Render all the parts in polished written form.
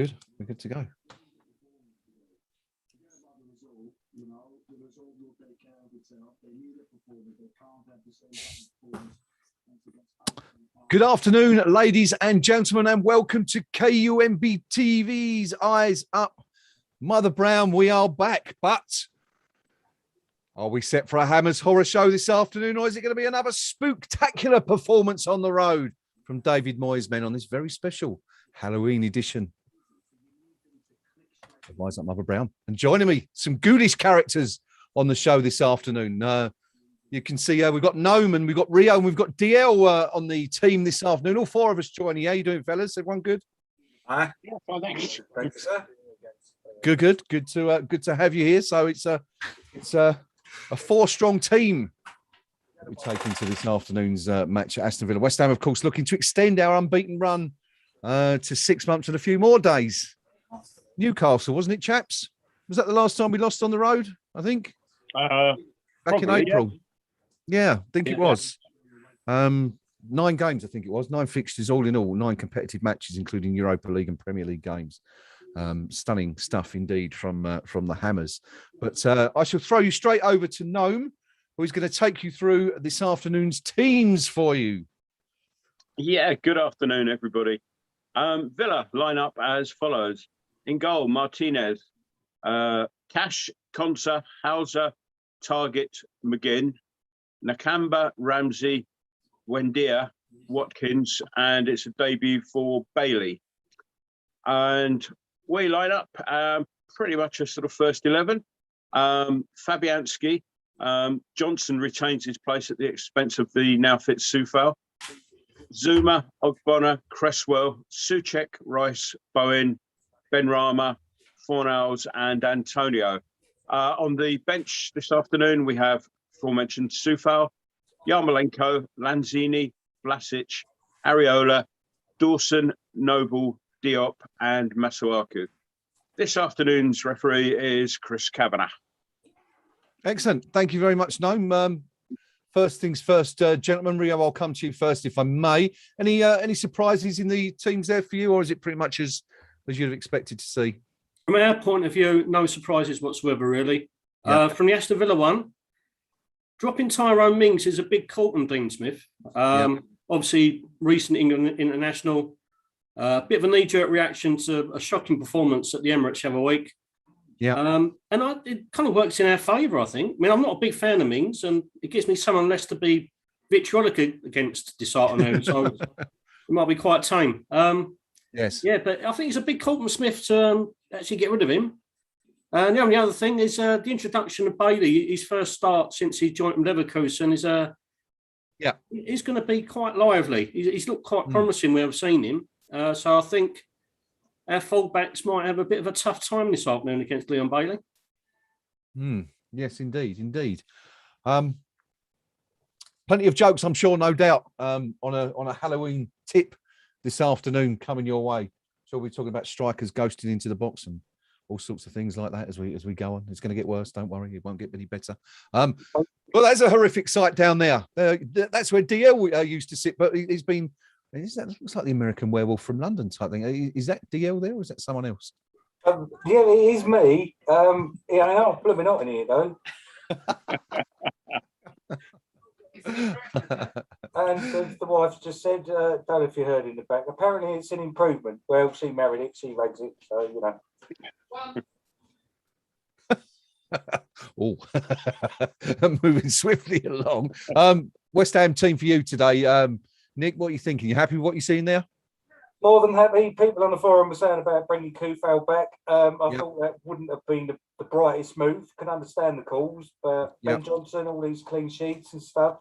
good. We're good to go. Good afternoon, ladies and gentlemen, and welcome to KUMBTV's Eyes Up. Mother Brown, we are back, but are we set for a Hammers horror show this afternoon, or is it going to be another spooktacular performance on the road from David Moyes' men on this very special Halloween edition of Eyes Up, Mother Brown? And joining me, some ghoulish characters on the show this afternoon. You can see we've got Gnome and we've got Rio and we've got DL on the team this afternoon. All four of us joining. How you doing, fellas? Everyone good? Yeah, fine, thanks. Thanks, sir. Good to have you here. So it's a four-strong team that we take into this afternoon's match at Aston Villa. West Ham, of course, looking to extend our unbeaten run to 6 months and a few more days. Newcastle, wasn't it, chaps? Was that the last time we lost on the road? I think back in April. Yeah, I think it was. 9 games, I think it was. 9 fixtures, all in all. 9 competitive matches, including Europa League and Premier League games. Stunning stuff indeed from the Hammers. But I shall throw you straight over to Gnome, who's going to take you through this afternoon's teams for you. Yeah, good afternoon, everybody. Villa line up as follows. In goal, Martinez, Cash, Konsa, Hauser, Target, McGinn, Nakamba, Ramsey, Wendia, Watkins, and it's a debut for Bailey. And we line up pretty much a sort of first 11. Fabianski, Johnson retains his place at the expense of the now fit Soufal. Zuma, Ogbonna, Cresswell, Souček, Rice, Bowen, Benrahma, Fornals, and Antonio. On the bench this afternoon, we have aforementioned Soufal, Yarmolenko, Lanzini, Vlasic, Areola, Dawson, Noble, Diop, and Masuaku. This afternoon's referee is Chris Kavanagh. Excellent. Thank you very much, Gnome. First things first, gentlemen. Rio, I'll come to you first, if I may. Any surprises in the teams there for you, or is it pretty much as you'd have expected to see? From our point of view, no surprises whatsoever, really. Yeah. From the Aston Villa one, dropping Tyrone Mings is a big call on Dean Smith. Obviously, recent England international. Bit of a knee-jerk reaction to a shocking performance at the Emirates the other week. Yeah. It kind of works in our favour, I think. I mean, I'm not a big fan of Mings, and it gives me someone less to be vitriolic against this afternoon, so it might be quite tame. Yes. Yeah, but I think it's a big call from Smith to actually get rid of him. And the only other thing is the introduction of Bailey. His first start since he joined from Leverkusen is he's going to be quite lively. He's looked quite promising where I've seen him. So I think our fullbacks might have a bit of a tough time this afternoon against Leon Bailey. Yes, indeed. Plenty of jokes, I'm sure, no doubt, on a Halloween tip this afternoon coming your way. So we'll be talking about strikers ghosting into the box and all sorts of things like that as we go on. It's going to get worse. Don't worry, it won't get any better. Well, that's a horrific sight down there. That's where DL used to sit, but he's been. Looks like the American Werewolf from London type thing. Is that DL there, or is that someone else? Yeah, it is me. I'm blooming not in here though. And as the wife's just said, don't know if you heard in the back. Apparently, it's an improvement. Well, she married it, she raised it, so you know. Moving swiftly along. West Ham team for you today. Nick, what are you thinking? You happy with what you're seeing there? More than happy. People on the forum were saying about bringing Kufal back. I thought that wouldn't have been the brightest move. Can understand the calls, but Ben Johnson, all these clean sheets and stuff,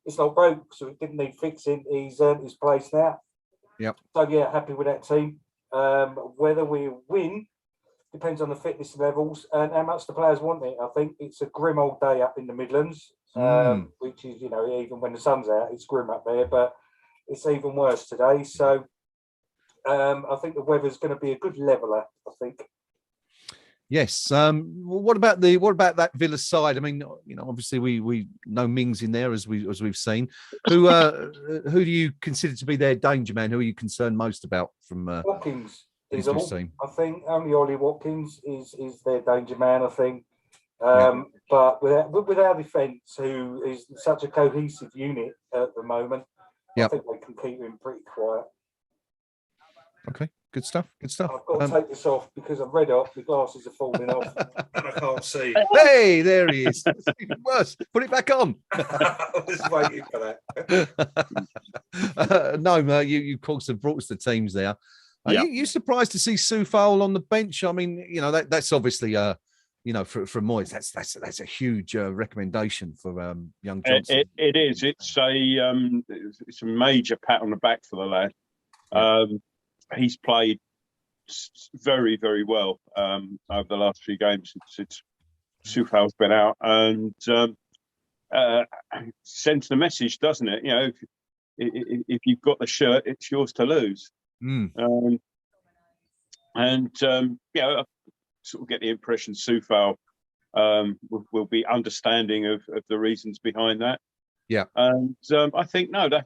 it's not broke, so it didn't need fixing. He's earned his place now. Yep. So yeah, happy with that team. Whether we win depends on the fitness levels and how much the players want it. I think it's a grim old day up in the Midlands, which is, even when the sun's out, it's grim up there, but it's even worse today. So I think the weather's going to be a good leveler, I think. Yes. What about that Villa side? I mean, obviously we know Mings in there as we've seen. Who do you consider to be their danger man? Who are you concerned most about from Watkins? is Who's all. this team? I think only Ollie Watkins is their danger man, I think. But with our defence, who is such a cohesive unit at the moment, I think they can keep him pretty quiet. Okay, good stuff. Good stuff. I've got to take this off because I'm red hot. My glasses are falling off and I can't see. Hey, there he is. It's even worse. Put it back on. I was waiting for that. No, you of course have brought us the teams there. Are you surprised to see Sue Fowle on the bench? I mean, you know, that's obviously you know, for Moyes, that's a huge recommendation for young Johnson. It is. It's a major pat on the back for the lad. He's played very, very well over the last few games since Sue Fowle's been out, and sends the message, doesn't it? You know, if you've got the shirt, it's yours to lose. Yeah, I sort of get the impression Sue Fowle will be understanding of the reasons behind that. Yeah, and I think that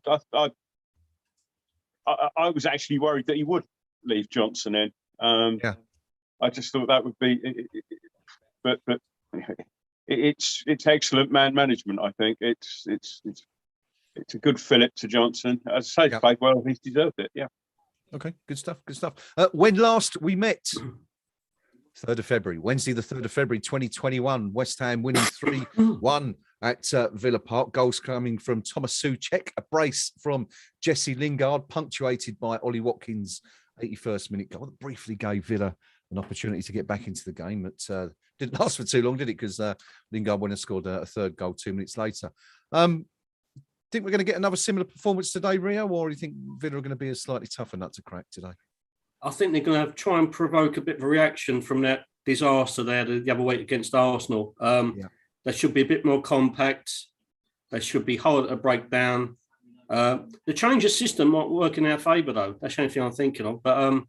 I was actually worried that he would leave Johnson in. I just thought that would be, but it's excellent man management. I think it's a good fillip to Johnson. As I say, played well. He's deserved it. Yeah. Okay, good stuff. Good stuff. When last we met, 3rd of February, Wednesday, the 3rd of February, 2021. West Ham winning 3-1 at Villa Park. Goals coming from Thomas Souček, a brace from Jesse Lingard, punctuated by Ollie Watkins' 81st minute goal that briefly gave Villa an opportunity to get back into the game. It didn't last for too long, did it? Because Lingard went and scored a third goal 2 minutes later. Think we're going to get another similar performance today, Rio, or do you think Villa are going to be a slightly tougher nut to crack today? I think they're going to try and provoke a bit of a reaction from that disaster there the other week against Arsenal. They should be a bit more compact. They should be harder to break down. The change of system might work in our favour, though. That's the only thing I'm thinking of. But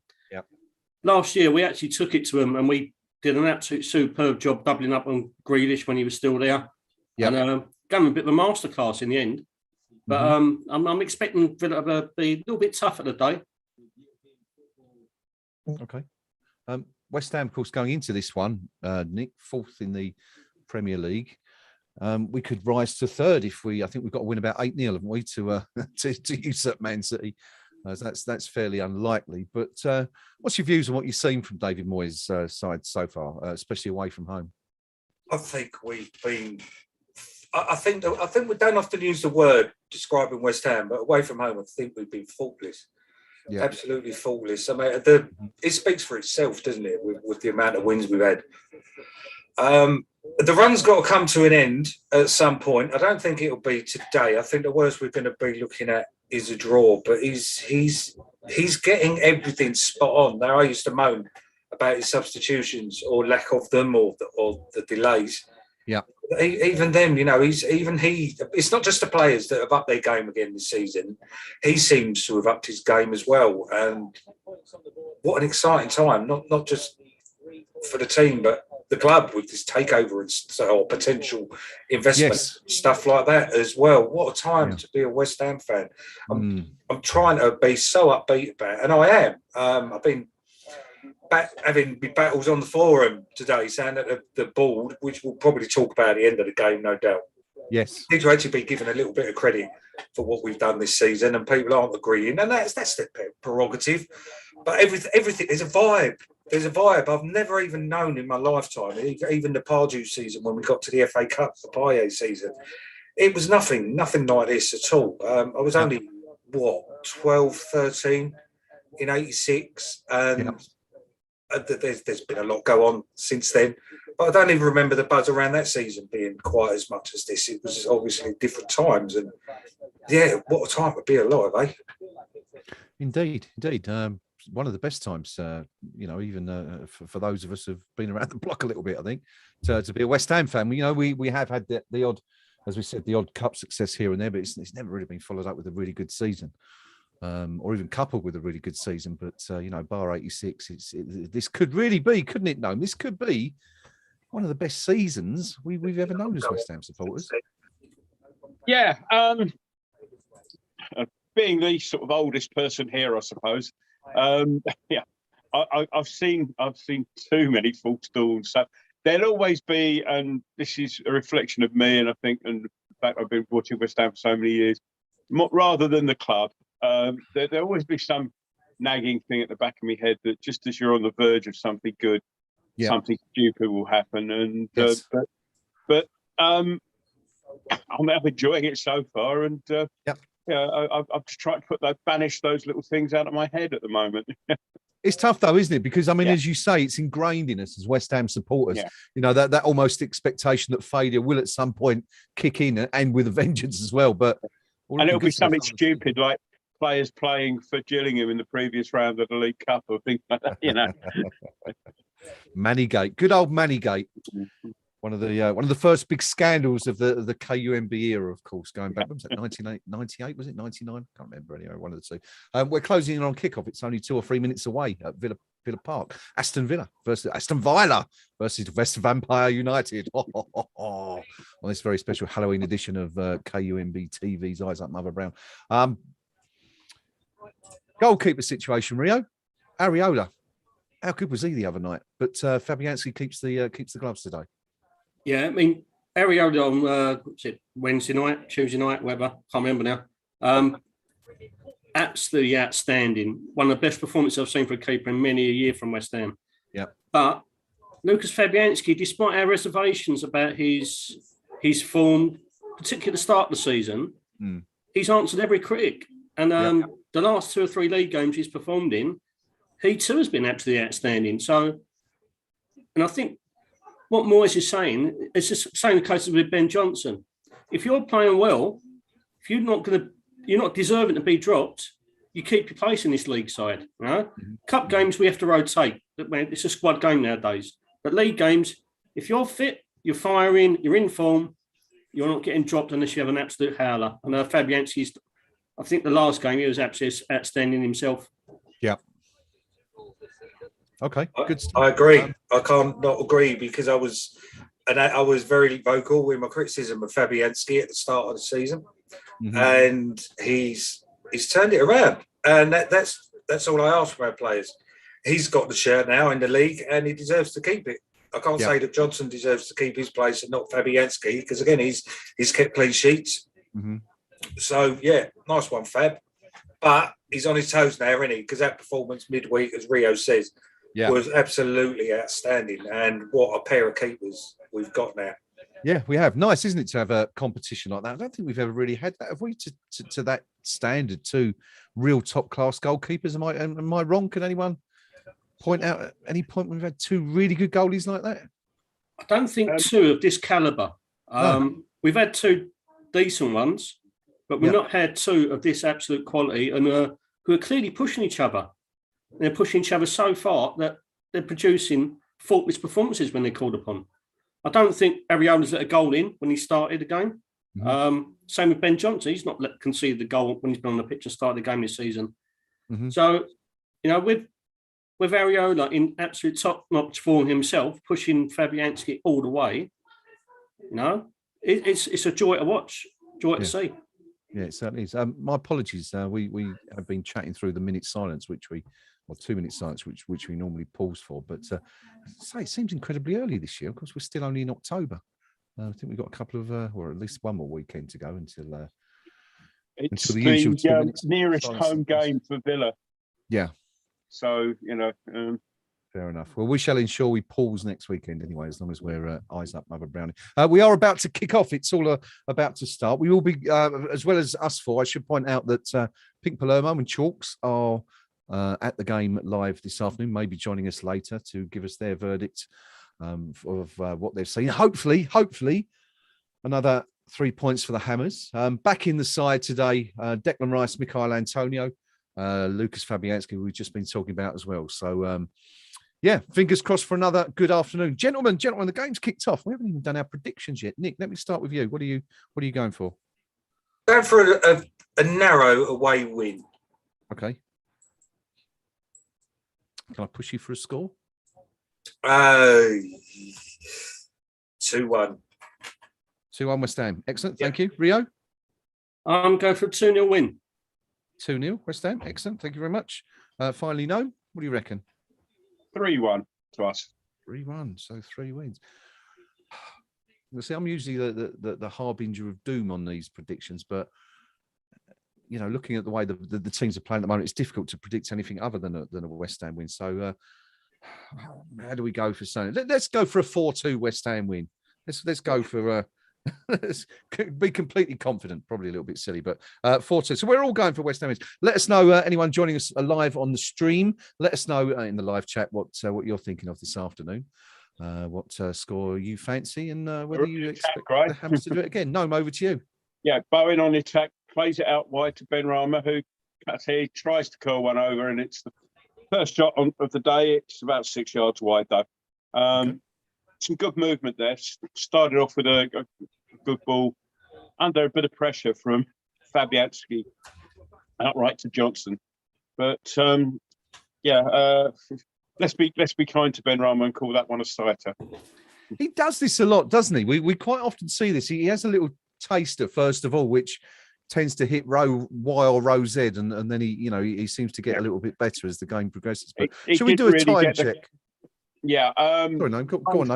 last year, we actually took it to them and we did an absolute superb job doubling up on Grealish when he was still there. And gave him a bit of a masterclass in the end. But I'm expecting Villa to be a little bit tougher today. Okay. West Ham, of course, going into this one, Nick, 4th in the Premier League. We could rise to 3rd if I think we've got to win about 8-0, haven't we, to usurp Man City. That's fairly unlikely. But what's your views on what you've seen from David Moyes' side so far, especially away from home? I think we've been. I think we don't often use the word describing West Ham, but away from home, I think we've been faultless. Yeah. Absolutely faultless. I mean, it speaks for itself, doesn't it, with the amount of wins we've had. The run's got to come to an end at some point. I don't think it'll be today. I think the worst we're going to be looking at is a draw. But he's getting everything spot on. Now, I used to moan about his substitutions or lack of them or the delays. Yeah. Even them, you know, it's not just the players that have upped their game again this season. He seems to have upped his game as well. And what an exciting time, not just for the team, but the club with this takeover or potential investment, stuff like that as well. What a time to be a West Ham fan. I'm trying to be so upbeat about it, and I am. I've been having battles on the forum today, saying that the board, which we'll probably talk about at the end of the game, no doubt. Yes, need to actually be given a little bit of credit for what we've done this season, and people aren't agreeing, and that's their prerogative. But everything, there's a vibe. There's a vibe I've never even known in my lifetime. Even the Pardew season, when we got to the FA Cup, the Payet season, it was nothing like this at all. I was only 12, 13 in '86, and there's been a lot go on since then. But I don't even remember the buzz around that season being quite as much as this. It was obviously different times, and what a time to be alive, eh? Indeed. One of the best times, even for those of us who've been around the block a little bit, I think, to be a West Ham fan. You know, we have had the odd, as we said, the odd cup success here and there, but it's never really been followed up with a really good season, or even coupled with a really good season. But bar '86, this could really be, couldn't it? No, this could be one of the best seasons we've ever known as West Ham supporters. Yeah, being the sort of oldest person here, I suppose. I've seen too many false dawns. So there'll always be, and this is a reflection of me, and I think, and the fact I've been watching West Ham for so many years, rather than the club, there'll always be some nagging thing at the back of my head that just as you're on the verge of something good, something stupid will happen. And Yes. but I'm enjoying it so far, and I've just tried to banish those little things out of my head at the moment. It's tough though, isn't it? Because I mean, as you say, it's ingrained in us as West Ham supporters. Yeah. You know, that almost expectation that failure will at some point kick in, and with a vengeance as well. But and it'll be something stupid like players playing for Gillingham in the previous round of the League Cup or things like that. You know, Mannygate, good old Mannygate. One of the first big scandals of the KUMB era, of course, going back. When was it? 98, was it 99? Can't remember anyway. One of the two. We're closing in on kickoff. It's only 2 or 3 minutes away at Villa Park. Aston Villa versus West Vampire United. On this very special Halloween edition of KUMB TV's Eyes Up Mother Brown. Goalkeeper situation, Rio. Areola. How good was he the other night? But Fabianski keeps the gloves today. Yeah, I mean, Areola on Wednesday night, Tuesday night, whatever, can't remember now. Absolutely outstanding. One of the best performances I've seen for a keeper in many a year from West Ham. Yeah. But Lucas Fabianski, despite our reservations about his form, particularly at the start of the season, he's answered every critic. And the last 2 or 3 league games he's performed in, he too has been absolutely outstanding. So, and I think what Moyes is saying is just saying the case with Ben Johnson. If you're playing well, if you're not deserving to be dropped, you keep your place in this league side. You know? Cup games we have to rotate. It's a squad game nowadays. But league games, if you're fit, you're firing, you're in form, you're not getting dropped unless you have an absolute howler. And Fabianski's, I think the last game he was absolutely outstanding himself. Yeah. Okay, good stuff. I agree. I can't not agree because I was very vocal with my criticism of Fabianski at the start of the season, and he's turned it around, and that's all I ask from our players. He's got the shirt now in the league, and he deserves to keep it. I can't say that Johnson deserves to keep his place and not Fabianski because again he's kept clean sheets. So yeah, nice one, Fab. But he's on his toes now, isn't he? Because that performance midweek, as Rio says, was absolutely outstanding. And what a pair of keepers we've got now. Yeah, we have. Nice, isn't it, to have a competition like that? I don't think we've ever really had that, have we? To that standard, 2 real top class goalkeepers. Am I wrong? Can anyone point out at any point we've had 2 really good goalies like that? I don't think 2 of this caliber. We've had 2 decent ones, but we've not had 2 of this absolute quality and who are clearly pushing each other. They're pushing each other so far that they're producing faultless performances when they're called upon. I don't think Areola's let a goal in when he started the game. Same with Ben Johnson. He's not conceded the goal when he's been on the pitch and started the game this season. So, you know, with Areola in absolute top-notch form himself, pushing Fabianski all the way, you know, it's a joy to watch, joy to see. Yeah, it certainly is. My apologies. We have been chatting through the minute silence, 2 minute silence, which we normally pause for. But it seems incredibly early this year. Of course, we're still only in October. I think we've got a couple of, or at least one more weekend to go until the usual 2 minutes. Nearest home game for Villa. Yeah. So, you know. Fair enough. Well, we shall ensure we pause next weekend anyway, as long as we're eyes up, Mother Brownie. We are about to kick off. It's all about to start. We will be, as well as us 4, I should point out that Pink Palermo and Chalks are at the game live this afternoon, maybe joining us later to give us their verdict of what they've seen. Hopefully, another 3 points for the Hammers. Back in the side today, Declan Rice, Mikhail Antonio, Lucas Fabianski, we've just been talking about as well. So, yeah, fingers crossed for another good afternoon. Gentlemen, the game's kicked off. We haven't even done our predictions yet. Nick, let me start with you. What are you going for? Going for a narrow away win. Okay. Can I push you for a score? 2-1. 2-1 West Ham. Excellent. Thank you. Rio? I'm going for a 2-0 win. 2-0 West Ham. Excellent. Thank you very much. Finally, no. What do you reckon? 3-1 to us. 3-1, so 3 wins. You see, I'm usually the harbinger of doom on these predictions, but you know, looking at the way the teams are playing at the moment, it's difficult to predict anything other than a West Ham win. So, how do we go for something? Let's go for a 4-2 West Ham win. Let's go for let's be completely confident. Probably a little bit silly, but 4-2. So we're all going for West Ham wins. Let us know, anyone joining us live on the stream. Let us know in the live chat what you're thinking of this afternoon. What score you fancy, and whether you expect the Hammers to do it again. Noam, over to you. Yeah, Bowen on the attack, plays it out wide to Ben Rama, who cuts here, tries to curl one over, and it's the first shot of the day. It's about 6 yards wide, though. Okay. Some good movement there. Started off with a good ball under a bit of pressure from Fabianski, outright to Johnson. But let's be kind to Ben Rama and call that one a sighter. He does this a lot, doesn't he? We quite often see this. He has a little taster first of all, which tends to hit row Y or row Z, and then he seems to get a little bit better as the game progresses. But should we do a time check? Yeah. Sorry, no, go on, no.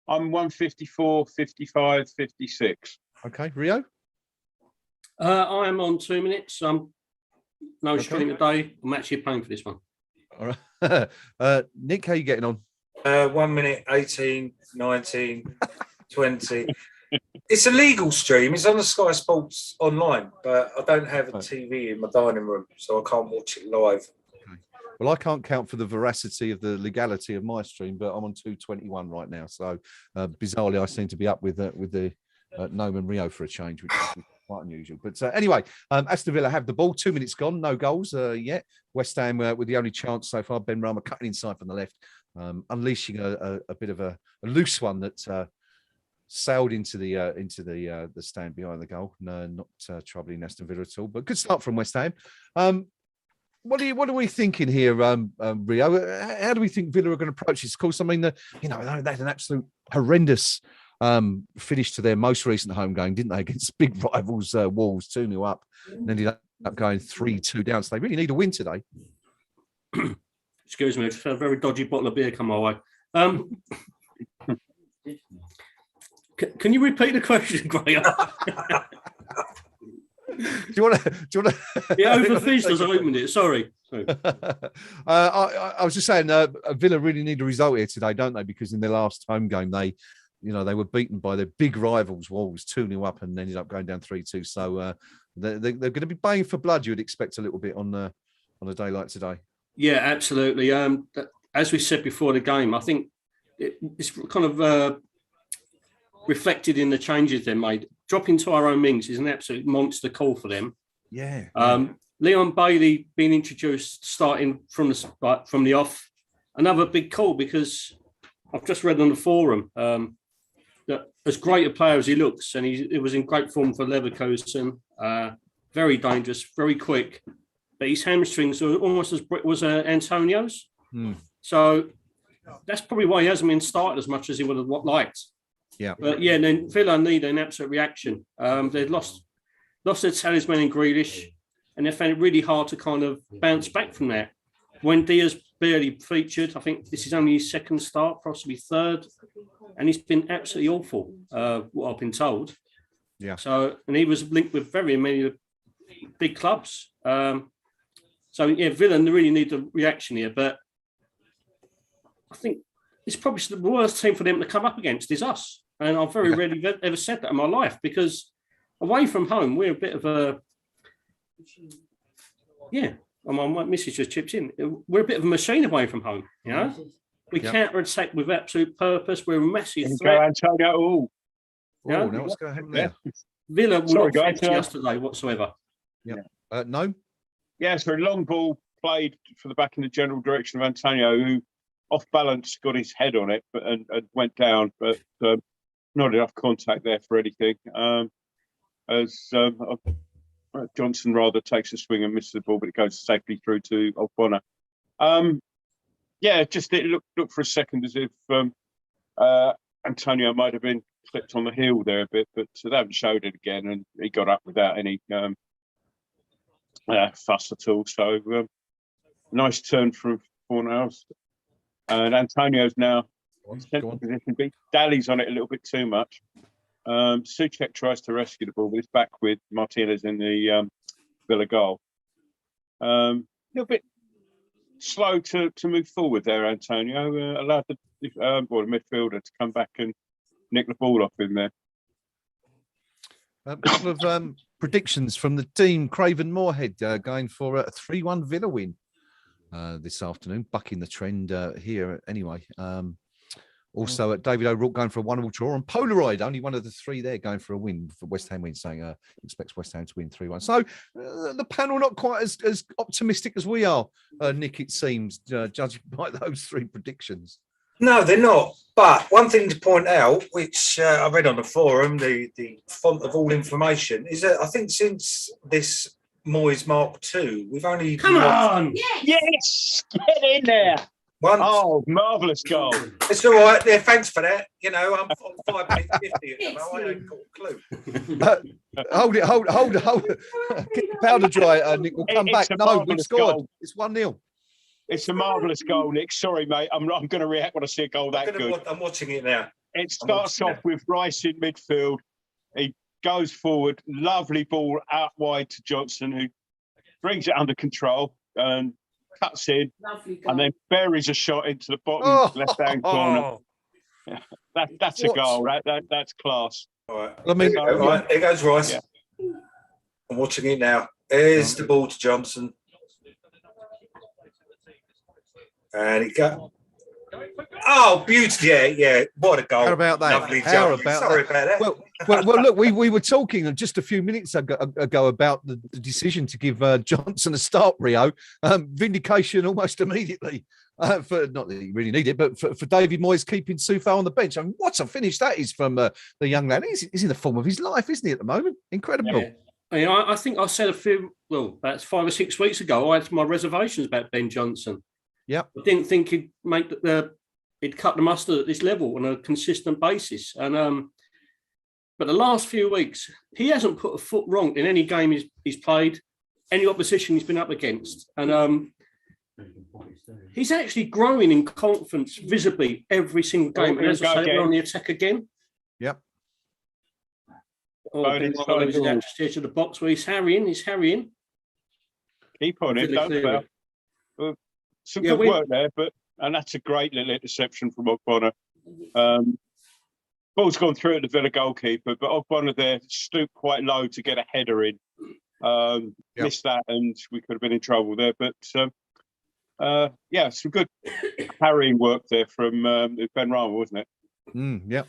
I'm 154, 55, 56. Okay, Rio? I am on 2 minutes. No stream today. I'm actually paying for this one. All right. Nick, how are you getting on? 1 minute, 18, 19, 20. It's a legal stream. It's on the Sky Sports online, but I don't have a TV in my dining room, so I can't watch it live. Okay. Well, I can't count for the veracity of the legality of my stream, but I'm on 221 right now. So bizarrely, I seem to be up with the Noam and Rio for a change, which is quite unusual. But anyway, Aston Villa have the ball. 2 minutes gone, no goals yet. West Ham with the only chance so far. Ben Rama cutting inside from the left, unleashing a bit of a loose one that sailed into the stand behind the goal. No, not troubling Aston Villa at all. But good start from West Ham. What are we thinking here, Rio? How do we think Villa are going to approach this? Of course, I mean, they had an absolute horrendous finish to their most recent home game, didn't they? Against big rivals, Wolves, 2-0 up, and ended up going 3-2 down. So they really need a win today. Excuse me, it's a very dodgy bottle of beer come my way. Can you repeat the question, Graham? Do you want to? Yeah, overfished as I opened it. Sorry. I was just saying, Villa really need a result here today, don't they? Because in their last home game, they were beaten by their big rivals, Wolves, 2-0 up, and ended up going down 3-2. So they're going to be baying for blood. You would expect a little bit on a day like today. Yeah, absolutely. As we said before the game, I think it's kind of reflected in the changes they made. Dropping Tyrone Mings is an absolute monster call for them. Yeah. Leon Bailey being introduced, starting from the off, another big call, because I've just read on the forum that as great a player as he looks, and he was in great form for Leverkusen, very dangerous, very quick, but his hamstrings are almost as was Antonio's. So that's probably why he hasn't been started as much as he would have liked. Yeah, but yeah, then Villa need an absolute reaction. They'd lost their talisman in Grealish, and they found it really hard to kind of bounce back from that. When Diaz barely featured, I think this is only his second start, possibly third, and he's been absolutely awful. What I've been told. Yeah. So, and he was linked with very many big clubs. So yeah, Villa really need the reaction here, but I think it's probably the worst team for them to come up against is us. And I've very rarely ever said that in my life, because away from home, we're a bit of a, my missus just chips in. We're a bit of a machine away from home, you know? We counter-attack with absolute purpose. We're a massive threat. No, what's going to happen there? Villa will not fancy us today whatsoever. Yeah. No? Yeah, so a long ball played for the back in the general direction of Antonio, who off balance got his head on it and went down, but not enough contact there for anything. Johnson rather takes a swing and misses the ball, but it goes safely through to Ogbonna. It looked for a second as if Antonio might have been clipped on the heel there a bit, but they haven't showed it again, and he got up without any fuss at all. So nice turn from Fornals. And Antonio's now Go central on. position. But he dallies on it a little bit too much. Souček tries to rescue the ball, but it's back with Martinez in the Villa goal. A little bit slow to move forward there, Antonio. Allowed the midfielder to come back and nick the ball off in there. A couple of predictions from the team. Craven Moorhead going for a 3-1 Villa win this afternoon, bucking the trend here anyway. Also, David O'Rourke going for a 1-1 draw, and Polaroid, only one of the three there, going for a win for West Ham win, saying expects West Ham to win 3-1. So the panel not quite as optimistic as we are, Nick, it seems, judging by those three predictions. No, they're not. But one thing to point out, which I read on the forum, the font of all information, is that I think since this Moyes Mark II, we've only... Come on! Yes! Get in there! Once. Oh, marvellous goal. It's all right. Yeah, thanks for that. You know, I'm 5 minutes 50 at the moment. I ain't got a clue. Hold it. Keep the powder dry, Nick. We'll come back. No, we've scored. Goal. It's 1-0. It's a marvellous goal, Nick. Sorry, mate. I'm going to react when I see a goal that good. I'm watching it now. It starts off with Rice in midfield. He goes forward. Lovely ball out wide to Johnson, who brings it under control and cuts in, and then buries a shot into the bottom left-hand corner. That's a goal. That's class. All right. I mean, right, there goes Rice. Yeah. I'm watching it now. Here's the ball to Johnson. And he got... Oh, beauty. Yeah. What a goal. How about that? Lovely How job. about Sorry that? about that. Well, look, we were talking just a few minutes ago about the decision to give Johnson a start, Rio. Vindication almost immediately. For not that he really need it, but for David Moyes keeping Soufal on the bench. I mean, what a finish that is from the young lad. He's in the form of his life, isn't he, at the moment? Incredible. Yeah. I mean, I think I said about 5 or 6 weeks ago, I had my reservations about Ben Johnson. Yeah, I didn't think he'd he'd cut the mustard at this level on a consistent basis. And but the last few weeks, he hasn't put a foot wrong in any game he's played, any opposition he's been up against. And he's actually growing in confidence visibly every single game. And as I say, we're on the attack again. Yep. Oh, Ben losing out just edge of the box where he's harrying. Keep on it, don't fail. Some good work there, and that's a great little interception from Ogbonna. Ball's gone through at the Villa goalkeeper, but Ogbonna there stooped quite low to get a header in. Missed that, and we could have been in trouble there. But some good harrying work there from Ben Rama, wasn't it? Yeah.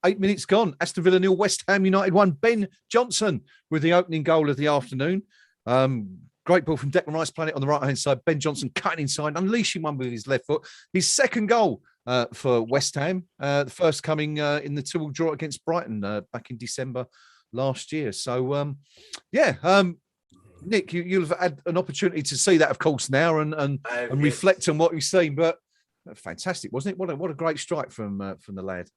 8 minutes gone. Aston Villa 0, West Ham United 1. Ben Johnson with the opening goal of the afternoon. Great ball from Declan Rice playing it on the right-hand side. Ben Johnson cutting inside, unleashing one with his left foot. His second goal for West Ham, the first coming in the 2-2 draw against Brighton back in December last year. So, Nick, you'll have had an opportunity to see that, of course, now and reflect on what you've seen. But fantastic, wasn't it? What a great strike from the lad.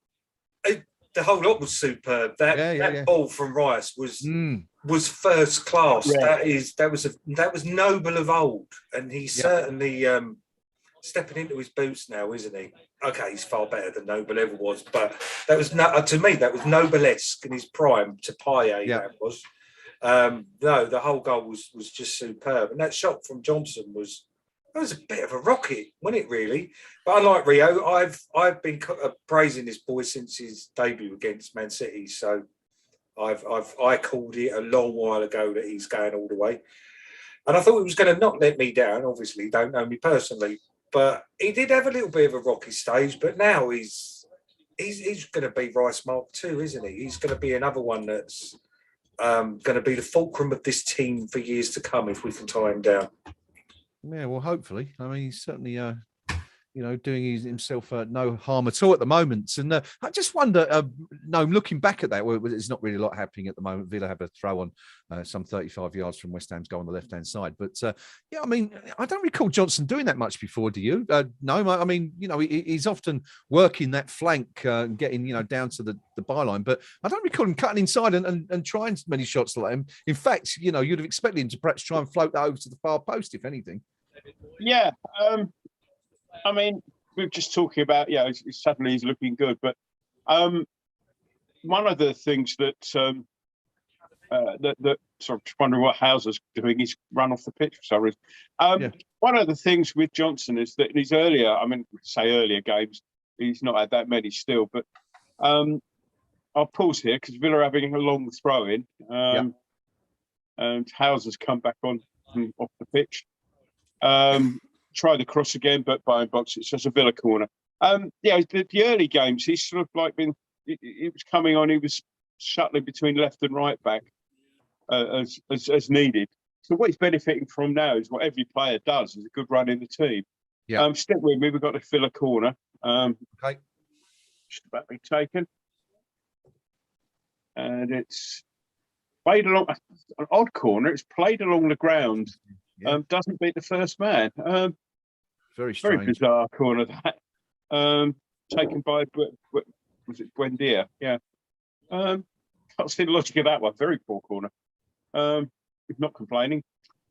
The whole lot was superb. That ball from Rice was first class. Yeah. That was Noble of old, and he's certainly stepping into his boots now, isn't he? Okay, he's far better than Noble ever was, but that was to me that was Noble-esque in his prime to Payet. Yeah. That was. No, the whole goal was just superb, and that shot from Johnson was a bit of a rocket, wasn't it, really? But unlike Rio, I've been praising this boy since his debut against Man City. So I called it a long while ago that he's going all the way, and I thought he was going to not let me down. Obviously, don't know me personally, but he did have a little bit of a rocky stage. But now he's going to be Rice Mark II, isn't he? He's going to be another one that's going to be the fulcrum of this team for years to come if we can tie him down. Yeah, well, hopefully. I mean, he's certainly, doing himself no harm at all at the moment. And I just wonder, looking back at that, well, there's not really a lot happening at the moment. Villa have a throw on some 35 yards from West Ham's goal on the left-hand side. But, I mean, I don't recall Johnson doing that much before, do you? No, I mean, he's often working that flank and getting, down to the byline. But I don't recall him cutting inside and trying many shots like him. In fact, you'd have expected him to perhaps try and float that over to the far post, if anything. Yeah. I mean, we're just talking about, yeah, suddenly he's looking good. But one of the things that that sort of just wondering what Hauser's doing, he's run off the pitch for some reason. One of the things with Johnson is that in his earlier, I mean, say earlier games, he's not had that many still, but I'll pause here because Villa are having a long throw in, and Hauser's come back on off the pitch. Try the cross again, but by box, it's just a Villa corner. The early games, he's sort of like been, he was coming on, he was shuttling between left and right back as needed. So what he's benefiting from now is what every player does, is a good run in the team. Stick with me, we've got to fill a corner. Okay. Just about to be taken. And it's played along an odd corner. It's played along the ground. Doesn't beat the first man. Very strange. Very bizarre corner that. Taken by, was it Buendia? Yeah. Can't see the logic of that one. Very poor corner. Not complaining.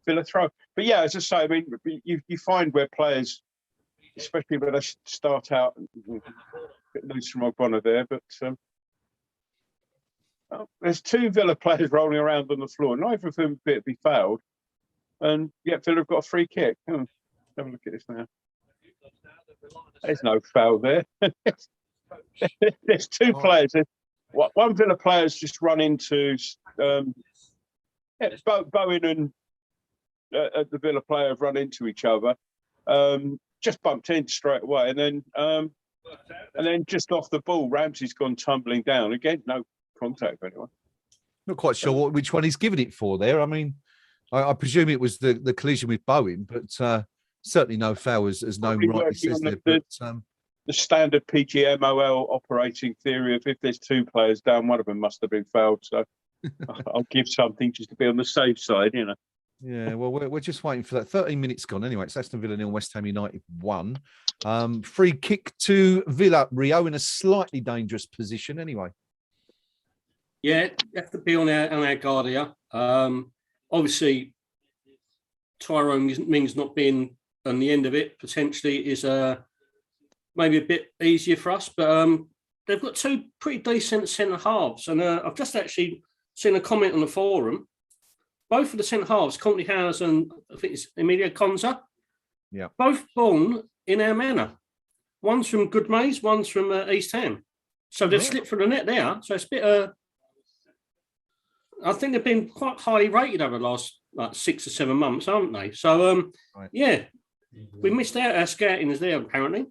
Villa throw. But yeah, as I say, I mean, you find where players, especially when they start out, a bit loose from Ogbonna there, but there's two Villa players rolling around on the floor, neither of whom appear to be fouled. And yet Villa have got a free kick. Have a look at this now. There's no foul there. There's two players. One Villa player's just run into Bowen and the Villa player have run into each other. Just bumped in straight away, and then just off the ball, Ramsey's gone tumbling down again. No contact with anyone. Not quite sure which one he's given it for there. I mean, I presume it was the collision with Bowen, but certainly no foul as known rightly says there. The standard PGMOL operating theory of if there's two players down, one of them must have been fouled. So I'll give something just to be on the safe side, you know. Yeah, well, we're just waiting for that. 13 minutes gone anyway. It's Aston Villa 0, West Ham United 1. Free kick to Villa. Rio in a slightly dangerous position anyway. Yeah, you have to be on our guard here. Obviously, Tyrone Mings not being on the end of it potentially is maybe a bit easier for us, but they've got two pretty decent centre halves, and I've just actually seen a comment on the forum. Both of the centre halves, Conte House and I think it's Emilio Conza, both born in our manor. One's from Goodmays, one's from East Ham. So they've slipped through the net there. So it's a bit. I think they've been quite highly rated over the last 6 or 7 months, haven't they? So yeah, we missed out our scouting is there apparently.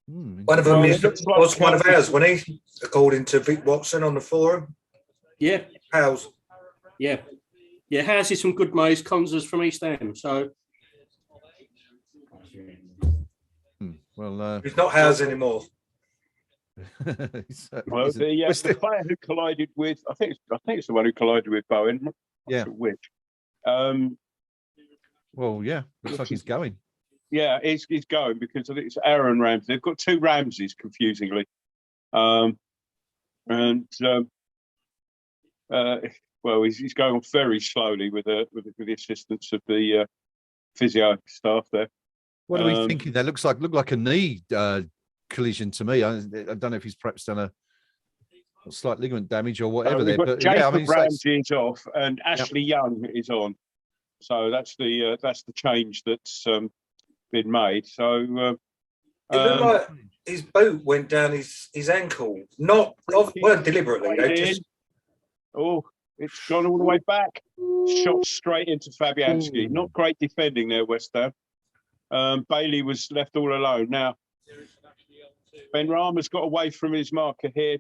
One of them was one of ours, wasn't he? According to Vic Watson on the forum. Yeah. House. Yeah. Yeah, House is from Goodmays, Conza's from East Ham. So he's not House anymore. Well, the player who collided with, I think it's the one who collided with Bowen. Yeah. Which? Well, yeah, looks like he's going. Yeah, he's going because I think it's Aaron Ramsey. They've got two Ramseys, confusingly, well, he's going on very slowly with the assistance of the physio staff there. What are we thinking? That looked like a knee collision to me. I don't know if he's perhaps done a slight ligament damage or whatever there. But Jacob Ramsey is off, and Ashley Young is on. So that's the change that's been made. So it looked like his boot went down his ankle. Weren't deliberately. It's gone all the way back. Shot straight into Fabianski. Not great defending there, West Ham. Bailey was left all alone. Now, Ben Rama's got away from his marker here.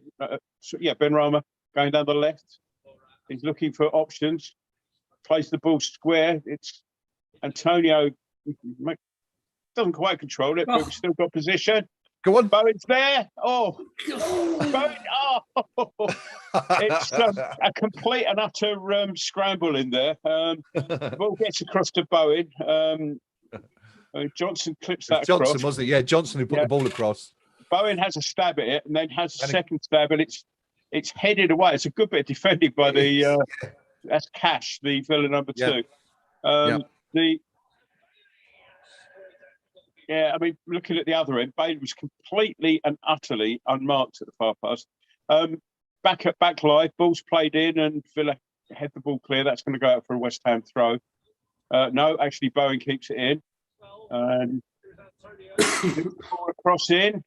Ben Rama going down the left. He's looking for options. Plays the ball square. It's Antonio doesn't quite control it, but we've still got position. Go on, Bowen's there. Bowen! It's a complete and utter scramble in there. The ball gets across to Bowen. Johnson clips that Johnson, across. wasn't it? Yeah, Johnson who put the ball across. Bowen has a stab at it and then has a second stab, and it's headed away. It's a good bit of defending by the that's Cash, the Villa number 2. Yeah, I mean, looking at the other end, Bailey was completely and utterly unmarked at the far post. Back live, ball's played in, and Villa had the ball clear. That's going to go out for a West Ham throw. No, actually, Bowen keeps it in. And cross in.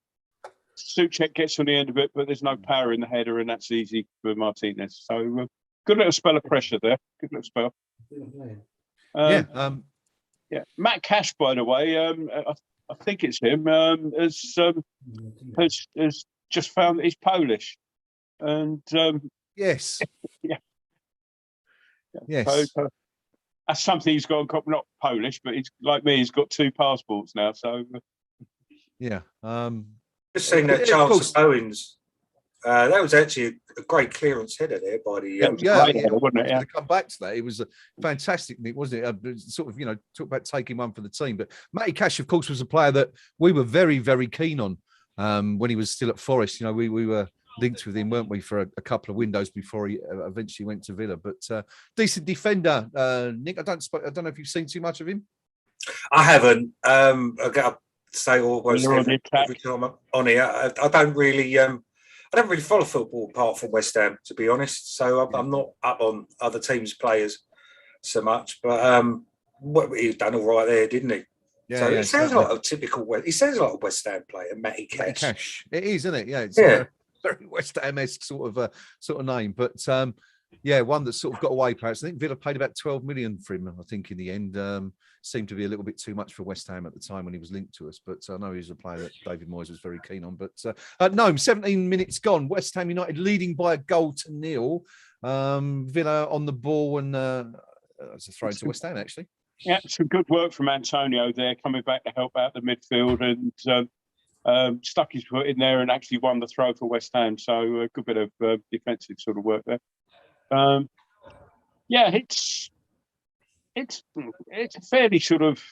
Souček gets on the end of it, but there's no power in the header, and that's easy for Martinez. So good little spell of pressure there. Good little spell. Yeah. Matt Cash, by the way, I think it's him, has just found that he's Polish. And yes. Yeah. Yes. So, that's something he's got on top, not Polish, but he's like me, he's got 2 passports now. So yeah. Just seen that chance of Owens. That was actually a great clearance header there by the. Wasn't it? Yeah. To come back to that, it was a fantastic, wasn't it? Sort of, talk about taking one for the team. But Matty Cash, of course, was a player that we were very, very keen on when he was still at Forest. We were linked with him, weren't we, for a couple of windows before he eventually went to Villa. But decent defender, Nick. I don't know if you've seen too much of him. I haven't. I got to say almost every time I'm on here. I don't really follow football apart from West Ham, to be honest. So I'm not up on other teams' players so much. But he's done all right there, didn't he? Yeah, so he sounds like a typical. He sounds like a West Ham player, Matty Cash. Matty Cash. It is, isn't it? Yeah, it's a very West Ham-esque sort of name. But one that sort of got away. Perhaps I think Villa paid about 12 million for him. I think in the end. Seemed to be a little bit too much for West Ham at the time when he was linked to us. But I know he was a player that David Moyes was very keen on. But no, 17 minutes gone. West Ham United leading by a goal to 0. Villa on the ball, and it's a throw to West Ham, actually. Yeah, some good work from Antonio there, coming back to help out the midfield, and stuck his foot in there and actually won the throw for West Ham. So a good bit of defensive sort of work there. It's a fairly sort of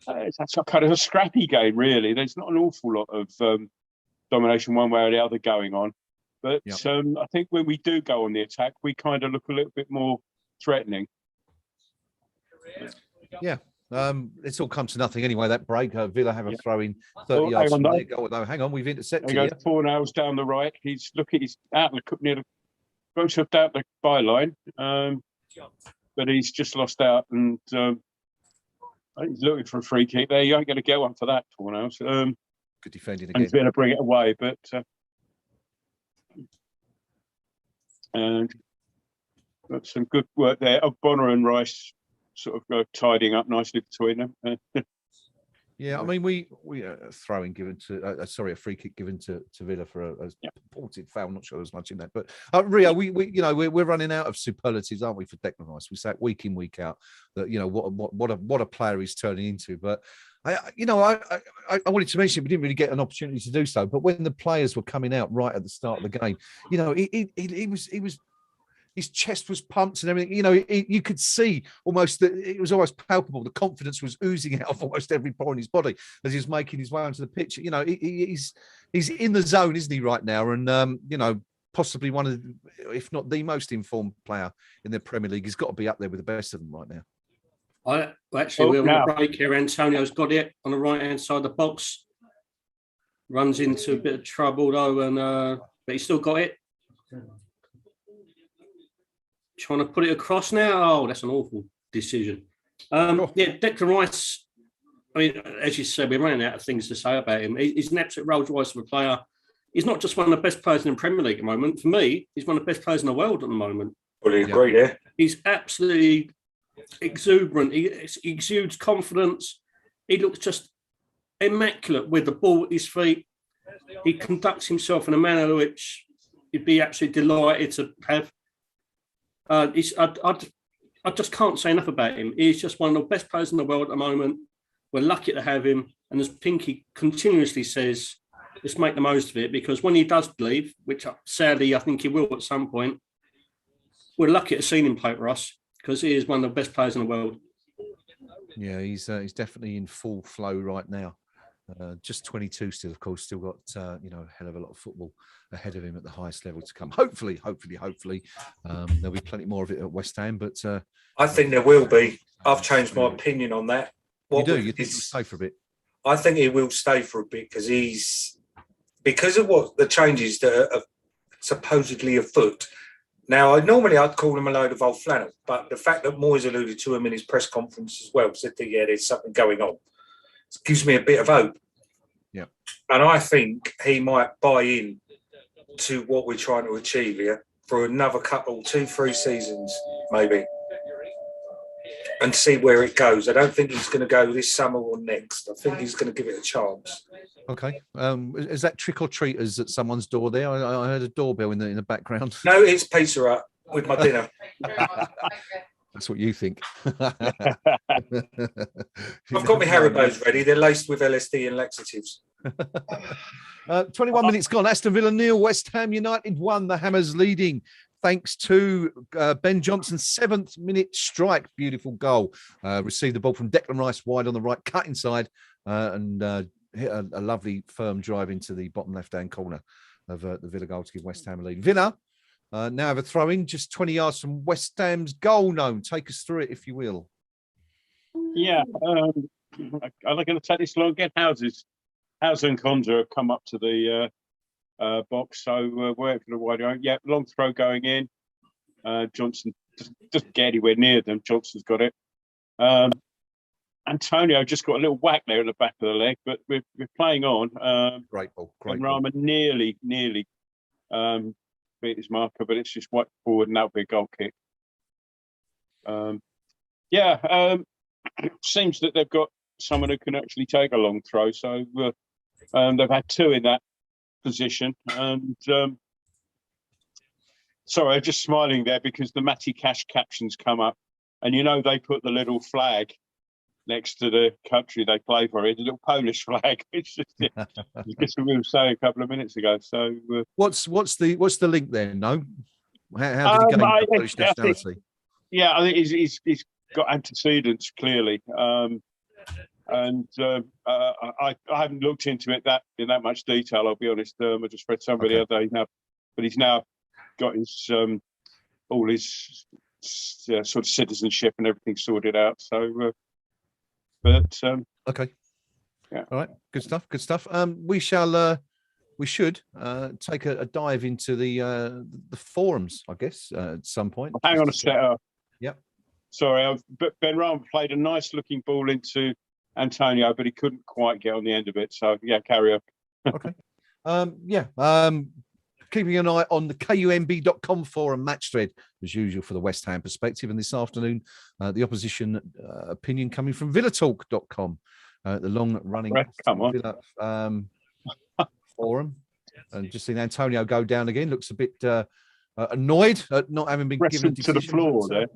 it's a kind of a scrappy game, really. There's not an awful lot of domination one way or the other going on, but I think when we do go on the attack, we kind of look a little bit more threatening. Yeah. It's all come to nothing anyway. That break, Villa have a throw in 30 yards from their goal. No, hang on, we've intercepted. He goes 4 nails down the right. He's out near the close up down the byline. But he's just lost out, and he's looking for a free kick there. You ain't going to get one for that, 4 nails. Good defending again. And he's going to bring it away, but and that's some good work there. Bonner and Rice sort of tidying up nicely between them. Yeah, I mean, we throwing given to a free kick given to Villa for a purported foul. I'm not sure there's much in that, but Rio, we're running out of superlatives, aren't we, for Declan Rice? We say it week in, week out that what a player he's turning into. But I wanted to mention we didn't really get an opportunity to do so. But when the players were coming out right at the start of the game, he was. His chest was pumped and everything. You could see almost that it was almost palpable. The confidence was oozing out of almost every pore in his body as he was making his way onto the pitch. He's in the zone, isn't he, right now? And possibly one of, if not the most informed player in the Premier League. He's got to be up there with the best of them right now. We're on a break here. Antonio's got it on the right hand side of the box. Runs into a bit of trouble though, and but he's still got it. Trying to put it across now. Oh, that's an awful decision. Declan Rice. I mean, as you said, we're running out of things to say about him. He's an absolute Rolls Royce of a player. He's not just one of the best players in the Premier League at the moment. For me, he's one of the best players in the world at the moment. Fully agree there. He's absolutely exuberant. He exudes confidence. He looks just immaculate with the ball at his feet. He conducts himself in a manner which you'd be absolutely delighted to have. I just can't say enough about him. He's just one of the best players in the world at the moment. We're lucky to have him. And as Pinky continuously says, let's make the most of it, because when he does leave, which sadly I think he will at some point, we're lucky to see him play for us because he is one of the best players in the world. Yeah, he's definitely in full flow right now. Just 22 still, of course, still got a hell of a lot of football ahead of him at the highest level to come. Hopefully, there'll be plenty more of it at West Ham. But I think there will be. I've changed my opinion on that. You do? You think he'll stay for a bit? I think he will stay for a bit because of what the changes that are supposedly afoot. Now, I'd call him a load of old flannel, but the fact that Moyes alluded to him in his press conference as well, said that, yeah, there's something going on, it gives me a bit of hope. Yeah. And I think he might buy in to what we're trying to achieve here for another couple, 2-3 seasons, maybe, and see where it goes. I don't think he's going to go this summer or next. I think he's going to give it a chance. Okay. Is that trick or treaters at someone's door there? I heard a doorbell in the background. No, it's Pizza Hut with my dinner. That's what you think. I've got my Haribos ready. They're laced with LSD and laxatives. 21 minutes gone. Aston Villa 0, West Ham United 1. The Hammers leading thanks to Ben Johnson's 7th minute strike. Beautiful goal. Received the ball from Declan Rice wide on the right, cut inside and hit a lovely firm drive into the bottom left-hand corner of the Villa goal to give West Ham a lead. Villa now have a throw-in just 20 yards from West Ham's goal. Noam, take us through it, if you will. Yeah. Are they going to take this long again? Hauser and Konza have come up to the box, so we're waiting for the wide area. Yeah, long throw going in. Johnson doesn't get anywhere near them. Johnson's got it. Antonio just got a little whack there in the back of the leg, but we're playing on. Great ball. Great ball. Rama nearly beat his marker, but it's just wiped forward, and that'll be a goal kick. It seems that they've got someone who can actually take a long throw. So they've had 2 in that position. And sorry, I'm just smiling there because the Matty Cash captions come up, and they put the little flag next to the country they play for, the little Polish flag. It's just what we were saying a couple of minutes ago. So what's the link there? No, how did he gain the Polish nationality? I think he's got antecedents clearly. And I haven't looked into it in that much detail. I'll be honest. I just read somebody the other day now, but he's now got his all his sort of citizenship and everything sorted out. So, okay, yeah, all right, good stuff. We should take a dive into the forums, I guess, at some point. Hang on a sec. Yep. Sorry, Ben Rama played a nice looking ball into Antonio, but he couldn't quite get on the end of it. So yeah, carry on. Okay. Keeping an eye on the KUMB.com forum match thread as usual for the West Ham perspective. And this afternoon, the opposition opinion coming from VillaTalk.com, the long-running Villa forum. And just seen Antonio go down again. Looks a bit annoyed at not having been given a decision to the floor there.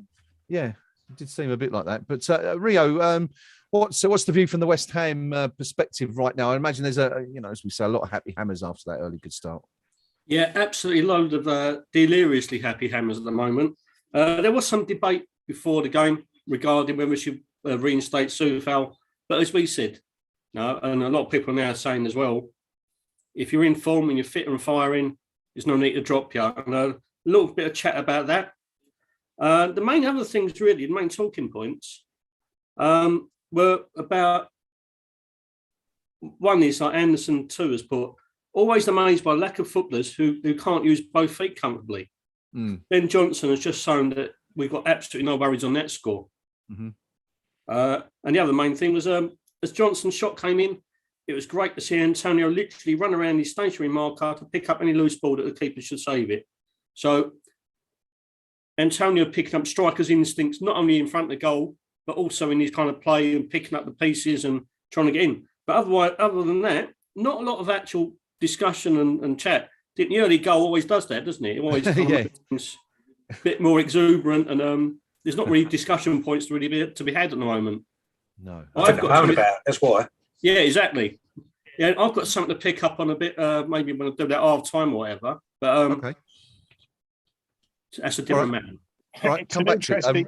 Yeah, it did seem a bit like that. But Rio, what's the view from the West Ham perspective right now? I imagine there's as we say, a lot of happy hammers after that early good start. Yeah, absolutely load of deliriously happy hammers at the moment. There was some debate before the game regarding whether we should reinstate Soufal, but as we said, and a lot of people are now saying as well, if you're in form and you're fit and firing, there's no need to drop you. And a little bit of chat about that. The main other things, really, the main talking points, were about, one is like Anderson 2 has put, always amazed by lack of footballers who can't use both feet comfortably. Ben Johnson has just shown that we've got absolutely no worries on that score. Mm-hmm. And the other main thing was, as Johnson's shot came in, it was great to see Antonio literally run around his stationary marker to pick up any loose ball that the keeper should save it. So Antonio picking up striker's instincts, not only in front of the goal, but also in his kind of play and picking up the pieces and trying to get in. But other than that, not a lot of actual discussion and chat. The early goal always does that, doesn't it? It always becomes a bit more exuberant, and there's not really discussion points to be had at the moment. No, I've got about that's why. Yeah, exactly. Yeah, I've got something to pick up on a bit. Maybe when I do that half time or whatever. But okay, that's a different matter. All right, come back to it.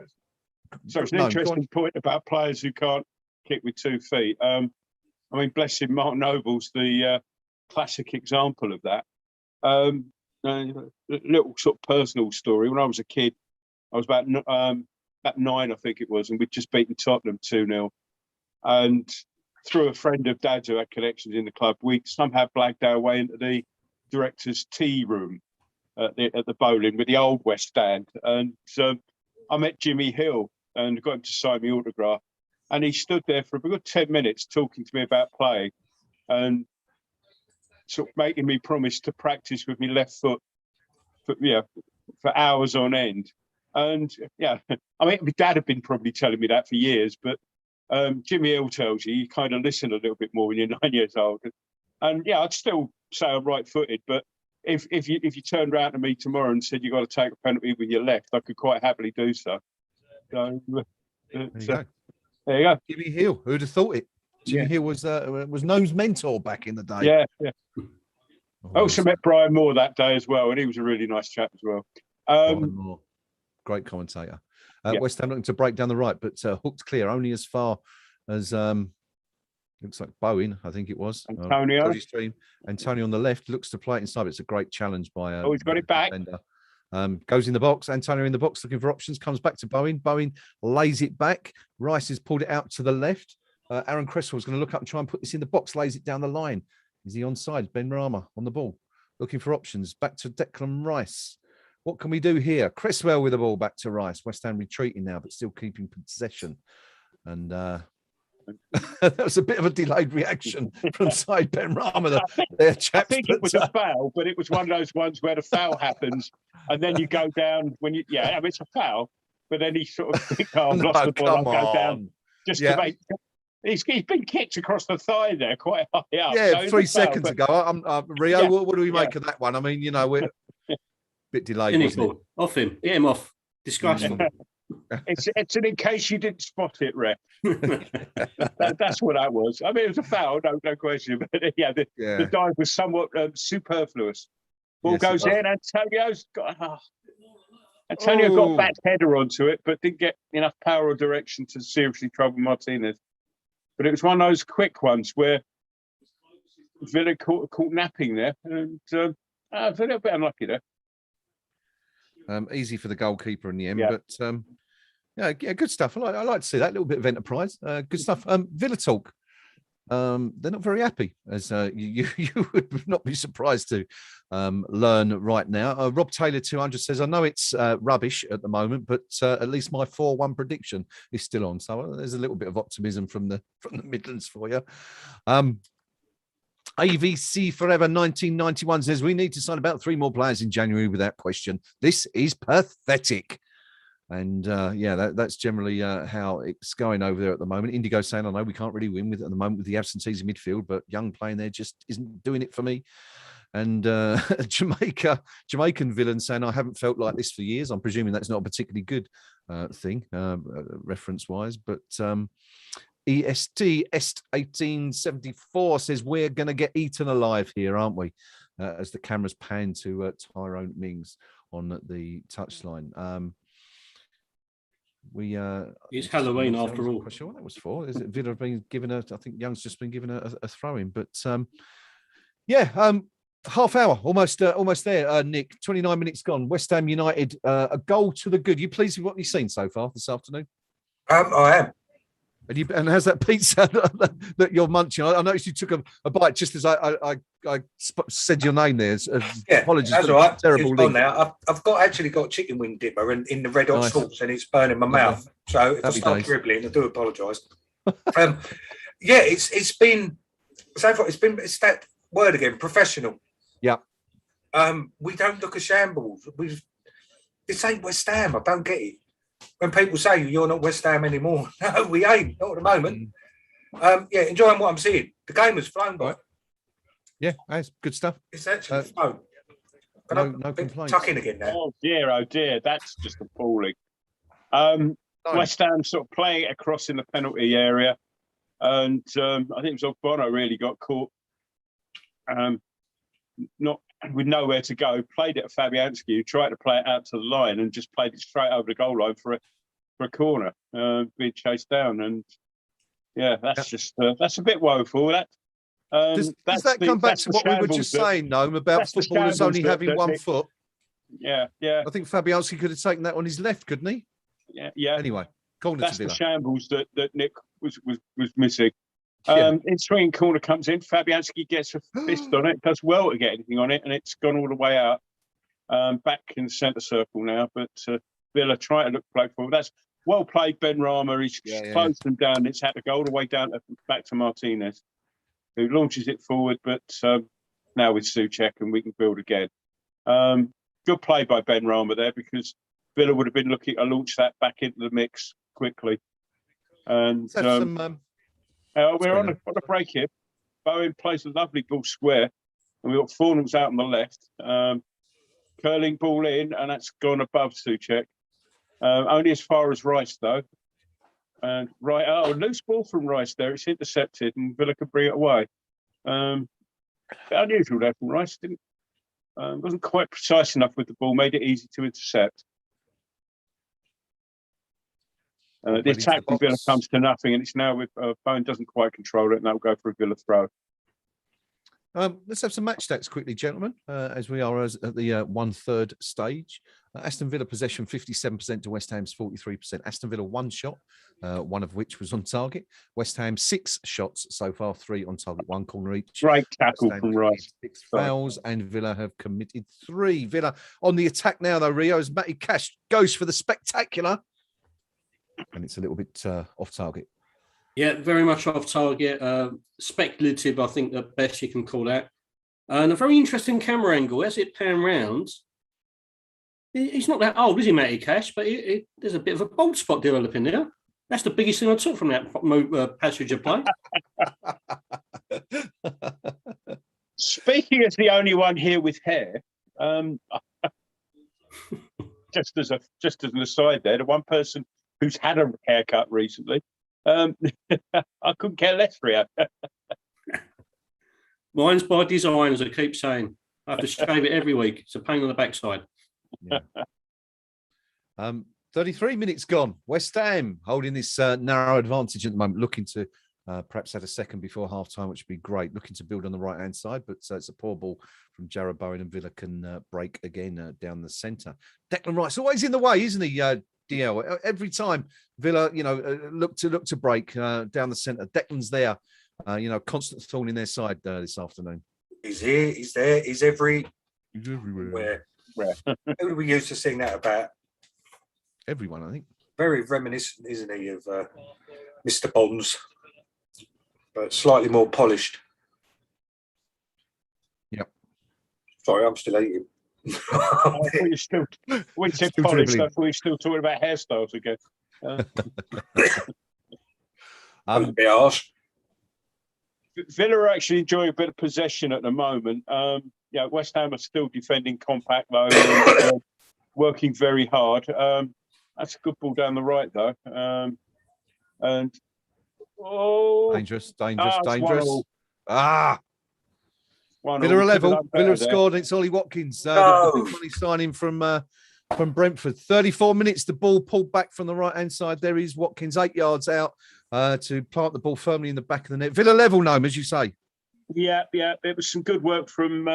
It's an interesting point about players who can't kick with 2 feet. I mean, bless him, Mark Noble's the classic example of that. A little sort of personal story. When I was a kid, I was about 9, I think it was, and we'd just beaten Tottenham 2-0. and through a friend of Dad's who had connections in the club, we somehow blagged our way into the director's tea room at the bowling with the old West Stand. And I met Jimmy Hill and got him to sign me autograph. And he stood there for a good 10 minutes talking to me about playing and sort of making me promise to practice with my left foot for hours on end. And yeah, I mean, my dad had been probably telling me that for years, but Jimmy Hill tells you kind of listen a little bit more when you're 9 years old. And yeah, I'd still say I'm right-footed, but if you turned around to me tomorrow and said you got to take a penalty with your left, I could quite happily do so. So there you go. There you go. Jimmy Hill, who'd have thought it? Jimmy Hill was Noam's mentor back in the day. Yeah, yeah. I also met Brian Moore that day as well, and he was a really nice chap as well. Brian Moore, great commentator. West Ham looking to break down the right, but hooked clear only as far as looks like Bowen, I think it was. Antonio. Antonio on the left looks to play it inside. It's a great challenge by. He's got it back. Defender. Goes in the box. Antonio in the box looking for options. Comes back to Bowen. Bowen lays it back. Rice has pulled it out to the left. Aaron Cresswell is going to look up and try and put this in the box. Lays it down the line. Is he onside? Ben Rama on the ball, looking for options. Back to Declan Rice. What can we do here? Cresswell with the ball back to Rice. West Ham retreating now, but still keeping possession. And that was a bit of a delayed reaction from side Ben Rama. I think it was a foul, but it was one of those ones where the foul happens and then you go down when you, I mean, it's a foul, but then he sort of think, I've lost the ball, I'll go down just to make. He's been kicked across the thigh there quite high up. Yeah, so 3 seconds ago. Rio, what do we make of that one? I mean, we're a bit delayed. Off him. Get him off. Disgusting. It's in case you didn't spot it, Ref. That's what that was. I mean, it was a foul, no question. But the dive was somewhat superfluous. Ball goes in. Antonio's got Antonio got back header onto it, but didn't get enough power or direction to seriously trouble Martinez. But it was one of those quick ones where Villa caught napping there, and I was a little bit unlucky there. Easy for the goalkeeper in the end, but good stuff. I like to see that little bit of enterprise. Good stuff. Villa talk. They're not very happy, as you would not be surprised to learn right now. Rob Taylor 200 says, I know it's rubbish at the moment, but at least my 4-1 prediction is still on. So there's a little bit of optimism from the Midlands for you. AVC Forever 1991 says, we need to sign about 3 more players in January without question. This is pathetic. And that's generally how it's going over there at the moment. Indigo saying, I know we can't really win with it at the moment with the absentees in midfield, but Young playing there just isn't doing it for me. And Jamaican villain saying, I haven't felt like this for years. I'm presuming that's not a particularly good thing, reference-wise. But EST Est 1874 says, we're going to get eaten alive here, aren't we? As the cameras pan to Tyrone Mings on the touchline. It's Halloween after all. I'm not sure what that was for. Is it Villa being given I think Young's just been given a throw in, but half hour almost there. Nick, 29 minutes gone. West Ham United, a goal to the good. You pleased with what you've seen so far this afternoon? I am. And how's that pizza that you're munching? I noticed you took a bite just as I said your name there. Apologies. That's all right. Terrible link. Now. I've actually got chicken wing dipper in the red hot sauce, and it's burning my mouth. So if I start dribbling, I do apologise. It's been so far. It's that word again, professional. Yeah. We don't look at shambles. This ain't West Ham. I don't get it. When people say you're not West Ham anymore, no, we ain't. Not at the moment. Enjoying what I'm seeing. The game has flown by. Yeah, that's good stuff. It's actually flown. No complaints. Tuck in again now. Oh dear, that's just appalling. West Ham sort of playing it across in the penalty area, and I think it was Ogbono really got caught. Not with nowhere to go, played it at Fabianski, who tried to play it out to the line and just played it straight over the goal line for a corner, being chased down. And that's a bit woeful. Does that come back to what we were just saying, Noam, about footballers only having one foot? Yeah. I think Fabianski could have taken that on his left, couldn't he? Yeah. Anyway, corner that's to Villa. The shambles that Nick was missing. In swinging corner comes in. Fabianski gets a fist on it. Does well to get anything on it, and it's gone all the way out. Back in the centre circle now, but Villa try to look playful. That's well played, Ben Rama. He's closed them down. It's had to go all the way down back to Martinez, who launches it forward, but now with Souček, and we can build again. Good play by Ben Rama there, because Villa would have been looking to launch that back into the mix quickly. And we're on a break here. Bowen plays a lovely ball square, and we've got Fornals out on the left. Curling ball in, and that's gone above Souček. Only as far as Rice, though. And loose ball from Rice there. It's intercepted, and Villa could bring it away. Unusual there from Rice. Wasn't quite precise enough with the ball. Made it easy to intercept. The attack from Villa comes to nothing, and it's now with Bowen doesn't quite control it, and that'll go for a Villa throw. Let's have some match stats quickly, gentlemen, as we are at the 1/3 stage. Aston Villa possession 57% to West Ham's 43%. Aston Villa 1 shot, one of which was on target. West Ham 6 shots so far, 3 on target, 1 corner each. Great tackle from Rice. 6 fouls, and Villa have committed 3. Villa on the attack now, though. Rio, as Matty Cash goes for the spectacular, and it's a little bit off target. Yeah, very much off target. Speculative, I think, the best you can call that. And a very interesting camera angle as it pan round. He's not that old, is he, Matty Cash? But there's a bit of a bald spot developing there. That's the biggest thing I took from that passage of play. Speaking as the only one here with hair, just as an aside there, the one person who's had a haircut recently, I couldn't care less for you. Mine's by design, as I keep saying. I have to shave it every week. It's a pain on the backside. Yeah. 33 minutes gone. West Ham holding this narrow advantage at the moment, looking to perhaps add a second before half-time, which would be great. Looking to build on the right-hand side, but it's a poor ball from Jarrod Bowen, and Villa can break again down the centre. Declan Rice always in the way, isn't he, DL? Every time Villa, look to break down the centre. Declan's there, constant thorn in their side this afternoon. He's here, he's there, he's everywhere. Where? Who do we used to sing that about? Everyone, I think. Very reminiscent, isn't he, of Mr. Bonds, but slightly more polished. Yep. Sorry, I'm still eating. I thought you still, when you said polished, I thought you were still talking about hairstyles again. A bit harsh. Villa are actually enjoying a bit of possession at the moment. West Ham are still defending compact though, and, working very hard. That's a good ball down the right though, and dangerous. Villa are level. Villa have scored, and it's Ollie Watkins. The big money signing from Brentford. 34 minutes. The ball pulled back from the right hand side. There is Watkins, 8 yards out to plant the ball firmly in the back of the net. Villa level, Noam, as you say. Yeah. It was some good work from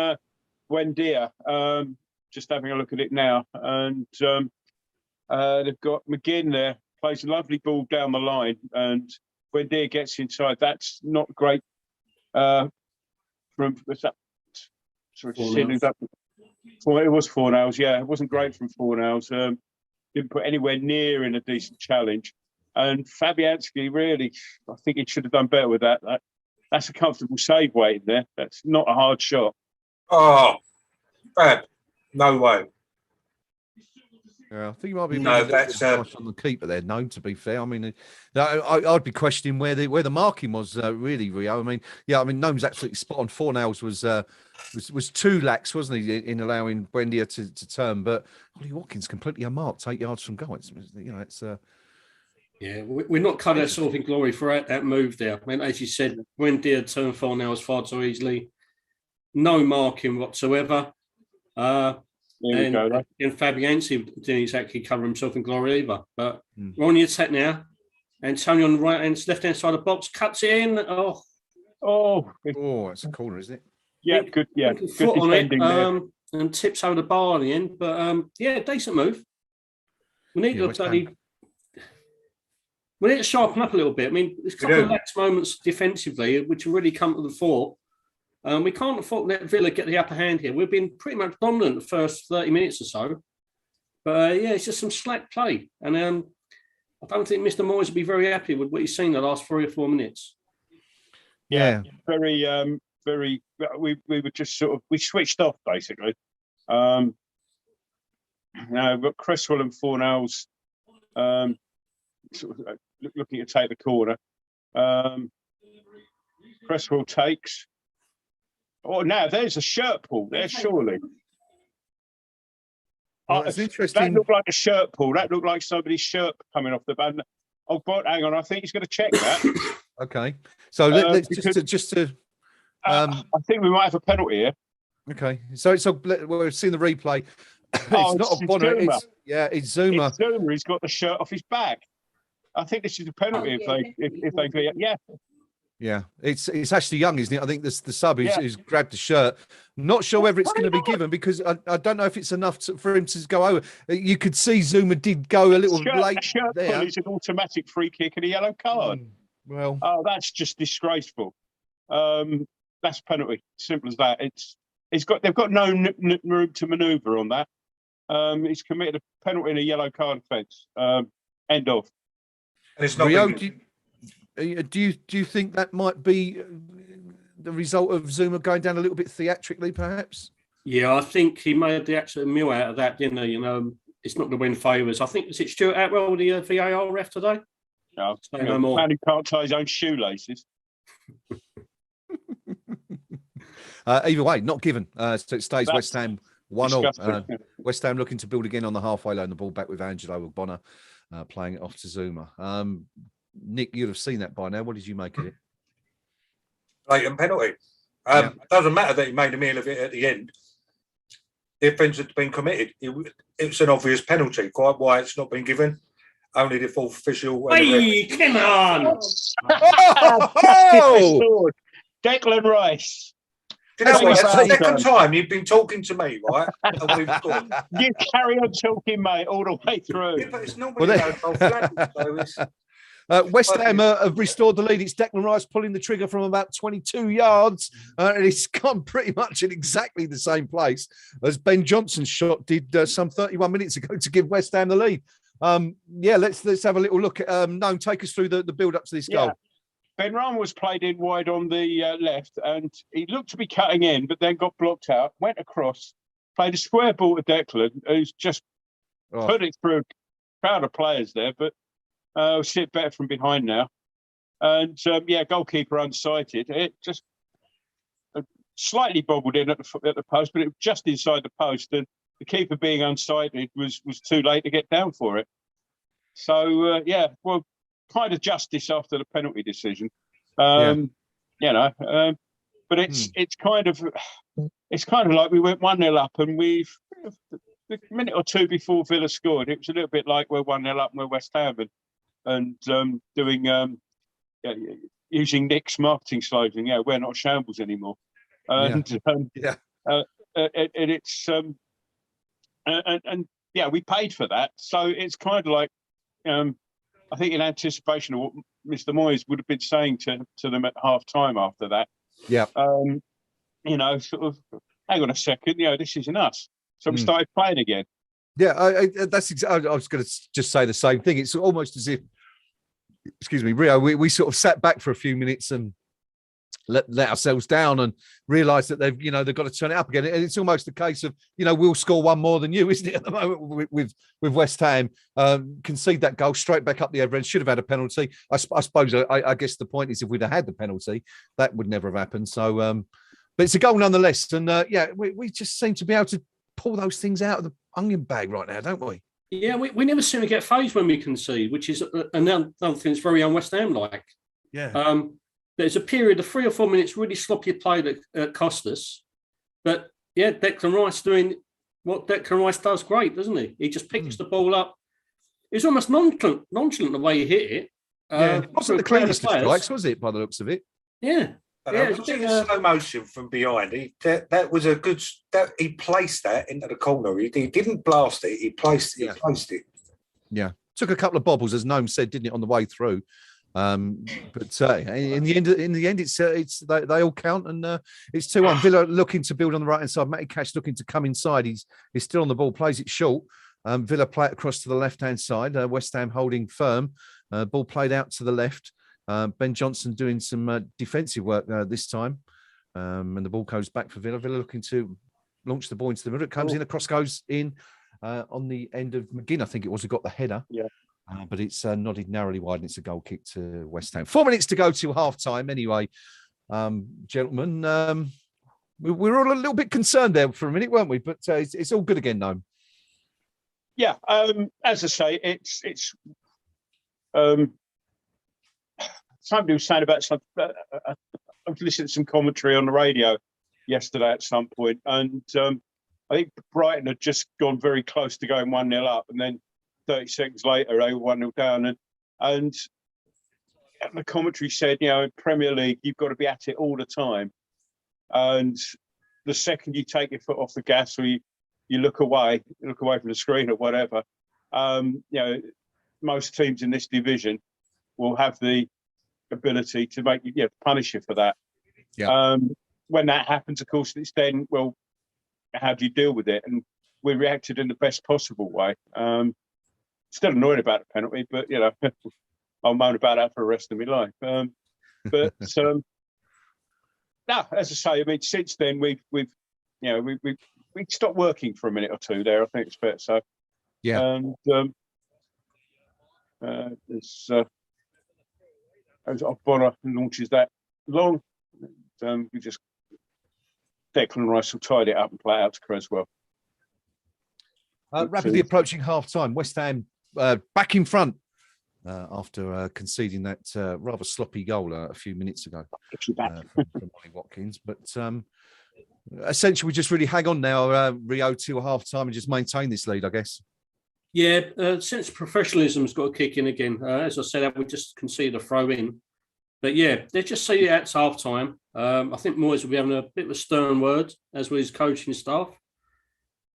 Buendia. Just having a look at it now, and they've got McGinn there. Plays a lovely ball down the line, and Buendia gets inside. That's not great. It was Fornals. Yeah, it wasn't great from Fornals. Didn't put anywhere near in a decent challenge. And Fabianski, really, I think he should have done better with that. That's a comfortable save waiting there. That's not a hard shot. Oh, Fab, no way. Yeah, I think you might be that's on the keeper there. No, to be fair, I mean, I'd be questioning where the marking was really, Rio. I mean, Noam's absolutely spot on. Fornals was too lax, wasn't he, in allowing Buendia to turn? But Ollie Watkins completely unmarked, 8 yards from goal. Yeah, we're not cut ourselves in glory for that move there. I mean, as you said, Buendia turned Fornals far too easily. No marking whatsoever. And Fabianski didn't exactly cover himself in glory either. But we're on the attack now. Antonio on the left-hand side of the box cuts it in. Oh, it's a corner, isn't it? Yeah, good. Yeah, good defending there. And tips over the bar at the end. But decent move. We need a bloody. We need to sharpen up a little bit. I mean, there's a couple of lax moments defensively, which have really come to the fore. We can't afford to let Villa get the upper hand here. We've been pretty much dominant the first 30 minutes or so. But yeah, it's just some slack play. And I don't think Mr. Moyes will be very happy with what he's seen the last 3 or 4 minutes. Yeah, very. We were just sort of, we switched off basically. Now we've got Cresswell and Fornells sort of looking to take the corner. Cresswell takes. Oh, now there's a shirt pull there, surely. Well, it's interesting. That looked like a shirt pull. That looked like somebody's shirt coming off the band. Oh God, hang on. I think he's going to check that. Okay, so let's I think we might have a penalty here. Okay, so we've seen the replay. It's not a Bonner. It's Zuma. It's Zuma. He's got the shirt off his back. I think this is a penalty if they get. Yeah, it's Ashley Young, isn't it? I think the sub who's grabbed the shirt. Not sure whether it's going to be given because I don't know if it's enough for him to go over. You could see Zuma did go a little late there. It's an automatic free kick and a yellow card. Well, that's just disgraceful. That's penalty. Simple as that. They've got no room to manoeuvre on that. He's committed a penalty and a yellow card offence. End of. And it's not. Rio, do you think that might be the result of Zuma going down a little bit theatrically, perhaps? Yeah, I think he made the absolute meal out of that, didn't he? It's not to win favours. I think, was it Stuart Atwell, the VAR ref today? No, no more. Man who can't tie his own shoelaces. Either way, not given. So it stays West Ham 1-0. West Ham looking to build again on the halfway line. The ball back with Angelo with Bonner playing it off to Zuma. Nick, you'd have seen that by now. What did you make of it? Blatant penalty. It doesn't matter that he made a meal of it at the end. The offence had been committed. It's an obvious penalty. Quite why it's not been given. Only the fourth official. Hey, come on! Oh! Declan Rice. You know what? It's the second time you've been talking to me, right? You carry on talking, mate, all the way through. Yeah, but it's not really West Ham have restored the lead. It's Declan Rice pulling the trigger from about 22 yards. And it's gone pretty much in exactly the same place as Ben Johnson's shot did some 31 minutes ago to give West Ham the lead. Let's have a little look at Noam, take us through the build-up to this goal. Ben Rama was played in wide on the left, and he looked to be cutting in, but then got blocked out, went across, played a square ball to Declan, who's just put it through a crowd of players there, but we'll see it better from behind now. And, goalkeeper unsighted. It just slightly bobbled in at the post, but it was just inside the post, and the keeper being unsighted was too late to get down for it. So, kind of justice after the penalty decision. But it's kind of like we went 1-0 up, and we've a minute or two before Villa scored, it was a little bit like we're 1-0 up and we're West Ham, and doing using Nick's marketing slogan, we're not shambles anymore. We paid for that, so it's kind of like I think in anticipation of what Mr. Moyes would have been saying to them at half time after that. Sort of, hang on a second, this isn't us. So we started playing again. Yeah, I was going to just say the same thing. It's almost as if, Rio, we sort of sat back for a few minutes and let ourselves down and realised that they've got to turn it up again. And it's almost a case of, we'll score one more than you, isn't it, at the moment with West Ham. Concede that goal straight back up the other end. Should have had a penalty. I suppose, I guess the point is if we'd have had the penalty, that would never have happened. So, but it's a goal nonetheless. And, we just seem to be able to pull those things out of the onion bag right now, don't we? Yeah, we never seem to get phased when we concede, which is another thing that's very un-West Ham-like. Yeah. There's a period of 3 or 4 minutes really sloppy play that cost us. But, Declan Rice doing what Declan Rice does great, doesn't he? He just picks the ball up. It's almost nonchalant the way he hit it. It wasn't the cleanest of strikes, was it, by the looks of it? Yeah. Watching the slow motion from behind, that was a good. He placed that into the corner. He didn't blast it. He placed it. Yeah. Took a couple of bobbles, as Noam said, didn't it, on the way through. But in the end, it's they all count, and it's 2-1. Villa looking to build on the right hand side. Matty Cash looking to come inside. He's still on the ball, plays it short. Villa play it across to the left hand side. West Ham holding firm. Ball played out to the left. Ben Johnson doing some defensive work this time, and the ball goes back for Villa. Villa looking to launch the ball into the middle. It comes in, across goes in on the end of McGinn. I think it was who got the header. Yeah. But it's nodded narrowly wide, and it's a goal kick to West Ham. 4 minutes to go to half time. Anyway, gentlemen, we were all a little bit concerned there for a minute, weren't we? But it's all good again now. Yeah, as I say, it's somebody was saying about something. I've listened to some commentary on the radio yesterday at some point, and I think Brighton had just gone very close to going 1-0 up, and then 30 seconds later, they were 1-0 down. And the commentary said, you know, in Premier League, you've got to be at it all the time. And the second you take your foot off the gas, or you look away from the screen or whatever, you know, most teams in this division will have the ability to make you, punish you for that. Yeah. When that happens, of course, it's then, well, how do you deal with it? And we reacted in the best possible way. Still annoyed about the penalty, but you know, I'll moan about that for the rest of my life. No, as I say, I mean, since then we've stopped working for a minute or two there. I think it's fair to say. Yeah. And as Bonner launches that long, we just Declan Rice will tidy it up and play it out to Creswell. Rapidly approaching half time. West Ham back in front after conceding that rather sloppy goal a few minutes ago from Ollie Watkins. But essentially, we just really hang on now, Rio, to half time and just maintain this lead, I guess. Yeah, since professionalism's got to kick in again. As I said, we just conceded a throw in. But yeah, they just see it at half time. I think Moyes will be having a bit of a stern word, as with his coaching staff.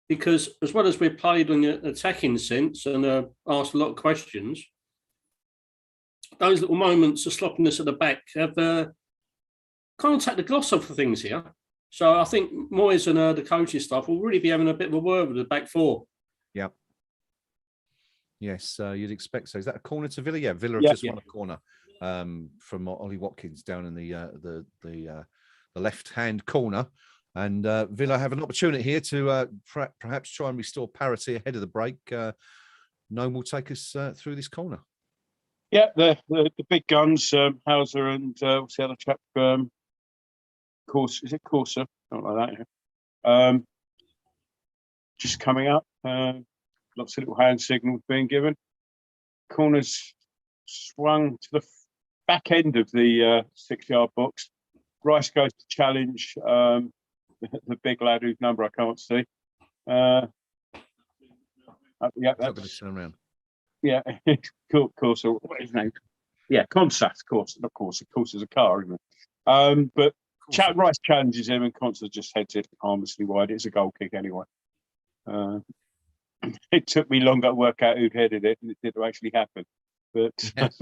Because as well as we played on the attacking sense and asked a lot of questions, those little moments of sloppiness at the back have kind of take the gloss off of things here. So I think Moyes and the coaching staff will really be having a bit of a word with the back four. Yeah. Yes, you'd expect so. Is that a corner to Villa? Yeah, Villa have just won a corner from Ollie Watkins down in the left-hand corner. And Villa have an opportunity here to perhaps try and restore parity ahead of the break. Noam will take us through this corner. Yeah, the big guns, Hauser and what's the other chap? Is it Corsa? Something like that. Yeah. Just coming up. Lots of little hand signals being given. Corners swung to the back end of the 6-yard box. Rice goes to challenge the big lad whose number I can't see. Yeah, that's going to turn around. Yeah, course. What is his name? Yeah, Consat, of course. Of course, is a car, isn't it? But Rice challenges him, and Consat just heads it harmlessly wide. It's a goal kick anyway. It took me longer to work out who'd headed it, and it didn't actually happen. But yes.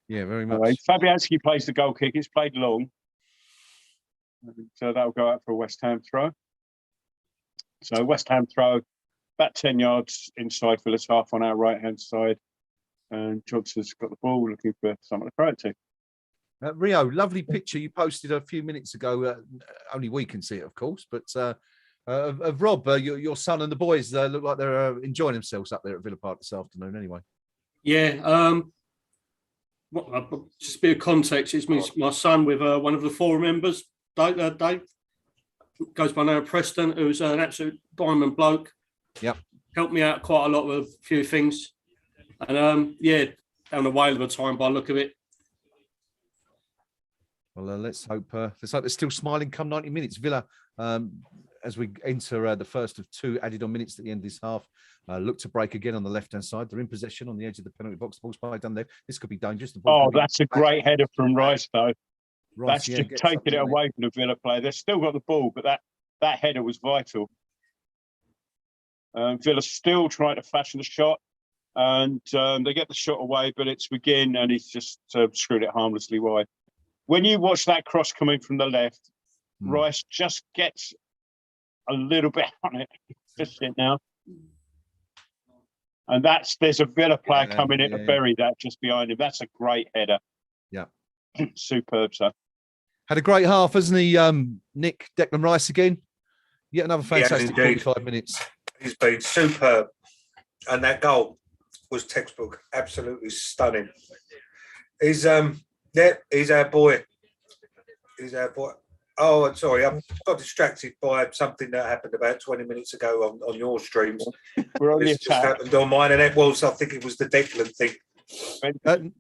Yeah, very much. Anyway, Fabianski plays the goal kick. It's played long. So that'll go out for a West Ham throw. So West Ham throw, about 10 yards inside Villa's half on our right-hand side. And Johnson's got the ball, looking for someone to throw it to. Rio, lovely picture you posted a few minutes ago. Only we can see it, of course. But of Rob, your son and the boys look like they're enjoying themselves up there at Villa Park this afternoon anyway. Yeah. Just a bit of context, it's my son with one of the four members, Dave, goes by the name of Preston, who's an absolute diamond bloke. Yep. Helped me out quite a lot with a few things. And having a whale of a time by the look of it. Well, let's hope they're still smiling come 90 minutes. Villa, as we enter the first of two added on minutes at the end of this half, look to break again on the left-hand side. They're in possession on the edge of the penalty box. The ball's played down there. This could be dangerous. That's a great header from Rice, though. That's just taking it away from the Villa player. They've still got the ball, but that header was vital. Villa's still trying to fashion a shot. and they get the shot away, but it's McGinn, and he's just screwed it harmlessly wide. When you watch that cross coming from the left, Rice just gets a little bit on it. Just it now. And there's a Villa player coming in to bury that just behind him. That's a great header. Yeah. Superb, sir. Had a great half, hasn't he, Nick? Declan Rice again. Yet another fantastic 45 minutes. He's been superb. And that goal was textbook. Absolutely stunning. He's he's our boy. He's our boy. Oh, I'm sorry. I got distracted by something that happened about 20 minutes ago on your streams. We're on the It's just happened on mine, and it was, I think it was the Declan thing. Ben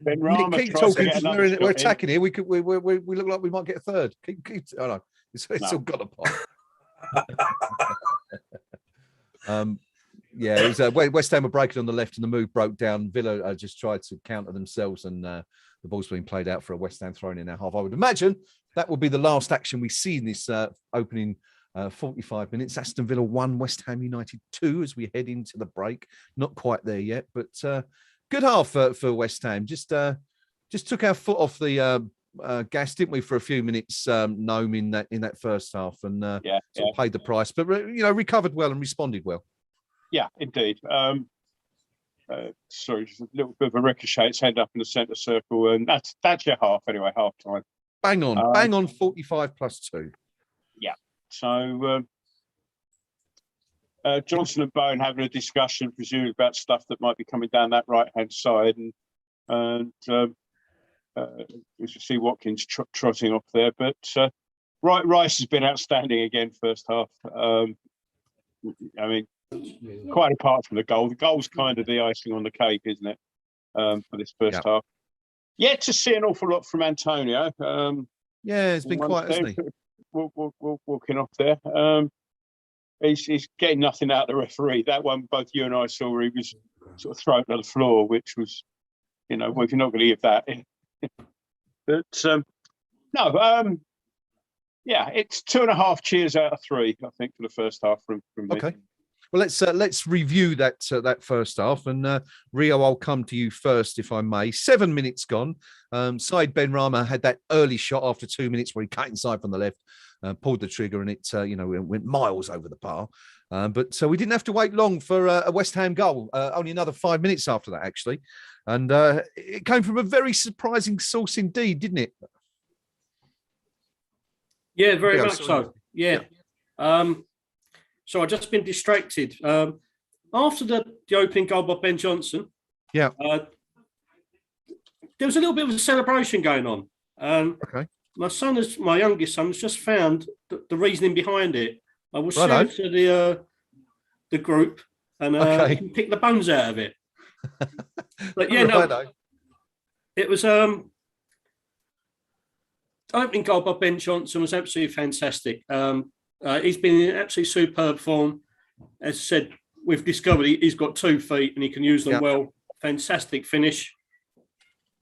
keep talking because we're attacking here. We look like we might get a third. Keep oh no, it's all gone apart. Yeah, it was West Ham were breaking on the left, and the move broke down. Villa just tried to counter themselves, and the ball's being played out for a West Ham throw in our half. I would imagine that will be the last action we see in this opening 45 minutes. Aston Villa 1, West Ham United 2 as we head into the break. Not quite there yet, but good half for West Ham. Just took our foot off the gas, didn't we, for a few minutes, Noam, in that first half, and sort of paid the price, but recovered well and responded well. Yeah, indeed. Sorry, just a little bit of a ricochet. It's headed up in the centre circle, and that's your half anyway. Half time. Bang on, 45 plus 2. Yeah. So Johnson and Bone having a discussion, presumably about stuff that might be coming down that right hand side, and we should see Watkins trotting off there. But Rice has been outstanding again first half. I mean, quite apart from the goal's kind of the icing on the cake, isn't it? For this first half. Yet to see an awful lot from Antonio. It's been quite, hasn't he? Walking off there. He's getting nothing out of the referee. That one, both you and I saw, he was sort of thrown to the floor, which was, well, if you're not going to give that. But it's 2.5 cheers out of 3, I think, for the first half from me. Okay. Well, let's review that first half, and Rio, I'll come to you first, if I may. 7 minutes gone. Said Benrahma had that early shot after 2 minutes where he cut inside from the left, pulled the trigger, and it went miles over the bar. But we didn't have to wait long for a West Ham goal. Only another 5 minutes after that, actually, and it came from a very surprising source indeed, didn't it? Yeah, very much so. Yeah. So I've just been distracted. After the opening goal by Ben Johnson, there was a little bit of a celebration going on. Okay. My youngest son, has just found the reasoning behind it. I will share it to the group, and you can pick the bones out of it. But it was opening goal by Ben Johnson was absolutely fantastic. He's been in absolutely superb form. As I said, we've discovered he's got 2 feet and he can use them well. Fantastic finish.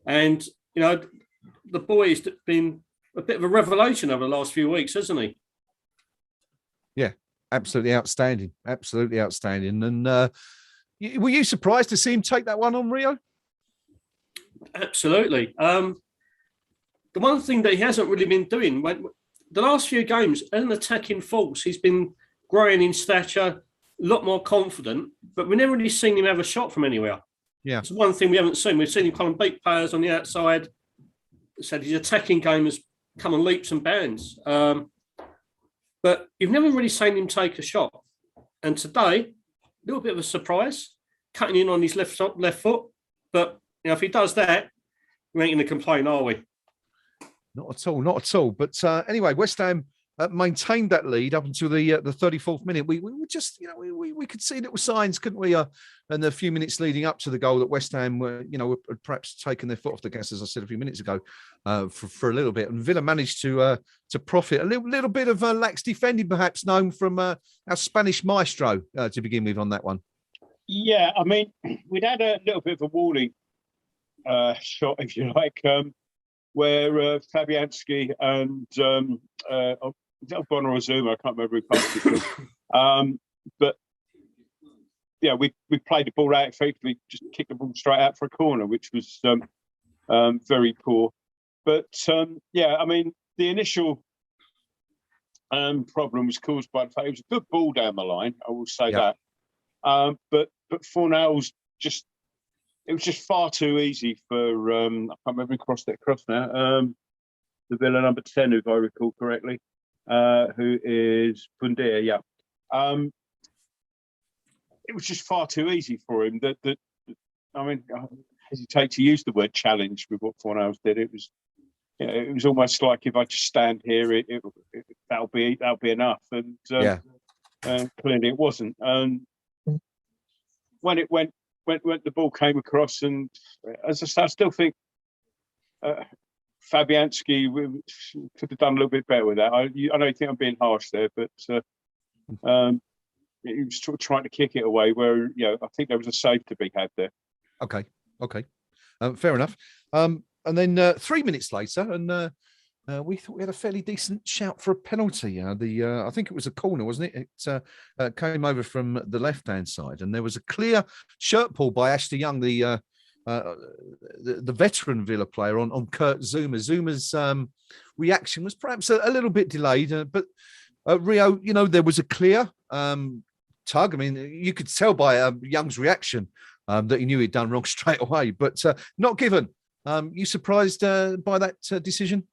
And, the boy has been a bit of a revelation over the last few weeks, hasn't he? Yeah, absolutely outstanding. Absolutely outstanding. And were you surprised to see him take that one on, Rio? Absolutely. The one thing that he hasn't really been doing, the last few games, as an attacking force, he's been growing in stature, a lot more confident, but we've never really seen him have a shot from anywhere. Yeah. It's one thing we haven't seen. We've seen him come and beat players on the outside. So his attacking game has come on leaps and bounds. But you've never really seen him take a shot. And today, a little bit of a surprise, cutting in on his left foot. But if he does that, we ain't going to complain, are we? Not at all. But anyway, West Ham maintained that lead up until the 34th minute. We were just, we could see little signs, couldn't we? In the few minutes leading up to the goal, that West Ham were, had perhaps taken their foot off the gas, as I said a few minutes ago, for a little bit. And Villa managed to profit. A little bit of lax defending, perhaps, known from our Spanish maestro to begin with on that one. Yeah, I mean, we'd had a little bit of a warning shot, if you like, where Fabianski and Bonner or Zuma, I can't remember who passed it, but we played the ball out effectively, just kicked the ball straight out for a corner, which was very poor. But I mean, the initial problem was caused by the fact it was a good ball down the line. I will say that. But Fornell's it was just far too easy for I can't remember who crossed that cross now. The Villa number 10, if I recall correctly, who is Bundia. Yeah. It was just far too easy for him. I mean, I hesitate to use the word challenge with what Fornells did. It was. It was almost like if I just stand here, that'll be enough, and clearly it wasn't. When the ball came across, and as I say, I still think Fabianski could have done a little bit better with that. I know you think I'm being harsh there, but he was trying to kick it away. Where I think there was a save to be had there. Okay, fair enough. And then 3 minutes later, and we thought we had a fairly decent shout for a penalty. I think it was a corner, wasn't it? It came over from the left-hand side, and there was a clear shirt pull by Ashley Young, the veteran Villa player, on Kurt Zuma. Zuma's reaction was perhaps a little bit delayed, but Rio, there was a clear tug. I mean, you could tell by Young's reaction that he knew he'd done wrong straight away, but not given. You surprised by that decision?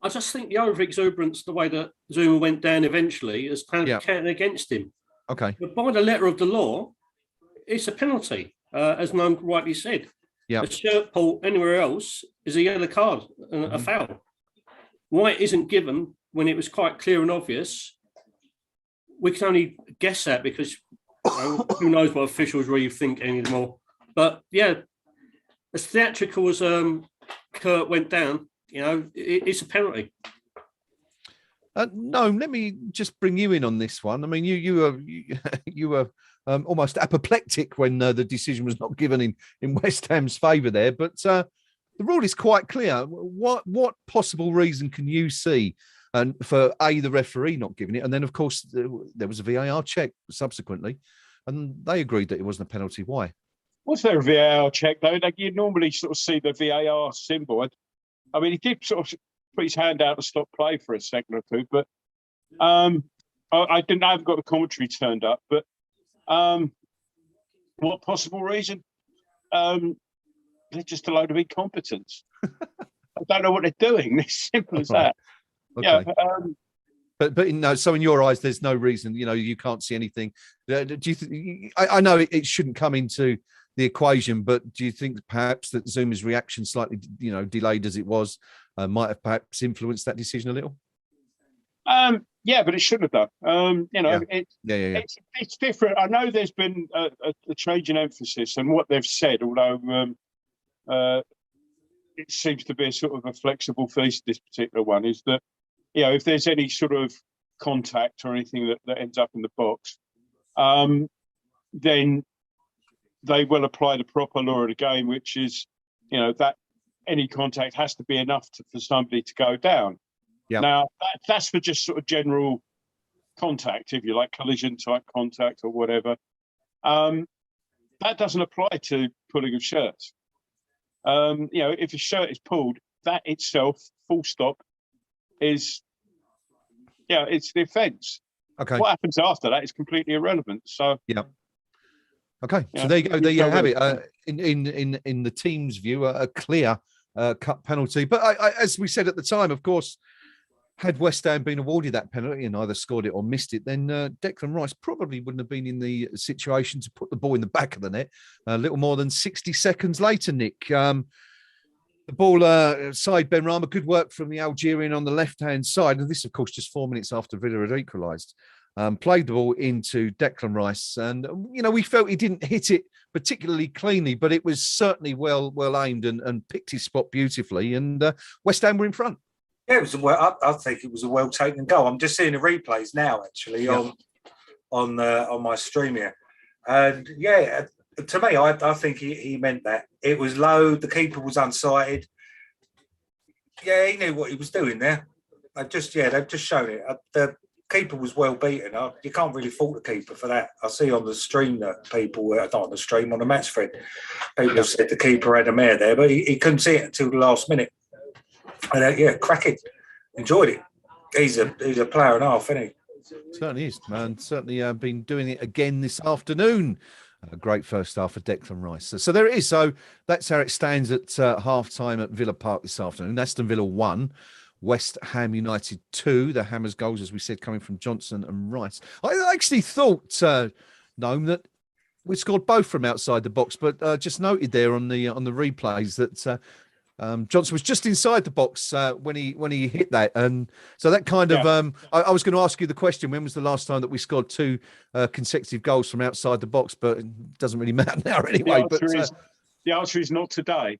I just think the over-exuberance, the way that Zuma went down eventually, is kind of counting against him. Okay. But by the letter of the law, it's a penalty, as Noam rightly said. Yeah. A shirt pull anywhere else is a yellow card and a foul. Why it isn't given when it was quite clear and obvious, we can only guess that because who knows what officials really think anymore. But as theatrical as Kurt went down, it's a penalty. No, let me just bring you in on this one. I mean, you were almost apoplectic when the decision was not given in West Ham's favour there. But the rule is quite clear. What possible reason can you see for the referee not giving it? And then, of course, there was a VAR check subsequently, and they agreed that it wasn't a penalty. Why? Was there a VAR check, though? Like, you normally sort of see the VAR symbol. I mean, he did sort of put his hand out to stop play for a second or two, but I haven't got the commentary turned up. But what possible reason? They're just a load of incompetence. I don't know what they're doing. It's simple as that. Okay. But so in your eyes, there's no reason. You can't see anything. Do you think? I know it shouldn't come into the equation, but do you think perhaps that Zuma's reaction, slightly delayed as it was, might have perhaps influenced that decision a little? Yeah, but it shouldn't have done. It's different. I know there's been a change in emphasis, and what they've said, although it seems to be a sort of a flexible feast, this particular one, is that if there's any sort of contact or anything that ends up in the box, then they will apply the proper law of the game, which is, that any contact has to be enough for somebody to go down. Yeah. Now, that's for just sort of general contact, if you like, collision type contact or whatever. That doesn't apply to pulling of shirts. If a shirt is pulled, that itself, full stop, is, it's the offence. Okay. What happens after that is completely irrelevant. So, Okay, so there you go. There you have it. In the team's view, a clear cut penalty. But as we said at the time, of course, had West Ham been awarded that penalty and either scored it or missed it, then Declan Rice probably wouldn't have been in the situation to put the ball in the back of the net a little more than 60 seconds later, Nick. The ball side Benrahma, good work from the Algerian on the left-hand side. And this, of course, just 4 minutes after Villa had equalised. Played the ball into Declan Rice. And, we felt he didn't hit it particularly cleanly, but it was certainly well aimed and picked his spot beautifully. And West Ham were in front. Yeah, it was I think it was a well taken goal. I'm just seeing the replays now, actually, on my stream here. And to me, I think he meant that. It was low. The keeper was unsighted. Yeah, he knew what he was doing there. They've just shown it. keeper was well beaten. You can't really fault the keeper for that. I see on the stream that people, not on the stream, on the match thread, people said the keeper had a mare there, but he couldn't see it until the last minute. And cracking. Enjoyed it. He's a player and a half, isn't he? Certainly is, man. Certainly been doing it again this afternoon. A great first half for Declan Rice. So there it is. So that's how it stands at half-time at Villa Park this afternoon. Aston Villa 1, West Ham United 2. The Hammers goals, as we said, coming from Johnson and Rice. I actually thought, Noam, that we scored both from outside the box, but just noted there on the replays that Johnson was just inside the box when he hit that, and so that kind of I was going to ask you the question: when was the last time that we scored 2 consecutive goals from outside the box? But it doesn't really matter now anyway. The answer is not today.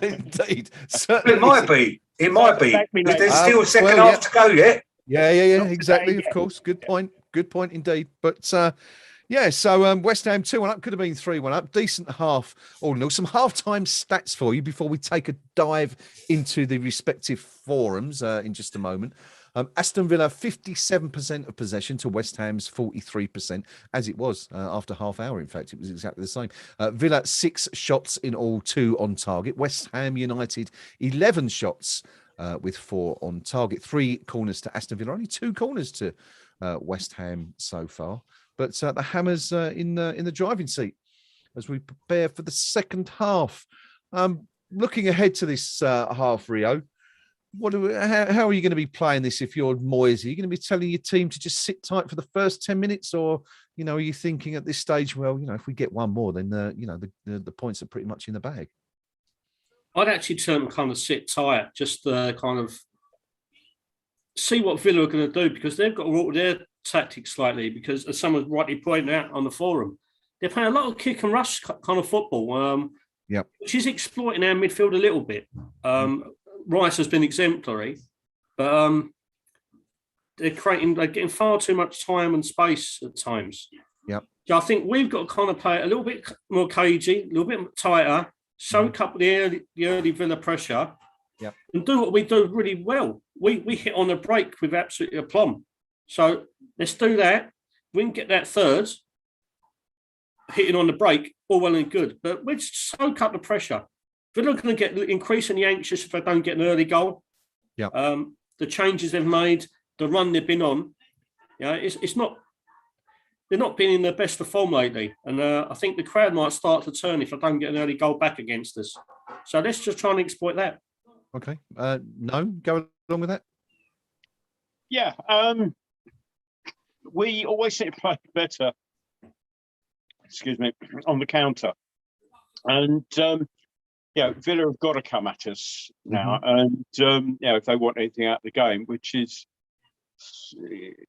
Indeed, it might be. It might be. There's still a second half to go yet. Yeah, exactly. Of course, good point. Good point indeed. But so West Ham 2-1 up, could have been 3-1 up. Decent half all in all. Some half-time stats for you before we take a dive into the respective forums in just a moment. Aston Villa 57% of possession to West Ham's 43%, as it was after half hour. In fact, it was exactly the same. Villa 6 shots in all, 2 on target. West Ham United 11 shots with 4 on target. 3 corners to Aston Villa, only 2 corners to West Ham so far. But the Hammers in the driving seat as we prepare for the second half. Looking ahead to this half, Rio, how are you going to be playing this if you're Moyes? Are you going to be telling your team to just sit tight for the first 10 minutes? Or, are you thinking at this stage, well, if we get one more, then, the points are pretty much in the bag? I'd actually turn kind of sit tight, just kind of see what Villa are going to do, because they've got to alter their tactics slightly, because as someone rightly pointed out on the forum, they're playing a lot of kick and rush kind of football, which is exploiting our midfield a little bit. Rice has been exemplary, but they're getting far too much time and space at times. Yep. So I think we've got to kind of play it a little bit more cagey, a little bit tighter, soak up the early Villa pressure, and do what we do really well. We hit on a break with absolutely aplomb. So let's do that. We can get that third, hitting on the break, all well and good. But we'll soak up the pressure. Villa are going to get increasingly anxious if they don't get an early goal. Yeah. The changes they've made, the run they've been on, it's not. They're not been in their best of form lately, and I think the crowd might start to turn if they don't get an early goal back against us. So let's just try and exploit that. Okay. No, go along with that. Yeah. We always seem to play better. Excuse me, on the counter, and Villa have got to come at us now, and if they want anything out of the game, which is,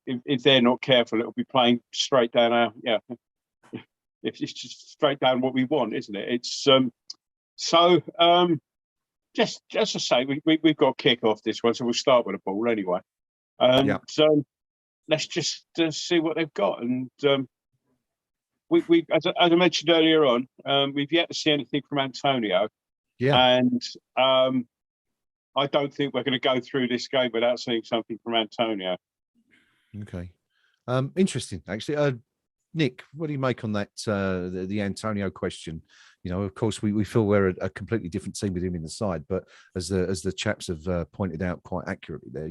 if they're not careful, it'll be playing straight down our It's just straight down what we want, isn't it? It's just to say, we've got a kick off this one, so we'll start with a ball anyway. So let's just see what they've got, and we as I mentioned earlier on, we've yet to see anything from Antonio. And I don't think we're going to go through this game without seeing something from Antonio. Okay. Interesting, actually. Nick, what do you make on that, the Antonio question? Of course, we feel we're a completely different team with him in the side, but as the chaps have pointed out quite accurately there,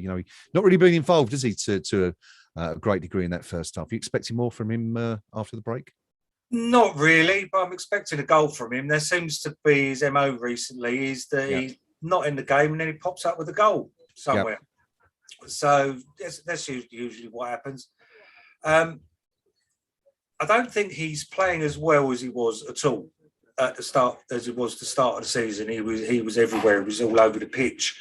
not really being involved, is he, to a great degree in that first half? Are you expecting more from him after the break? Not really, but I'm expecting a goal from him. There seems to be his MO recently is that he's not in the game and then he pops up with a goal somewhere. So that's usually what happens. I don't think he's playing as well as he was at all at the start, as it was the start of the season. He was everywhere. He was all over the pitch.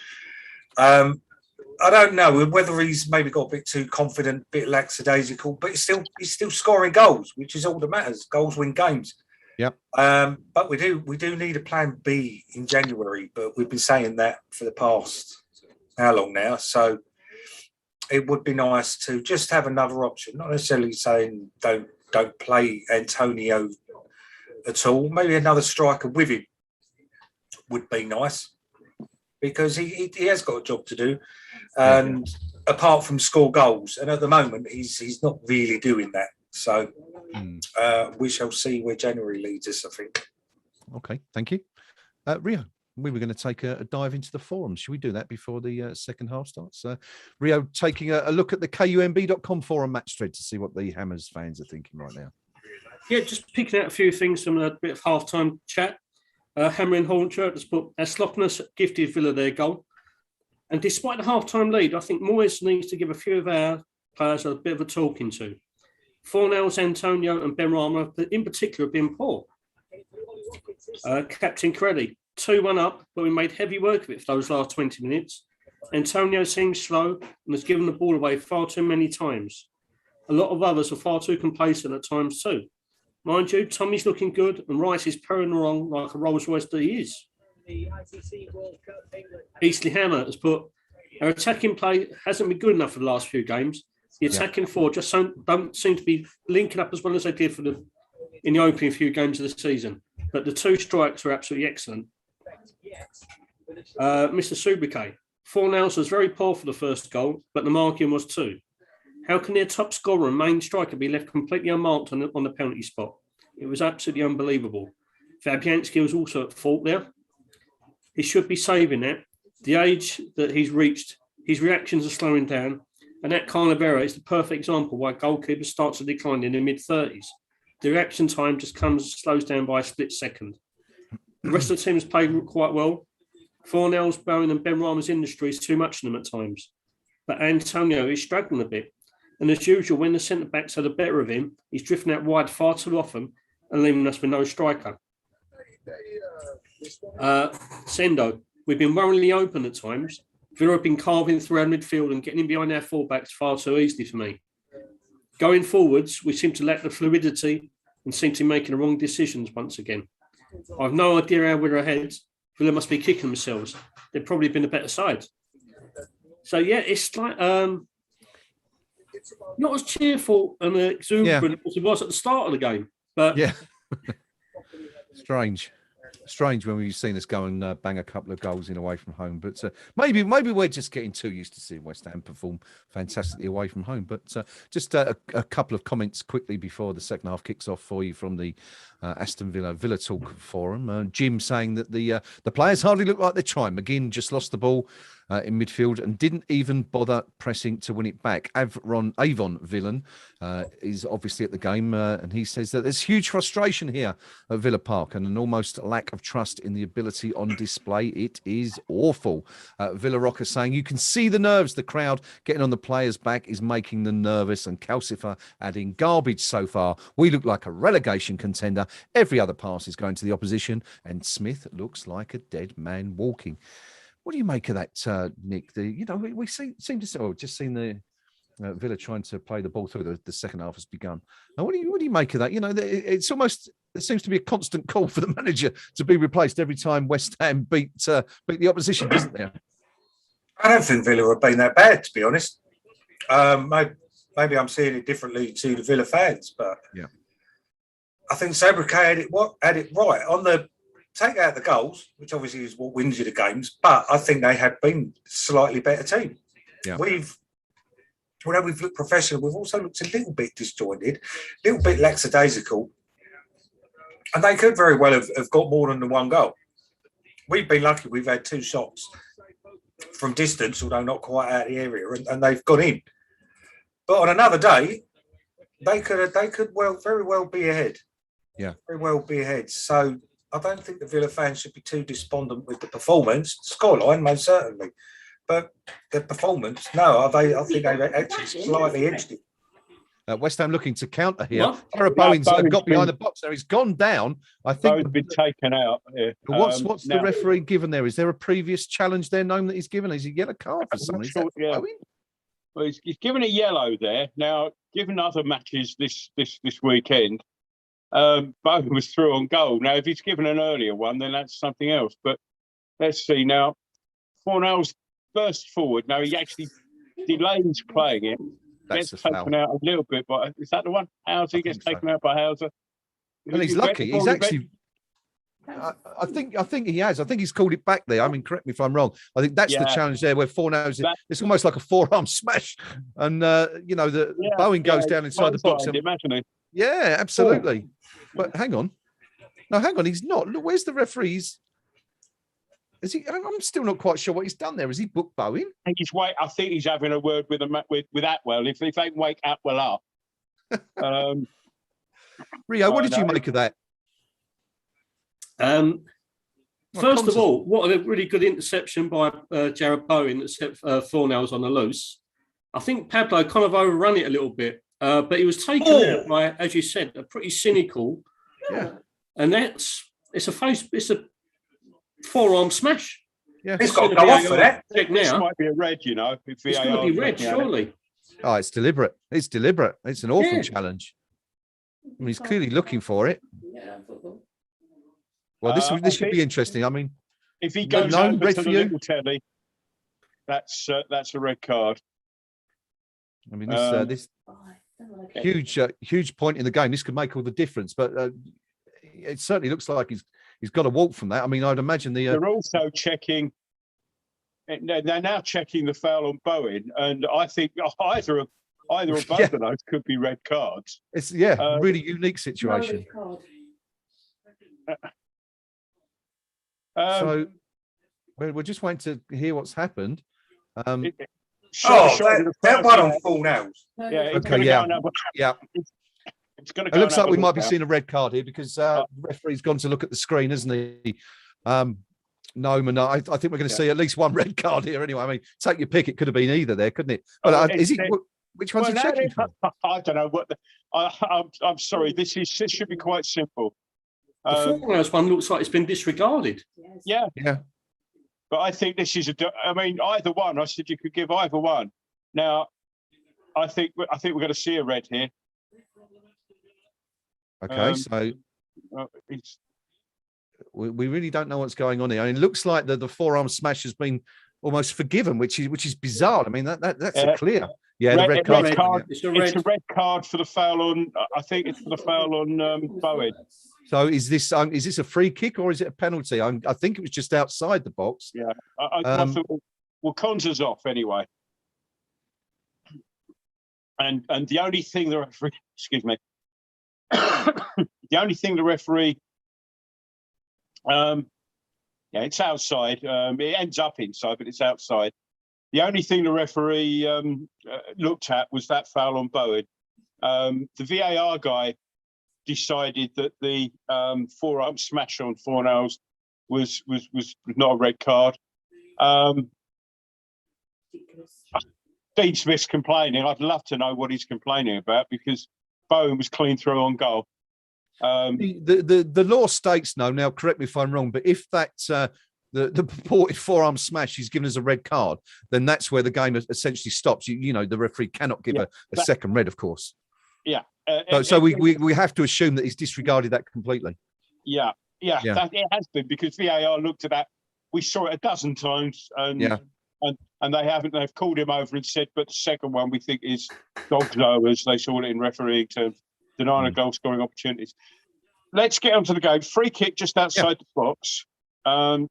I don't know whether he's maybe got a bit too confident, a bit lackadaisical, but he's still scoring goals, which is all that matters. Goals win games. Yep. But we do need a plan B in January. But we've been saying that for the past how long now? So it would be nice to just have another option. Not necessarily saying don't play Antonio at all. Maybe another striker with him would be nice, because he has got a job to do. And apart from score goals. And at the moment, he's not really doing that. So we shall see where January leads us, I think. Okay, thank you. Rio, we were going to take a dive into the forums. Should we do that before the second half starts? Rio, taking a look at the KUMB.com forum match thread to see what the Hammers fans are thinking right now. Yeah, just picking out a few things from a bit of half-time chat. Hammer and Hornchurch has put Slockness gifted Villa their goal. And despite the half-time lead, I think Moyes needs to give a few of our players a bit of a talking to. Fornells, Antonio and Ben Rama, in particular, have been poor. Captain Crelly, 2-1 up, but we made heavy work of it for those last 20 minutes. Antonio seems slow and has given the ball away far too many times. A lot of others are far too complacent at times too. Mind you, Tommy's looking good and Rice is purring along like a Rolls Royce that he is. Eastleigh Hammer has put, our attacking play hasn't been good enough for the last few games. The attacking four just don't seem to be linking up as well as they did in the opening few games of the season. But the two strikes were absolutely excellent. Mr. Subique, Fornells was very poor for the first goal, but the marking was too. How can their top scorer and main striker be left completely unmarked on the penalty spot? It was absolutely unbelievable. Fabianski was also at fault there. He should be saving that. The age that he's reached, his reactions are slowing down, and that kind of error is the perfect example why goalkeepers start to decline in their mid-30s. The reaction time just slows down by a split second. The rest of the team has played quite well. Fornells, Bowen and Ben Rama's industry is too much for them at times. But Antonio is struggling a bit. And as usual, when the centre-backs are the better of him, he's drifting out wide far too often and leaving us with no striker. Sendo, we've been worryingly open at times. Villa have been carving through our midfield and getting in behind our fullbacks far too easily for me. Going forwards, we seem to lack the fluidity and seem to be making the wrong decisions once again. I've no idea how we're ahead. Villa must be kicking themselves. They've probably been a better side. So, yeah, it's like not as cheerful and exuberant as it was at the start of the game. But yeah, strange when we've seen us go and bang a couple of goals in away from home. But maybe we're just getting too used to seeing West Ham perform fantastically away from home. But just a couple of comments quickly before the second half kicks off for you from the Aston Villa Talk forum. Jim saying that the players hardly look like they're trying. McGinn just lost the ball in midfield and didn't even bother pressing to win it back. Avon Villan is obviously at the game, and he says that there's huge frustration here at Villa Park and an almost lack of trust in the ability on display. It is awful. Villa Rocker saying you can see the nerves. The crowd getting on the players' back is making them nervous, and Calcifer adding garbage so far. We look like a relegation contender. Every other pass is going to the opposition, and Smith looks like a dead man walking. What do you make of that, Nick? We seem to say, just seen the Villa trying to play the ball through. The second half has begun. Now, what do you make of that? It's almost, there seems to be a constant call for the manager to be replaced every time West Ham beat the opposition, doesn't there? I don't think Villa have been that bad, to be honest. Maybe I'm seeing it differently to the Villa fans, but yeah, I think Sabrique had it right on the. Take out the goals, which obviously is what wins you the games, but I think they have been a slightly better team. Yeah. We've looked professional, we've also looked a little bit disjointed, a little bit lackadaisical, and they could very well have got more than the one goal. We've been lucky; we've had two shots from distance, although not quite out of the area, and they've gone in. But on another day, they could very well be ahead. Yeah, very well be ahead. So. I don't think the Villa fans should be too despondent with the performance. Scoreline, most certainly. But the performance, no, I think they've actually slightly edged it. West Ham looking to counter here. Gareth Bowen's got behind the box there. He's gone down. I think Bowen's been taken out. Yeah. What's the referee given there? Is there a previous challenge there known that he's given? Is he yellow card for something? Well, he's given a yellow there. Now, given other matches this weekend, Bowen was through on goal. Now, if he's given an earlier one, then that's something else. But let's see now. Fornells burst forward. Now, he actually delays playing it. Gets taken out a little bit. But is that the one? Hauser gets taken out by Hauser. And he's lucky. He's actually I think he has. I think he's called it back there. I mean, correct me if I'm wrong. I think that's the challenge there, where Fornals, it's almost like a forearm smash, and Bowen goes down inside the box. Imagine. Yeah, absolutely. But hang on. No, hang on. He's not. Look, where's the referee? Is he? I'm still not quite sure what he's done there. Has he booked Bowen? I think he's having a word with Atwell. If they can wake Atwell up. Rio, what did you make of that? First of all, what a really good interception by Jared Bowen that set Fornals on the loose. I think Pablo kind of overrun it a little bit, but he was taken out by, as you said, a pretty cynical. Yeah. And it's a forearm smash. Yeah, it's got to go off for that. This might be a red, you know. If it's going to be red, surely. Oh, it's deliberate. It's deliberate. It's an awful challenge. I mean, he's clearly looking for it. Well, this should be interesting. I mean, if he goes over to the little telly, that's a red card. I mean, this huge point in the game. This could make all the difference, but it certainly looks like he's got to walk from that. I mean, I'd imagine they're also checking. They're now checking the foul on Bowen, and I think either or both of those could be red cards. It's really unique situation. So we're just waiting to hear what's happened. That one on Fornals. Yeah. Okay. Yeah. It's going to. It looks like we might be seeing a red card here because the referee's gone to look at the screen, hasn't he? No, I think we're going to see at least one red card here. Anyway, I mean, take your pick. It could have been either there, couldn't it? But which one's he checking for? I don't know. I'm sorry. This should be quite simple. The Fornals one looks like it's been disregarded. Yeah. Yeah. But I think this is either one. I said you could give either one. Now, I think we're going to see a red here. Okay, so we really don't know what's going on here. I mean, it looks like the forearm smash has been almost forgiven, which is bizarre. I mean, that's a clear. Yeah, the red card. It's a red card for the foul on. I think it's for the foul on Bowen. So is this a free kick or is it a penalty? I think it was just outside the box. Yeah, I thought, well, Konza's off anyway. And the only thing the referee, excuse me, the only thing the referee, it's outside. It ends up inside, but it's outside. The only thing the referee looked at was that foul on Bowen. The VAR guy decided that the forearm smash on Fornals was not a red card. Dean Smith's complaining. I'd love to know what he's complaining about because Bowen was clean through on goal. The law states now correct me if I'm wrong, but if that's the purported forearm smash is given as a red card, then that's where the game essentially stops. You know, the referee cannot give a second red, of course. Yeah. So we have to assume that he's disregarded that completely. Yeah. It has been because VAR looked at that. We saw it a dozen times, and they haven't. They've called him over and said, but the second one we think is dog's low, as they saw it in refereeing terms, denying goal scoring opportunities. Let's get onto the game. Free kick just outside the box.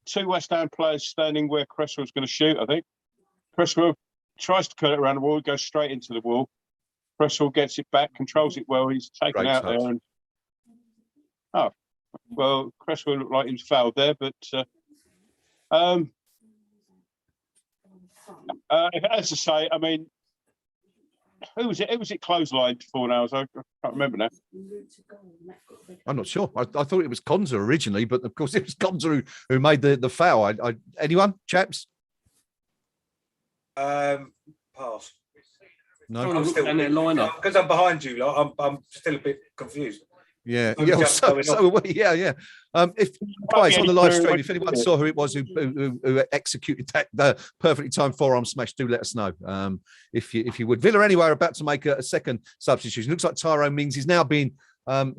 Two West Ham players standing where Cresswell's going to shoot. I think Cresswell tries to cut it around the wall, goes straight into the wall. Cresswell gets it back, controls it well. He's taken out there. And, Cresswell looked like he was fouled there, but as I say, I mean, who was it? Who was it clotheslined for now? I can't remember now. I'm not sure. I thought it was Konza originally, but of course it was Konza who made the foul. Anyone, chaps? Pass. No, I'm still in their lineup because I'm behind you. I'm still a bit confused. Yeah. If guys on the live stream, if anyone saw who it was who executed the perfectly timed forearm smash, do let us know. If you would. Villa anyway are about to make a second substitution. Looks like Tyrone Mings is now being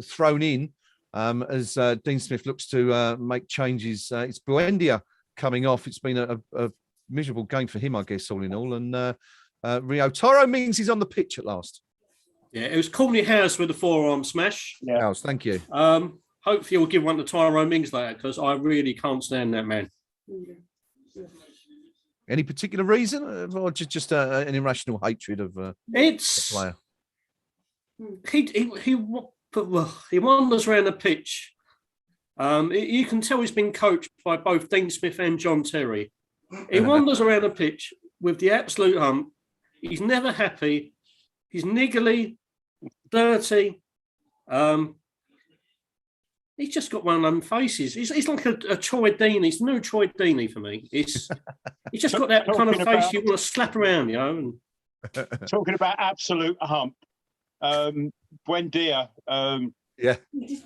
thrown in as Dean Smith looks to make changes. It's Buendia coming off. It's been a miserable game for him, I guess, all in all. And Rio Tyrone Mings is on the pitch at last. Yeah, it was Courtney House with the forearm smash. Yeah, House, thank you. hopefully he'll give one to Tyrone Mings later, because I really can't stand that man. Any particular reason, or just an irrational hatred of the player? He wanders around the pitch. You can tell he's been coached by both Dean Smith and John Terry. He wanders around the pitch with the absolute hump. He's never happy. He's niggly, dirty. He's just got one of them faces. He's like a Troy Deeney. He's the new Troy Deeney for me. He's just got that kind of face you want to slap around, you know. Talking about absolute hump. Buendia had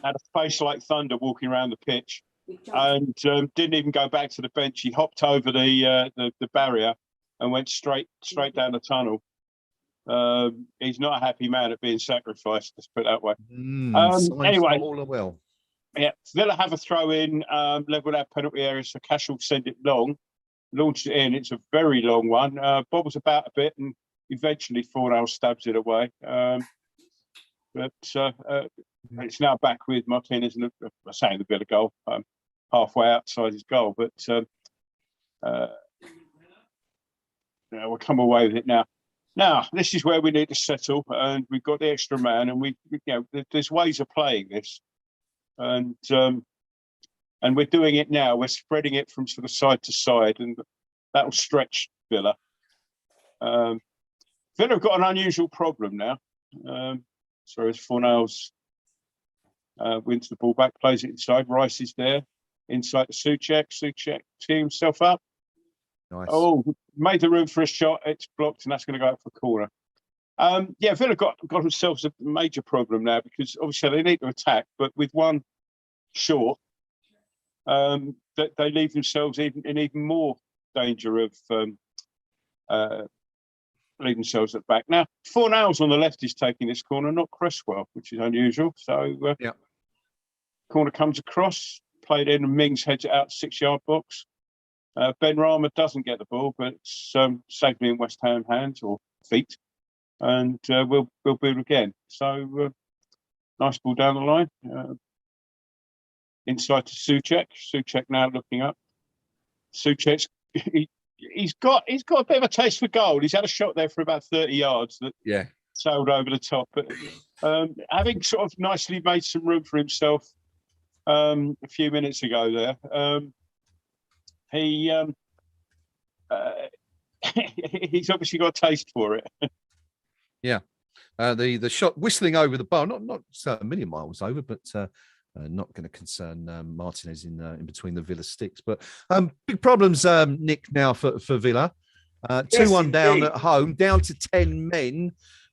a face like thunder walking around the pitch, and didn't even go back to the bench. He hopped over the barrier and went straight down the tunnel. He's not a happy man at being sacrificed, let's put it that way. Anyway, all well. Yeah, Villa have a throw in, level our penalty area, so Cash will send it long, launch it in. It's a very long one. Bobbles about a bit, and eventually Fornell stabs it away. But it's now back with Martinez, and I'm saying the Villa goal, halfway outside his goal. But we'll come away with it now. Now, this is where we need to settle, and we've got the extra man, and there's ways of playing this, and we're doing it now. We're spreading it from sort of side to side, and that'll stretch Villa. Villa have got an unusual problem now. So as Fornell's wins the ball back, plays it inside. Rice is there, inside to Souček. Souček tee himself up. Nice. Oh, made the room for a shot. It's blocked, and that's going to go out for a corner. Villa got themselves a major problem now, because obviously they need to attack, but with one short, that they leave themselves in even more danger of leave themselves at back. Now, Fornell's on the left is taking this corner, not Cresswell, which is unusual. So, corner comes across, played in, and Mings heads it out 6-yard box. Ben Rama doesn't get the ball, but it's safely in West Ham hands or feet, and we'll build again. So, nice ball down the line, inside to Souček. Souček now looking up. Souček's he's got a bit of a taste for goal. He's had a shot there for about 30 yards that sailed over the top. But having sort of nicely made some room for himself a few minutes ago there, he's obviously got a taste for it. The shot whistling over the bar, not a million miles over, but not going to concern Martinez in between the Villa sticks. But big problems, Nick, now for Villa. 2-1 down at home, down to 10 men,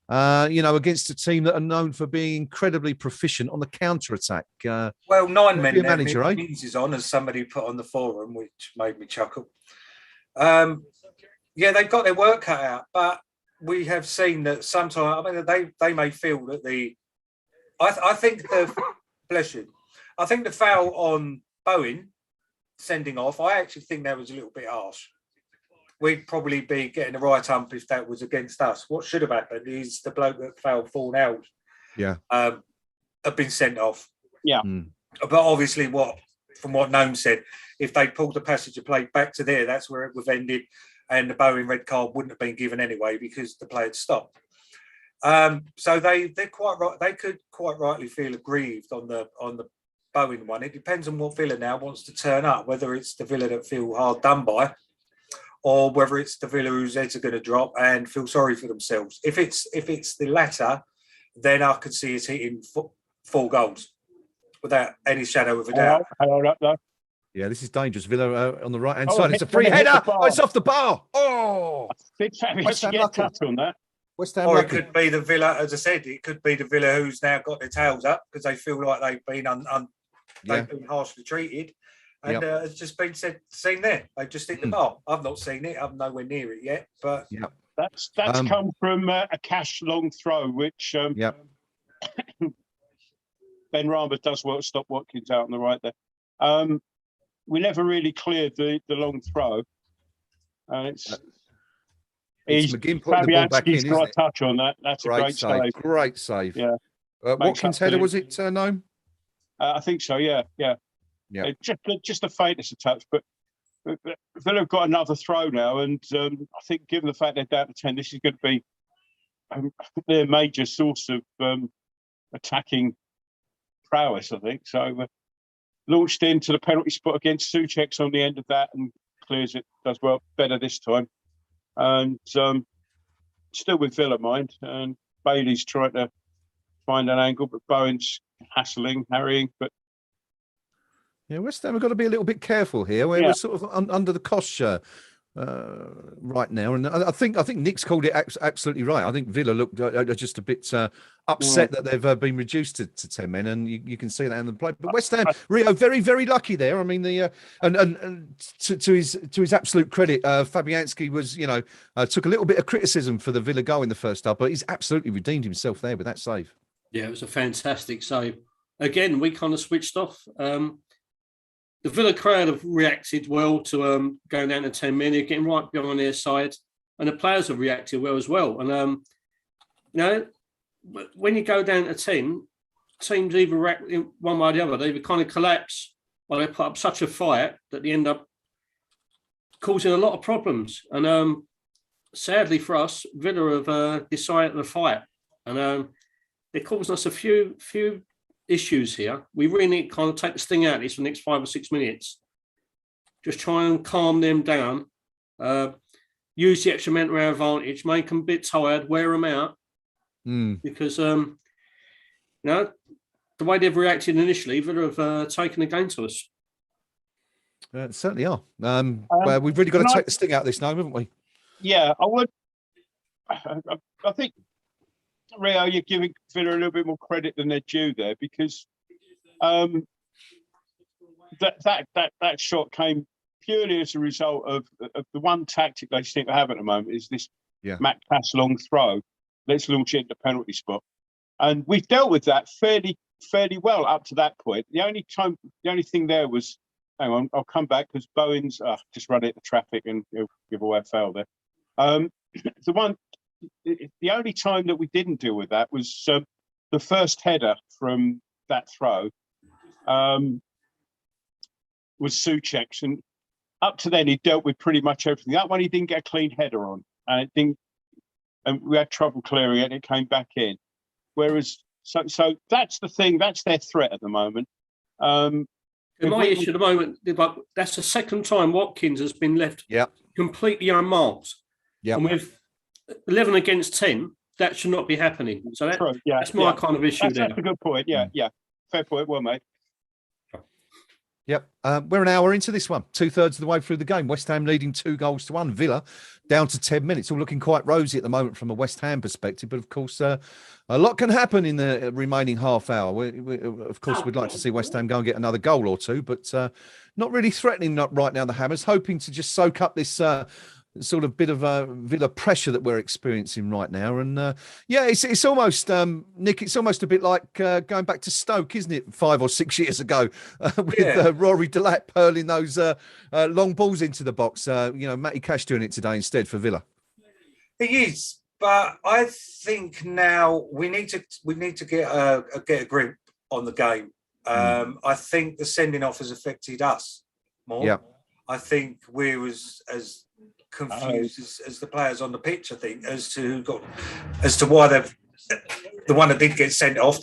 against a team that are known for being incredibly proficient on the counter-attack. 9 men now. Manager, Mings is on, as somebody put on the forum, which made me chuckle. They've got their work cut out, but we have seen that sometimes, I mean, they may feel that I think the foul on Bowen sending off, I actually think that was a little bit harsh. We'd probably be getting the right ump if that was against us. What should have happened is the bloke that fouled Fornell had been sent off. Yeah. But obviously from what Noam said, if they pulled the passenger plate back to there, that's where it would have ended, and the Bowen red card wouldn't have been given anyway because the play had stopped. So they're quite right. They could quite rightly feel aggrieved on the Bowen one. It depends on what Villa now wants to turn up, whether it's the Villa that feel hard done by, or whether it's the Villa whose heads are going to drop and feel sorry for themselves. If it's the latter, then I could see us hitting 4 goals without any shadow of a doubt. Hello, hello. Yeah, this is dangerous. Villa on the right-hand side. It's a free header. It's off the bar. Oh! West Ham lucky on that. West Ham or lucky. It could be the Villa, as I said, it could be the Villa who's now got their tails up because they feel like they've been been harshly treated. And it's just been seen there. They've just hit the bar. I've not seen it. I'm nowhere near it yet. But that's come from a Cash long throw, which Ben Rama does well to stop Watkins out on the right there. We never really cleared the long throw. It's McGinn putting the ball back in, isn't it? Touch on that. That's a great save. Great save. Yeah. Watkins' header, was it, Noam? I think so. Yeah. Just the faintest of touch, but Villa have got another throw now, and I think given the fact they're down to 10, this is going to be their major source of attacking prowess, I think. So launched into the penalty spot against Souček's on the end of that and clears it, does well, better this time. And still with Villa mind, and Bailey's trying to find an angle, but Bowen's hassling, harrying, but yeah, West Ham have got to be a little bit careful here. We're sort of under the cosh right now, and I think Nick's called it absolutely right. I think Villa looked just a bit upset that they've been reduced to 10 men, and you can see that in the play. But West Ham, Rio, very very lucky there. I mean, the and to his absolute credit, Fabianski was took a little bit of criticism for the Villa goal in the first half, but he's absolutely redeemed himself there with that save. Yeah, it was a fantastic save. Again, we kind of switched off. The Villa crowd have reacted well to going down to 10 men, getting right behind their side, and the players have reacted well as well. And when you go down to 10, teams either react one way or the other. They either kind of collapse or they put up such a fight that they end up causing a lot of problems. And sadly for us, Villa have decided to fight, and they're causing us a few issues here. We really need to kind of take the sting out of this for the next 5 or 6 minutes. Just try and calm them down. Use the extra mental advantage, make them a bit tired, wear them out. Because the way they've reacted initially, Villa have taken a game to us. Certainly are. Well, we've really got to take the sting out of this now, haven't we? Yeah, I would. I think, Rio, you're giving Villa a little bit more credit than they're due there, because that shot came purely as a result of the one tactic they seem to have at the moment is this Mac pass long throw. Let's launch it into the penalty spot, and we've dealt with that fairly well up to that point. The only thing there was, hang on, I'll come back because Bowen's just run into traffic and he'll give away a foul there. The only time that we didn't deal with that was the first header from that throw was Souček's, and up to then he dealt with pretty much everything. That one he didn't get a clean header on, and we had trouble clearing it, and it came back in. Whereas, so that's the thing. That's their threat at the moment. My issue at the moment, that's the second time Watkins has been left completely unmarked. And with 11 against 10, that should not be happening. So that's my kind of issue there. That's a good point. Yeah. Fair point. Well made. Yep. We're an hour into this one, 2/3 of the way through the game. West Ham leading 2-1. Villa down to 10 minutes. All looking quite rosy at the moment from a West Ham perspective. But of course, a lot can happen in the remaining half hour. Of course, we'd like to see West Ham go and get another goal or two, but not really threatening right now. The Hammers hoping to just soak up this sort of bit of Villa pressure that we're experiencing right now. And it's almost, Nick, it's almost a bit like going back to Stoke, isn't it? 5 or 6 years ago with Rory Delap hurling those long balls into the box. Matty Cash doing it today instead for Villa. He is, but I think now we need to get a grip on the game. I think the sending off has affected us more. Yeah. I think we was as confused as the players on the pitch, I think, as to why the one that did get sent off,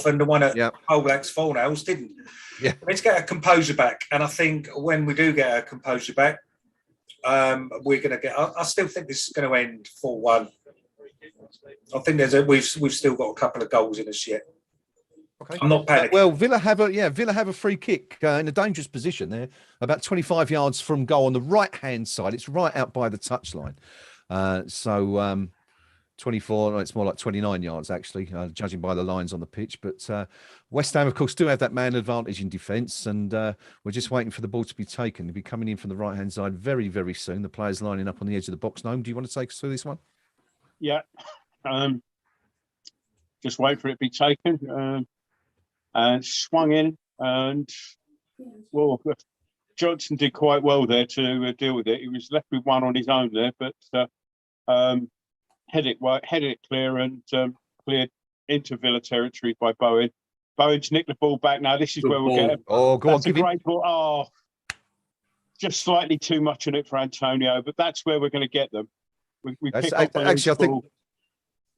and the one at Oblak's Fornals didn't. Yeah. Let's get a composure back. And I think when we do get a composure back, we're going to get. I still think this is going to end 4-1. I think we've still got a couple of goals in us yet. Okay. I'm not panicking. Well, Villa have a free kick in a dangerous position. They're about 25 yards from goal on the right-hand side. It's right out by the touchline. 24, it's more like 29 yards, actually, judging by the lines on the pitch. But West Ham, of course, do have that man advantage in defence, and we're just waiting for the ball to be taken. They'll be coming in from the right-hand side very, very soon. The players lining up on the edge of the box. Noam, do you want to take us through this one? Yeah. Just wait for it to be taken. And swung in, and Johnson did quite well there to deal with it. He was left with one on his own there, but headed it clear and cleared into Villa territory by Bowen. Bowen's nicked the ball back. Now this is Good where we'll ball. get it. Oh, go That's on, a great ball. Oh, just slightly too much in it for Antonio, but that's where we're going to get them. We pick up a loose I think, ball,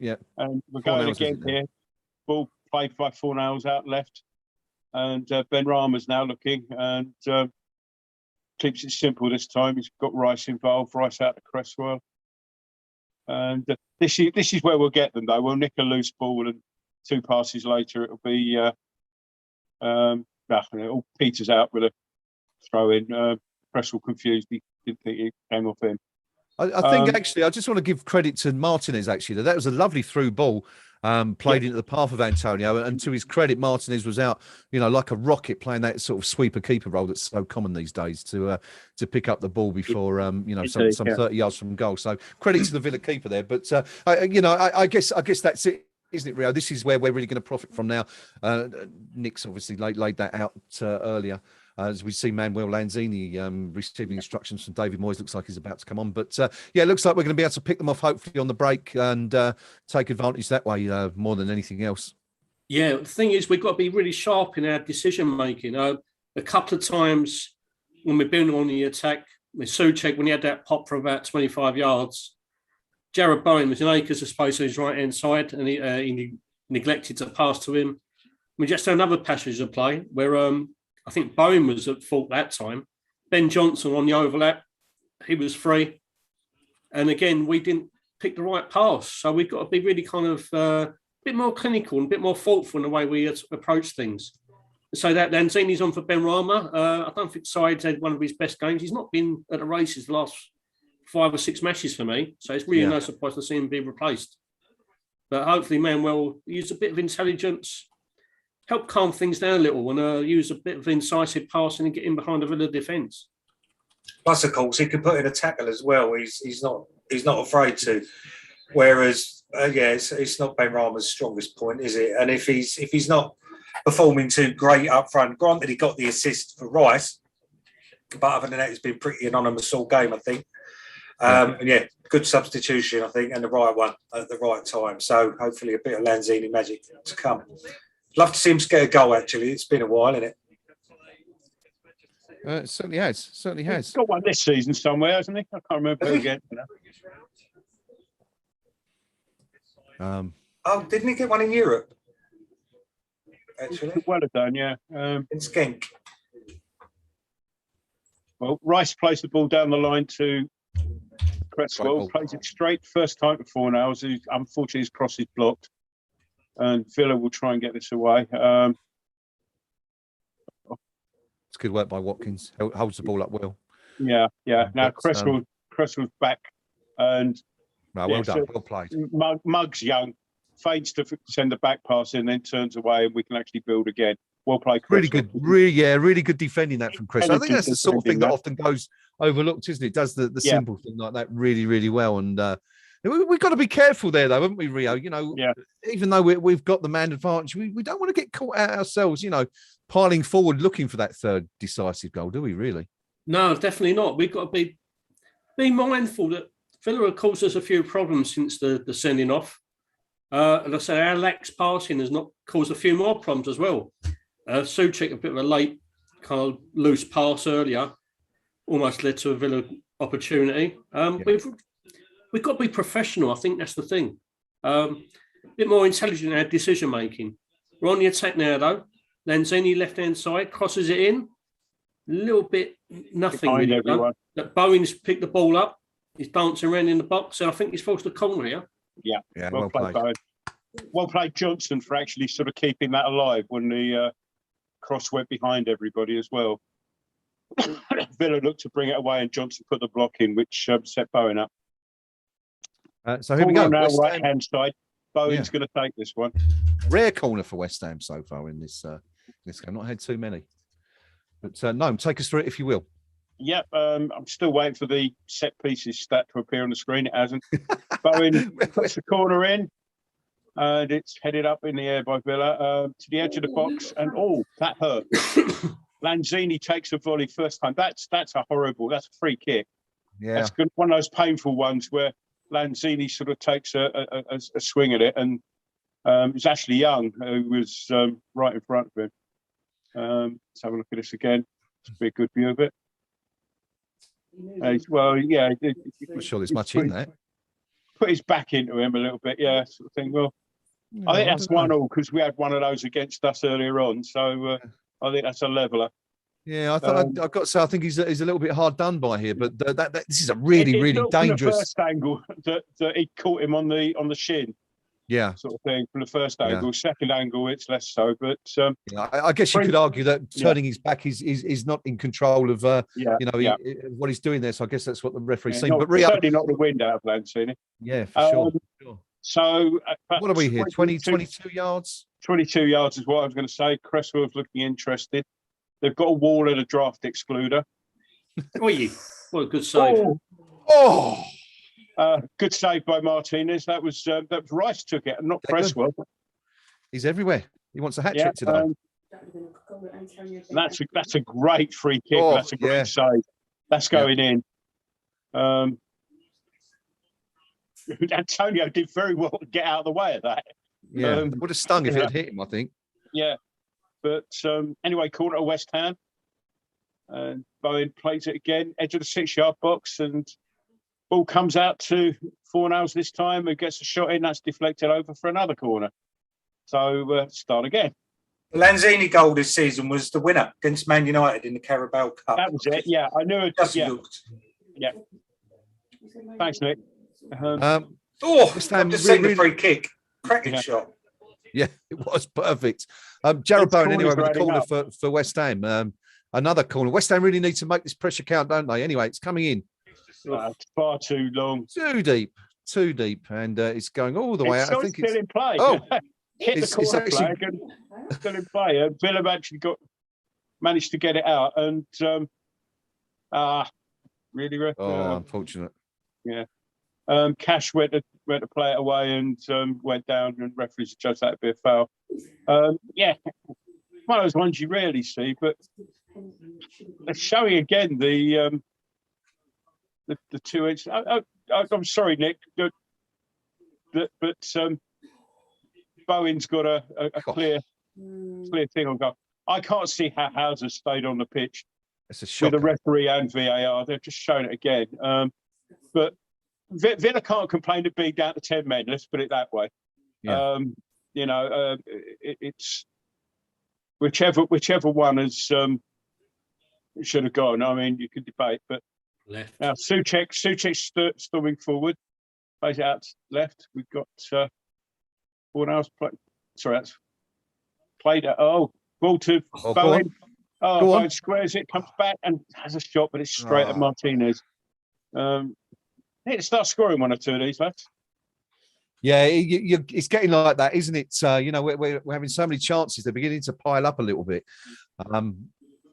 yeah. and we're Four going nails, again isn't it? here. Ball played by Fornals out left, and Ben Rama's now looking and keeps it simple this time. He's got Rice involved. Rice out to Cresswell, and this is where we'll get them though. We'll nick a loose ball, and 2 passes later it'll be it all peters out with a throw in. Cresswell confused. He didn't think it came off him. I think actually, I just want to give credit to Martinez. Actually, that was a lovely through ball, played into the path of Antonio, and to his credit, Martinez was out, like a rocket, playing that sort of sweeper keeper role that's so common these days to pick up the ball before some 30 yards from goal. So credit to the Villa keeper there. But I guess that's it. Isn't it, Rio? This is where we're really going to profit from now. Nick's obviously laid that out earlier. As we see Manuel Lanzini receiving instructions from David Moyes, looks like he's about to come on. But it looks like we're going to be able to pick them off, hopefully, on the break and take advantage that way more than anything else. Yeah, the thing is, we've got to be really sharp in our decision making. A couple of times when we've been on the attack, with Souček, when he had that pop for about 25 yards, Jared Bowen was in acres of space on his right-hand side, and he neglected to pass to him. We just had another passage of play where I think Bowen was at fault that time. Ben Johnson on the overlap, he was free. And again, we didn't pick the right pass. So we've got to be really kind of a bit more clinical and a bit more thoughtful in the way we approach things. So that Lanzini's on for Ben Rama. I don't think Sides had one of his best games. He's not been at the races the last 5 or 6 matches for me. So it's really no surprise to see him be replaced. But hopefully Manuel will use a bit of intelligence, help calm things down a little, and use a bit of incisive passing and get in behind the Villa defence. Plus, of course, he can put in a tackle as well. He's not afraid to. Whereas, it's not Ben Rama's strongest point, is it? And if he's not performing too great up front, granted he got the assist for Rice, but other than that, it's been pretty anonymous all game, I think. Good substitution, I think, and the right one at the right time. So hopefully a bit of Lanzini magic to come. Love to see him get a goal, actually. It's been a while, isn't it? It certainly has. Certainly has. He's got one this season somewhere, hasn't he? I can't remember who again. Didn't he get one in Europe? Actually, well done, yeah. In Skenk. Well, Rice plays the ball down the line to Cresswell, plays it straight first time to Fornals, who unfortunately his cross is blocked. And Villa will try and get this away. It's good work by Watkins. Holds the ball up well. Yeah. Now Cresswell's back, and well done, well played. Muggs young, fades to send a back pass in, then turns away, and we can actually build again. Well played, Cresswell. Really good defending that from Cresswell. I think that's the sort of thing that often goes overlooked, isn't it? Does the simple thing like that really well, and we've got to be careful there, though, haven't we, Rio? Even though we've got the man advantage, we don't want to get caught out ourselves, piling forward looking for that third decisive goal, do we, really? No, definitely not. We've got to be mindful that Villa have caused us a few problems since the sending off. And I say our lax passing has not caused a few more problems as well. Souček, a bit of a late kind of loose pass earlier, almost led to a Villa opportunity. We've got to be professional. I think that's the thing. A bit more intelligent in our decision making. We're on the attack now, though. Lanzini left-hand side, crosses it in. A little bit nothing really done. That Bowen's picked the ball up. He's dancing around in the box, and I think he's forced a corner here. Yeah, well played, Bowen. Well played, Johnson, for actually sort of keeping that alive when the cross went behind everybody as well. Villa looked to bring it away, and Johnson put the block in, which set Bowen up. So here we go. Now right-hand side. Bowen's going to take this one. Rare corner for West Ham so far in this game. Not had too many. But Noam, take us through it if you will. Yep, I'm still waiting for the set pieces stat to appear on the screen. It hasn't. Bowen puts the corner in, and it's headed up in the air by Villa to the edge of the box, and that hurt. Lanzini takes a volley first time. That's a free kick. Yeah, that's good. One of those painful ones where Lanzini sort of takes a swing at it, and It was Ashley Young who was right in front of him. Let's have a look at this again. It's be a good view of it. Well, yeah. I'm not sure there's much in that. Put his back into him a little bit, yeah, sort of thing. Well, I think that's 1-1 because we had one of those against us earlier on. So I think that's a leveller. Yeah, I thought I've got to say I think he's a little bit hard done by here, but this is a really dangerous. From the first angle that he caught him on the shin. Yeah, sort of thing from the first angle. Yeah. Second angle, it's less so. But I guess you could argue that turning his back is not in control of what he's doing there. So I guess that's what the referee's seen. But certainly not the wind out of Lanzini. Yeah, for sure. So what are we here? 22 yards. 22 yards is what I was going to say. Cresswell's looking interested. They've got a wall and a draft excluder. What a good save! Good save by Martinez. That was Rice took it, and not Cresswell. He's everywhere. He wants a hat trick today. That's a great free kick. That's a great save. That's going in. Antonio did very well to get out of the way of that. Yeah, would have stung if it had hit him, I think. Yeah, but anyway, corner to West Ham. And Bowen plays it again, edge of the 6-yard box, and ball comes out to Fornals this time, who gets a shot in. That's deflected over for another corner. So start again. The Lanzini goal this season was the winner against Man United in the Carabao Cup. That was it. Yeah, I knew it. Yeah. Thanks, Nick. I've just seen the free kick. Cracking shot. Yeah, it was perfect. Jared Bowen, anyway, with a corner for West Ham. Another corner. West Ham really need to make this pressure count, don't they? Anyway, it's coming in. It's far too long. Too deep. And it's going all the way out. I think it's still in play. Hit the corner flag and still in play. Villa actually managed to get it out. And really, unfortunate. Yeah. Cash went to play it away and went down, and referees judged that to be a foul. One of those ones you rarely see, but they're showing again the 2-inch. I'm sorry, Nick, but Bowen's got a clear thing on goal. I can't see how Hauser stayed on the pitch with the referee and VAR. They're just showing it again. But Villa can't complain of being down to 10 men. Let's put it that way. Yeah. It's whichever one has should have gone. I mean, you could debate, but left. Now Souček storming forward, plays it out left. We've got Fornals play. Sorry, that's played at ball to Bowen. Bowen squares it, comes back and has a shot, but it's straight at Martinez. Need to start scoring one or two of these, lads. Yeah, it's getting like that, isn't it? We're having so many chances; they're beginning to pile up a little bit.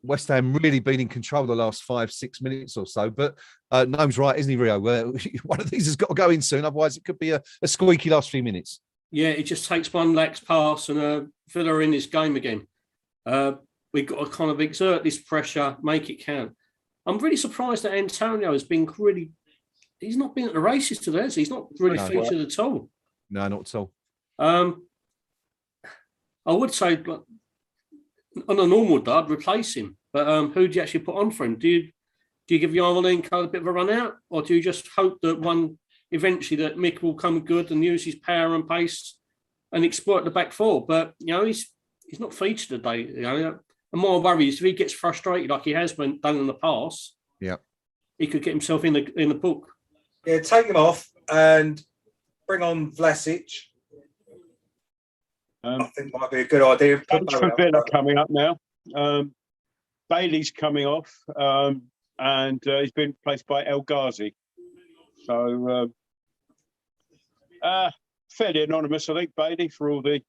West Ham really been in control the last 5-6 minutes or so. But Noam's right, isn't he, Rio? One of these has got to go in soon, otherwise it could be a squeaky last few minutes. Yeah, it just takes one lax pass and Villa are in this game again. We've got to kind of exert this pressure, make it count. I'm really surprised that Antonio has been really. He's not been at the races today, has he? He's not really featured at all. No, not at all. I would say, on a normal day, I'd replace him. But who do you actually put on for him? Do you give Yarmolenko a bit of a run out, or do you just hope that eventually that Mick will come good and use his power and pace and exploit the back four? But he's not featured today. And my worry is if he gets frustrated like he has been done in the past, he could get himself in the book. Yeah, take him off and bring on Vlasic. I think might be a good idea. Bench for Villa coming up now. Bailey's coming off, and he's been replaced by El Ghazi. So fairly anonymous, I think, Bailey, for all the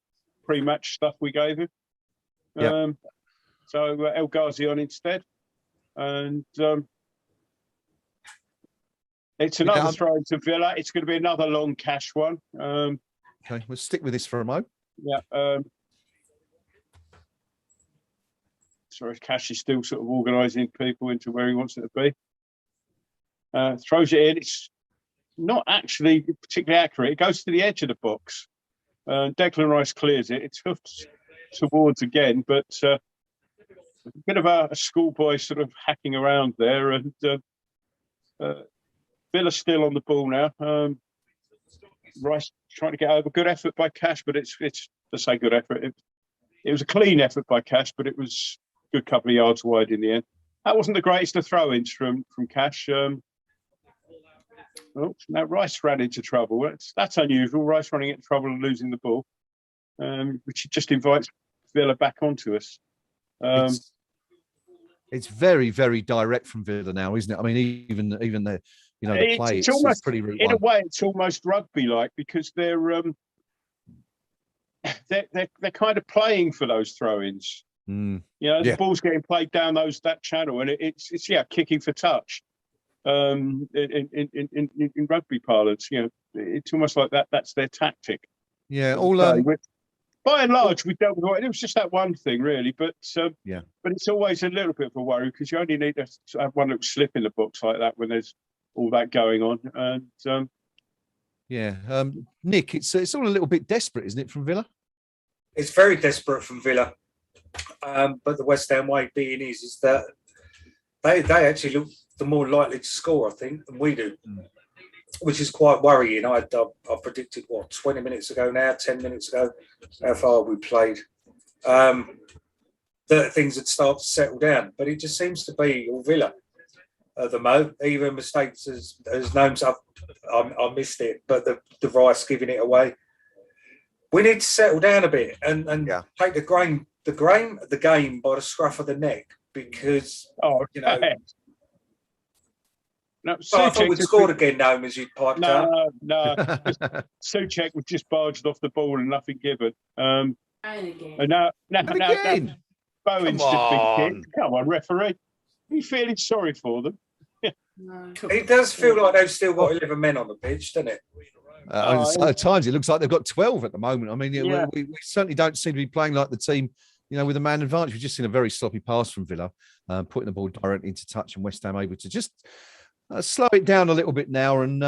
pre-match stuff we gave him. So El Ghazi on instead, and it's another throw to Villa. It's going to be another long Cash one. Okay, we'll stick with this for a moment. Yeah. Sorry, Cash is still sort of organising people into where he wants it to be. Throws it in. It's not actually particularly accurate. It goes to the edge of the box. Declan Rice clears it. It's towards again, but a bit of a schoolboy sort of hacking around there, and Villa still on the ball now. Rice trying to get over. Good effort by Cash, but it's to say good effort. It was a clean effort by Cash, but it was a good couple of yards wide in the end. That wasn't the greatest of throw-ins from Cash. Now Rice ran into trouble. That's unusual. Rice running into trouble and losing the ball, which just invites Villa back onto us. It's very, very direct from Villa now, isn't it? I mean, even the the play. It's almost pretty route in one. a way. It's almost rugby-like because they're kind of playing for those throw-ins. The ball's getting played down that channel, and it's kicking for touch. In rugby parlance, it's almost like that. That's their tactic. Yeah, by and large, we dealt with it. It was just that one thing, really. But but it's always a little bit of a worry because you only need to have one little slip in the books like that when there's all that going on. And Nick, it's all a little bit desperate, isn't it, from Villa? It's very desperate from Villa. But the West Ham way being is that they actually look the more likely to score, I think, than we do, which is quite worrying. I predicted 20 minutes ago now, 10 minutes ago, how far we played, that things would start to settle down. But it just seems to be all Villa at the moment. Even mistakes as Gnomes, I missed it, but the Rice giving it away. We need to settle down a bit and take the game by the scruff of the neck because No, I thought we'd scored again, Gnome, as you'd piped up. No. Souček was just barged off the ball and nothing given. And now Bowen's just been kicked. Come on, referee. Are you feeling sorry for them? No. It does feel like they've still got 11 men on the pitch, doesn't it? At times it looks like they've got 12 at the moment. I mean, we certainly don't seem to be playing like the team, with a man advantage. We've just seen a very sloppy pass from Villa, putting the ball directly into touch, and West Ham able to just slow it down a little bit now and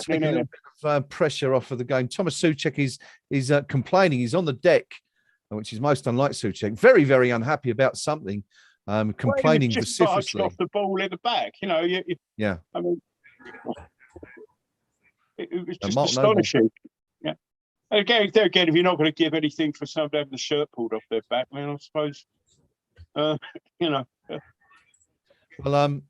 take a little bit of pressure off of the game. Thomas Souček is complaining. He's on the deck, which is most unlike Souček. Very, very unhappy about something. Complaining just vociferously. Off the ball in the back, I mean, it was just astonishing. Yeah. Again, if you're not going to give anything for somebody having the shirt pulled off their back, I suppose, Well,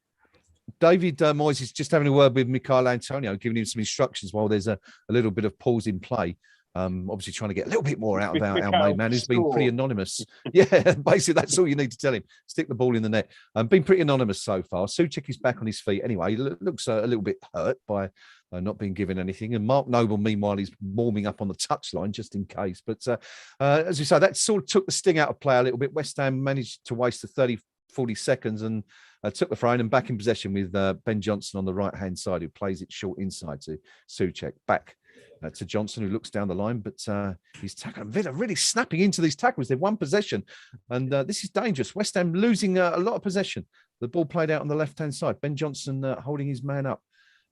David Moyes is just having a word with Michail Antonio, giving him some instructions while there's a little bit of pause in play. Obviously trying to get a little bit more out of our main man who's been pretty anonymous. Yeah, basically that's all you need to tell him. Stick the ball in the net. Been pretty anonymous so far. Souček is back on his feet anyway. He looks a little bit hurt by not being given anything. And Mark Noble, meanwhile, is warming up on the touchline just in case. But as we say, that sort of took the sting out of play a little bit. West Ham managed to waste the 40 seconds and took the throw in and back in possession with Ben Johnson on the right-hand side, who plays it short inside to Souček. Back to Johnson, who looks down the line, but he's tackling. Villa really snapping into these tackles. They've won possession, and this is dangerous. West Ham losing a lot of possession. The ball played out on the left-hand side. Ben Johnson holding his man up.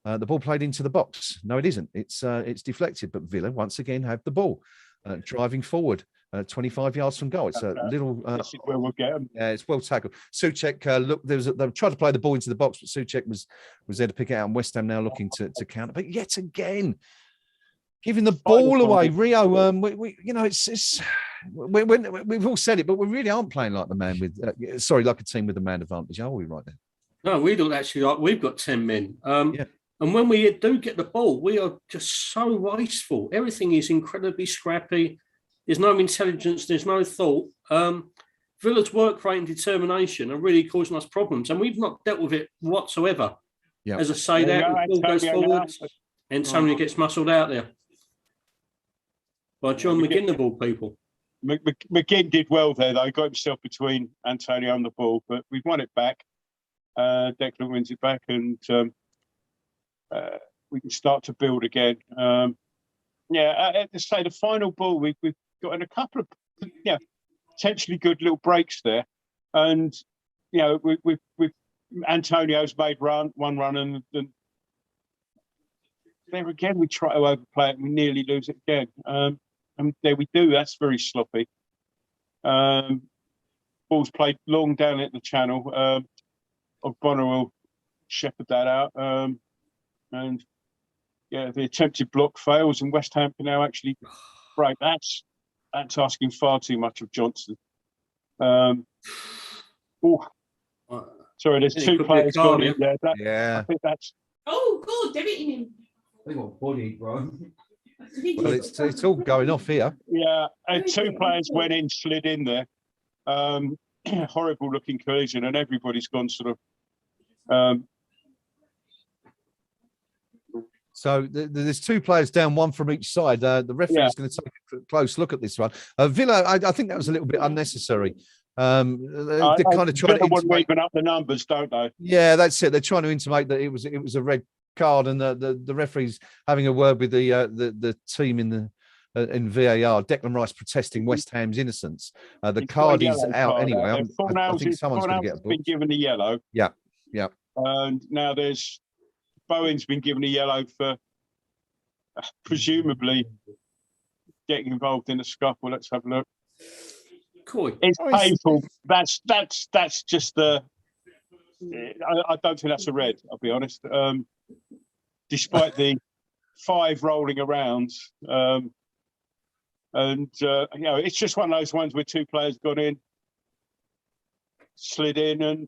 The ball played into the box. No, it isn't. It's deflected, but Villa once again have the ball, driving forward. 25 yards from goal. It's a little. This is where we'll get them. Yeah, it's well tackled. Souček, look, they tried to play the ball into the box, but Souček was there to pick it out. And West Ham now looking to counter, but yet again, giving the ball away. Rio, we've all said it, but we really aren't playing like the man with. Like a team with a man advantage, are we right now? No, we don't actually. Like we've got 10 men. And when we do get the ball, we are just so wasteful. Everything is incredibly scrappy. There's no intelligence. There's no thought. Villa's work rate and determination are really causing us problems, and we've not dealt with it whatsoever. Yeah. As I say, the ball goes forward, and Antonio gets muscled out there by John McGinn, the ball people. McGinn did well there, though. He got himself between Antonio and the ball, but we've won it back. Declan wins it back, and we can start to build again. I have to say, the final ball, we've got in a couple of potentially good little breaks there, and we've Antonio's made one run, and there again we try to overplay it and we nearly lose it again. And there we do. That's very sloppy. Ball's played long down at the channel. Bonner will shepherd that out. And yeah, the attempted block fails, and West Ham can now actually break. That's asking far too much of Johnson. Sorry, there's two players gone in there. I think that's. Oh, God, they're eating him. They got body, bro. Well, it's all going off here. Yeah, and two players went in, slid in there. Horrible looking collision, and everybody's gone sort of. So there's two players down, one from each side. The referee is going to take a close look at this one. Villa, I think that was a little bit unnecessary. They're kind of trying to intimate up the numbers, don't they? Yeah, that's it. They're trying to intimate that it was a red card, and the referee's having a word with the team in VAR. Declan Rice protesting West Ham's innocence. The card is out anyway. I think someone's going to get a book. Been given a yellow. Yeah. And now Bowen's been given a yellow for presumably getting involved in a scuffle. Let's have a look. Cool. It's painful. That's just the. I don't think that's a red. I'll be honest. Despite the 5 rolling around, and it's just one of those ones where two players got in, slid in, and.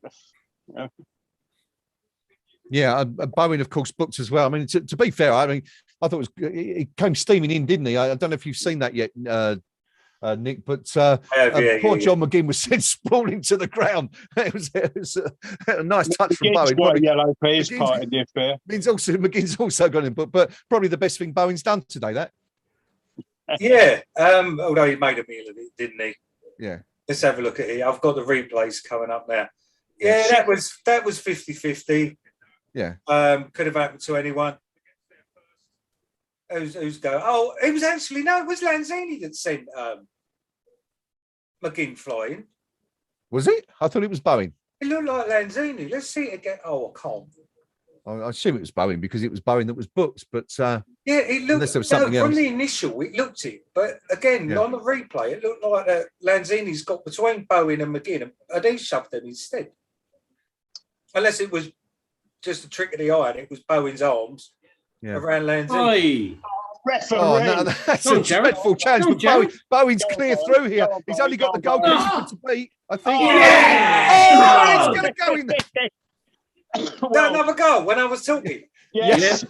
Yeah, Bowen, of course, booked as well. I mean, to be fair, I thought he came steaming in, didn't he? I don't know if you've seen that yet, Nick, but poor John McGinn was sent sprawling to the ground. It was a nice touch from Bowen. Got yellow for his part in the affair. McGinn's also got him, but probably the best thing Bowen's done today. That. Yeah, although he made a meal of it, didn't he? Yeah. Let's have a look at it. I've got the replays coming up now. Yeah, that was 50-50. Yeah. Could have happened to anyone. Who's going? Oh, it was actually it was Lanzini that sent McGinn flying. Was it? I thought it was Bowen. It looked like Lanzini. Let's see it again. Oh, I can't. I assume it was Bowen because it was Bowen that was booked, but yeah, it looked there was something else. From the initial. It looked it, but again on the replay, it looked like Lanzini's got between Bowen and McGinn, and he shoved them instead. Unless it was just a trick of the eye, and it was Bowen's arms around Lanzini. Referee. Oh, no, that's a dreadful challenge. But Bowen's clear through here. He's only got the goalkeeper to beat, I think. Oh, it's going to go in there. Another goal when I was talking. Yes.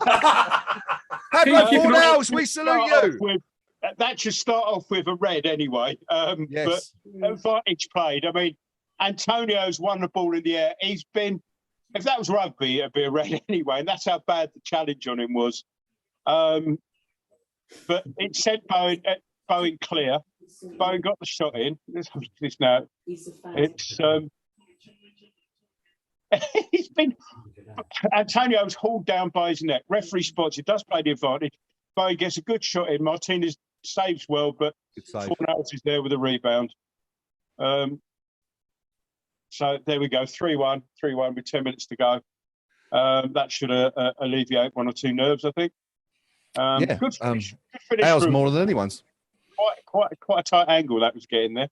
Fornals, we salute you. That should start off with a red anyway. But advantage played. I mean, Antonio's won the ball in the air. He's been. If that was rugby, it'd be a red anyway, and that's how bad the challenge on him was. But it sent Bowen clear. Bowen got the shot in. Let's have this now. It's he's been. Antonio's hauled down by his neck. Referee spots it. Does play the advantage. Bowen gets a good shot in. Martinez saves well, but Fornals is there with a rebound. So there we go, 3-1 with 10 minutes to go. That should alleviate one or two nerves, I think. Good finish. Ours more than anyone's. Quite a tight angle that was getting there.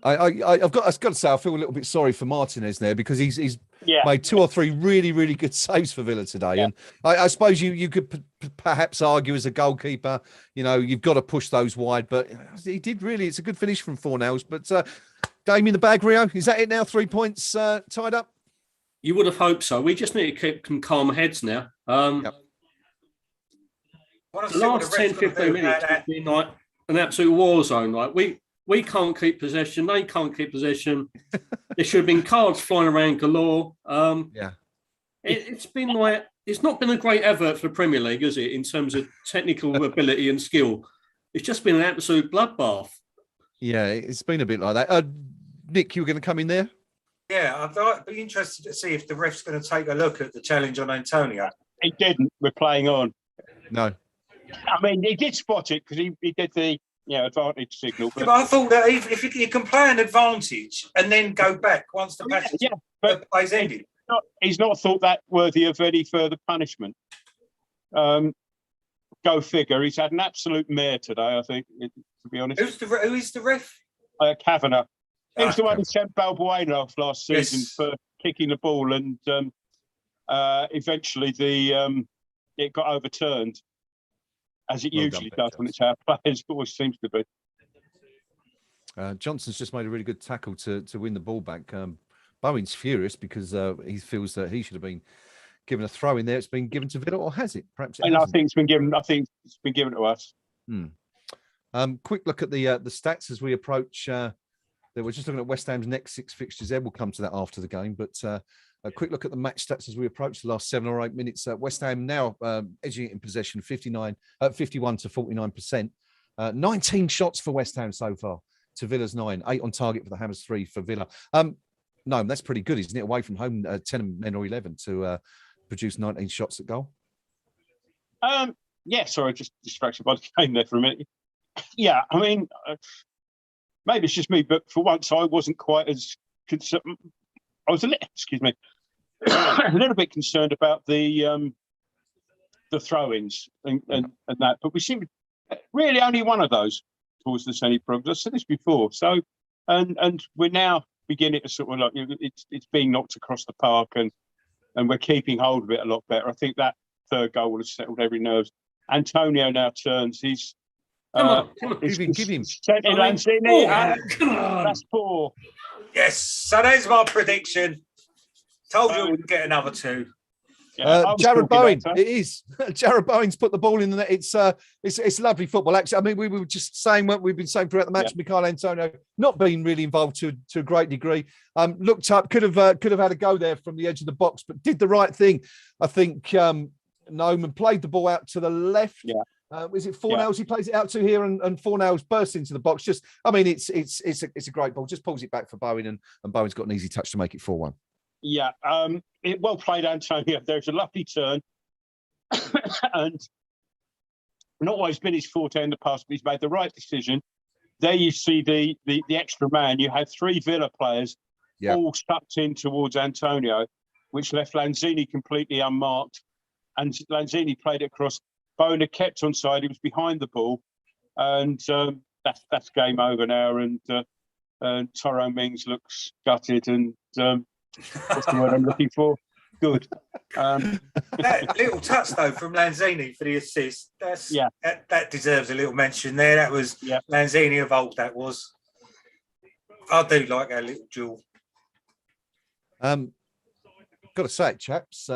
I've got to say, I feel a little bit sorry for Martinez there because he's made 2 or 3 really, really good saves for Villa today. And I suppose you could perhaps argue as a goalkeeper, you've got to push those wide, but he did really. It's a good finish from Fornals. But game in the bag, Rio. Is that it now? 3 points tied up? You would have hoped so. We just need to keep some calm heads now. The last 10, 15 minutes has been like an absolute war zone. Like we can't keep possession. They can't keep possession. There should have been cards flying around galore. It's been like, it's not been a great effort for the Premier League, is it, in terms of technical ability and skill? It's just been an absolute bloodbath. Yeah, it's been a bit like that. Nick, you were going to come in there? Yeah, I'd be interested to see if the ref's going to take a look at the challenge on Antonio. He didn't. We're playing on. No. I mean, he did spot it because he did the advantage signal. But I thought that if you can play an advantage and then go back once the passage the play's ended. He's not thought that worthy of any further punishment. go figure. He's had an absolute mare today, I think, to be honest. Who is the ref? Kavanagh. He was the one who Kavanagh. sent Balbuena off last season Yes. for kicking the ball, and eventually it got overturned, as it Well usually done, Ben does when it's our players. It always seems to be. Johnson's just made a really good tackle to win the ball back. Bowen's furious because he feels that he should have been given a throw in there. It's been given to Villa, or has it? Perhaps it And I hasn't. think it's been given. I think it's been given to us. Quick look at the stats as we approach. We're just looking at West Ham's next 6 fixtures. There, we'll come to that after the game. But a quick look at the match stats as we approach the last 7 or 8 minutes. West Ham now edging it in possession, 51 to 49%. 19 shots for West Ham so far to Villa's 9. 8 on target for the Hammers, 3 for Villa. No, that's pretty good, isn't it? Away from home, 10 men or 11 to produce 19 shots at goal. Yeah, sorry, just distracted by the game there for a minute. Yeah, I mean, maybe it's just me, but for once I wasn't quite as concerned. I was a little bit concerned about the throw-ins and that, but we seem really only one of those towards the semi progress. I've said this before, so and we're now beginning to sort of like, it's being knocked across the park, and we're keeping hold of it a lot better. I think that third goal will have settled every nerve. Antonio now turns. He's Come on. Give him. Lanzini. Come on. That's 4. Yes. So there's my prediction. Told you we'd get another 2. Yeah, Jared Bowen, it is. Jared Bowen's put the ball in the net. It's lovely football. Actually, I mean, we were just saying what we've been saying throughout the match. Yeah. Mikhail Antonio not being really involved to a great degree. Looked up, could have had a go there from the edge of the box, but did the right thing. I think Noman played the ball out to the left. Yeah. Is it Fornals he plays it out to here, and Fornals bursts into the box? Just, I mean, it's a great ball. Just pulls it back for Bowen, and Bowen's got an easy touch to make it 4-1. Yeah, well played, Antonio. There's a lovely turn, and not always been his forte in the past, but he's made the right decision. There you see the extra man. You had 3 Villa players all sucked in towards Antonio, which left Lanzini completely unmarked, and Lanzini played it across. Bowen had kept on side. He was behind the ball, and that's game over now. And Tyrone Mings looks gutted, and what's the word I'm looking for? Good. That little touch though from Lanzini for the assist. That deserves a little mention there. That was Lanzini of old. That was. I do like that little jewel. Got to say it, chaps.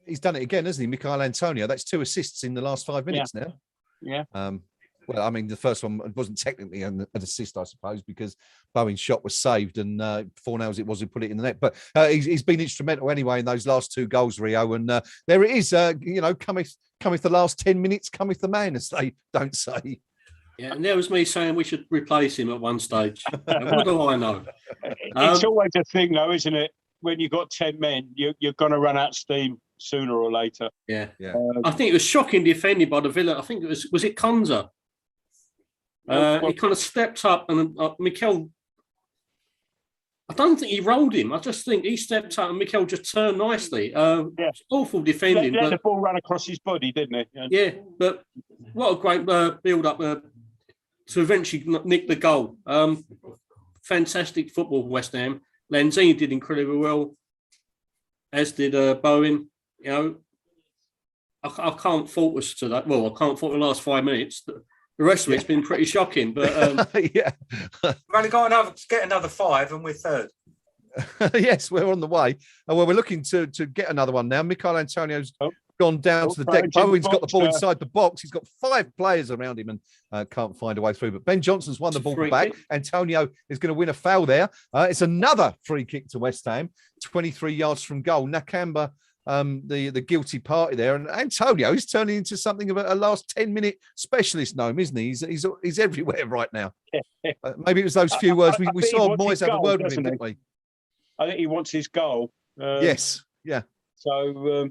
He's done it again, hasn't he, Mikhail Antonio? That's 2 assists in the last 5 minutes now. Yeah. Well, I mean, the first one wasn't technically an assist, I suppose, because Bowen's shot was saved, and Fornals it was who put it in the net. But he's been instrumental anyway in those last 2 goals, Rio. And there it is. Cometh the last 10 minutes, cometh the man, as they don't say. Yeah, and there was me saying we should replace him at one stage. What do I know? It's always a thing, though, isn't it? When you've got 10 men, you're going to run out of steam sooner or later. Yeah. I think it was shocking defending by the Villa. I think it was it Konza? He kind of stepped up, and Mikel, I don't think he rolled him. I just think he stepped up and Mikel just turned nicely. Awful defending. Let the ball run across his body, didn't he? Yeah, but what a great build-up to eventually nick the goal. Fantastic football, West Ham. Lanzini did incredibly well, as did Bowen. You know, I can't fault us to that. Well, I can't fault the last 5 minutes. The rest of it's been pretty shocking. But we've only got get another 5, and we're 3rd. Yes, we're on the way. Well, we're looking to get another one now. Mikhail Antonio's gone down to the deck. Bowen's got the ball inside the box. He's got 5 players around him and can't find a way through. But Ben Johnson's won the ball back. Antonio is going to win a foul there. It's another free kick to West Ham, 23 yards from goal. Nakamba, the guilty party there. And Antonio is turning into something of a last 10-minute specialist, Noam, isn't he? He's everywhere right now. Maybe it was those few words. We saw Moyes have a word with him, didn't we? I think he wants his goal. Yes, yeah. So,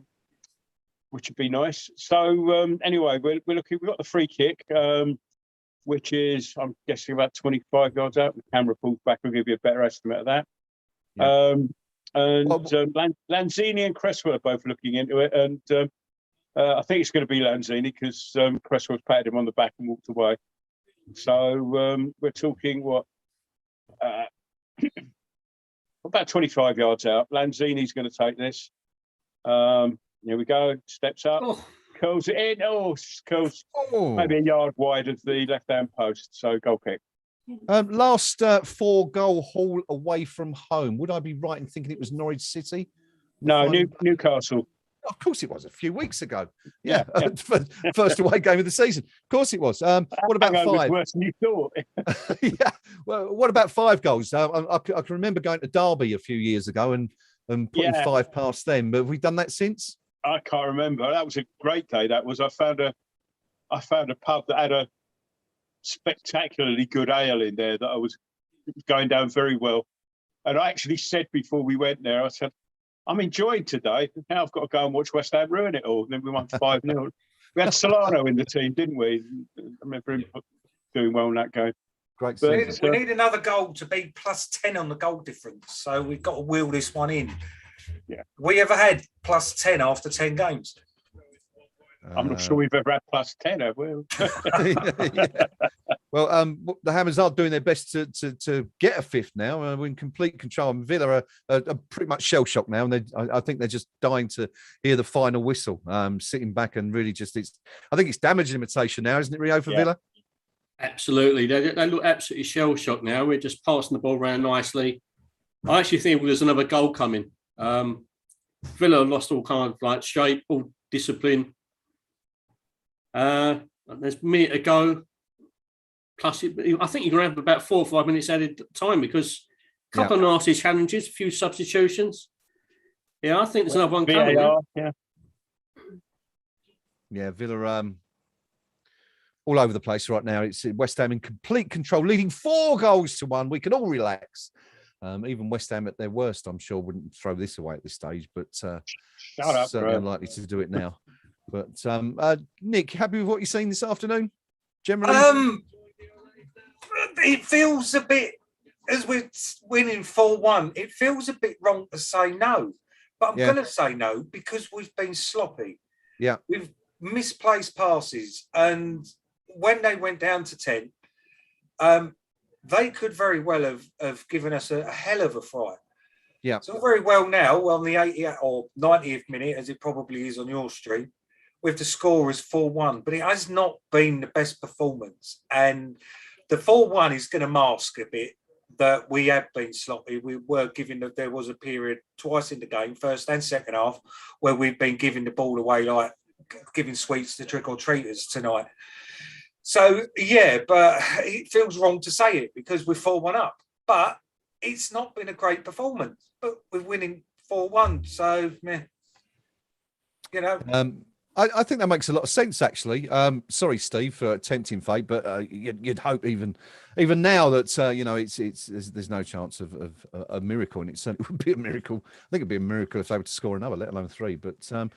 which would be nice. So, anyway, we're looking. We've got the free kick, which is, I'm guessing, about 25 yards out. The camera pulls back. We'll give you a better estimate of that. Yeah. Lanzini and Cresswell are both looking into it, and I think it's going to be Lanzini because Cresswell's patted him on the back and walked away. So we're talking about 25 yards out. Lanzini's going to take this. Here we go. Steps up, curls it in. Curls maybe a yard wide of the left-hand post. So goal kick. Last 4-goal haul away from home. Would I be right in thinking it was Norwich City? No, Newcastle. Of course it was, a few weeks ago. Yeah. First away game of the season. Of course it was. What about 5? Worse than you thought. Yeah. Well, what about 5 goals? I can remember going to Derby a few years ago and putting 5 past them. But have we done that since? I can't remember. That was a great day. That was. I found a pub that had a spectacularly good ale in there that I was going down very well. And I actually said before we went there, I said, I'm enjoying today. Now I've got to go and watch West Ham ruin it all. And then we won 5-0. We had Solano in the team, didn't we? I remember him doing well in that game. Great. We need another goal to be +10 on the goal difference. So we've got to wheel this one in. Yeah. We ever had +10 after 10 games? I'm not sure we've ever had +10, have we? Yeah. Well, the Hammers are doing their best to get a 5th now. We're in complete control. And Villa are pretty much shell-shocked now. And I think they're just dying to hear the final whistle, sitting back and really I think it's damage limitation now, isn't it, Rio, for Villa? Absolutely. They look absolutely shell-shocked now. We're just passing the ball around nicely. I actually think there's another goal coming. Villa lost all kind of like shape, all discipline. There's a minute to go. Plus, I think you're going to have about 4 or 5 minutes added time because a couple of nasty challenges, a few substitutions. Yeah, I think there's another one coming. Yeah, Villa all over the place right now. It's West Ham in complete control, leading 4 goals to 1. We can all relax. Even West Ham at their worst, I'm sure, wouldn't throw this away at this stage, but certainly unlikely to do it now. But Nick, happy with what you've seen this afternoon? Generally, it feels a bit, as we're winning 4-1, it feels a bit wrong to say no. But I'm going to say no because we've been sloppy. Yeah, we've misplaced passes, and when they went down to 10, they could very well have given us a hell of a fright. Yeah. So very well now on the 80th or 90th minute, as it probably is on your stream, with the score as 4-1, but it has not been the best performance. And the 4-1 is going to mask a bit that we have been sloppy. We were given that there was a period twice in the game, first and second half, where we've been giving the ball away like giving sweets to trick-or-treaters tonight. So, yeah, but it feels wrong to say it because we're 4-1 up. But it's not been a great performance. But we're winning 4-1. So, meh. You know. I think that makes a lot of sense, actually. Sorry, Steve, for tempting fate, but you'd hope even now that there's no chance of a miracle, and it certainly would be a miracle. I think it'd be a miracle if they were to score another, let alone 3. But no,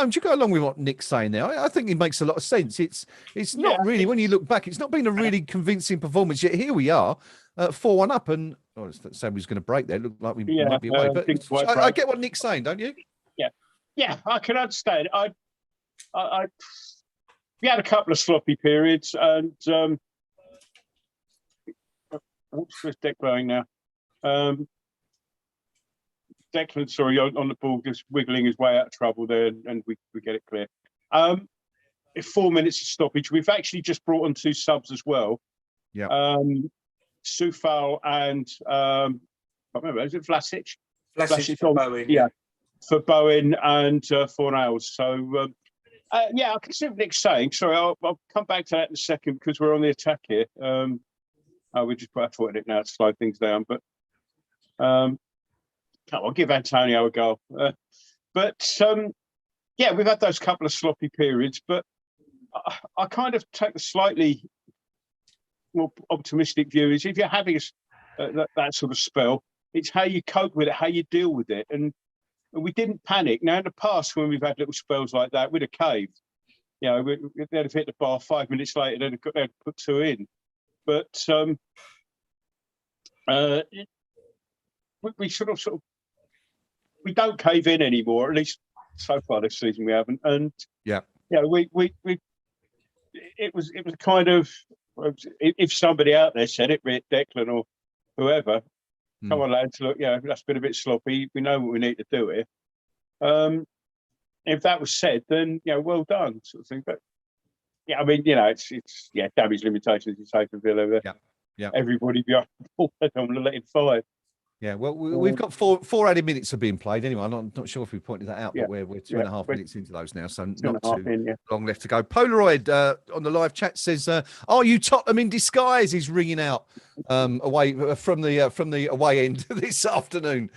do you go along with what Nick's saying there? I think it makes a lot of sense. It's not really, when you look back, it's not been a really convincing performance. Yet here we are, 4-1 up, and somebody's going to break there. It looked like we might be away. But I get what Nick's saying, don't you? Yeah, I can understand. We had a couple of sloppy periods, and what's this Deck blowing now? Declan, sorry, on the ball, just wiggling his way out of trouble there, and we get it clear. 4 minutes of stoppage. We've actually just brought on 2 subs as well. Yeah. Soufal and I can't remember, is it Vlasic? Vlasic for Bowen. Yeah, for Bowen and Fornals. So. I can see what Nick's saying. Sorry, I'll come back to that in a second because we're on the attack here. We just put our foot in it now to slow things down. But I'll give Antonio a go. We've had those couple of sloppy periods, but I kind of take the slightly more optimistic view is if you're having that sort of spell, it's how you cope with it, how you deal with it. And we didn't panic. Now, in the past, when we've had little spells like that, we'd have caved. They'd have hit the bar 5 minutes later, they'd put 2 in. But we sort of we don't cave in anymore. At least so far this season we haven't. And yeah, we it was kind of, if somebody out there said it, Declan or whoever, come on lads, look, that's been a bit sloppy. We know what we need to do here. If that was said, then well done, sort of thing. But I mean, it's damage limitations. You say for Villa, everybody behind the ball, they don't want to let in 5. Yeah, well, we've got four added minutes are being played anyway. I'm not sure if we pointed that out, but we're 2.5 minutes into those now, so not too long left to go. Polaroid on the live chat says, "Are you Tottenham in disguise?" He's ringing out away from the away end this afternoon.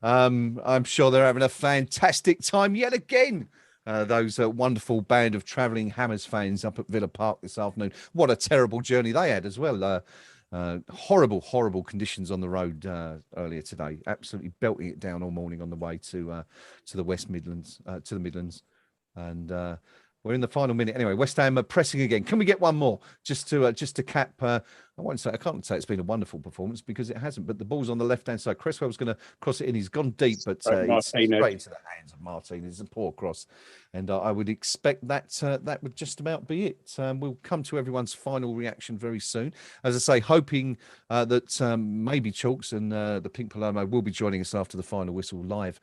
I'm sure they're having a fantastic time yet again. Those wonderful band of travelling Hammers fans up at Villa Park this afternoon. What a terrible journey they had as well. Horrible conditions on the road earlier today. Absolutely belting it down all morning on the way to the West Midlands, to the Midlands, and we're in the final minute anyway. West Ham are pressing again. Can we get one more just to cap? I can't say it's been a wonderful performance because it hasn't. But the ball's on the left hand side. Cresswell's going to cross it in. He's gone deep, but it's straight into the hands of Martinez. It's a poor cross, and I would expect that that would just about be it. We'll come to everyone's final reaction very soon. As I say, hoping that maybe Chalks and the Pink Palomo will be joining us after the final whistle live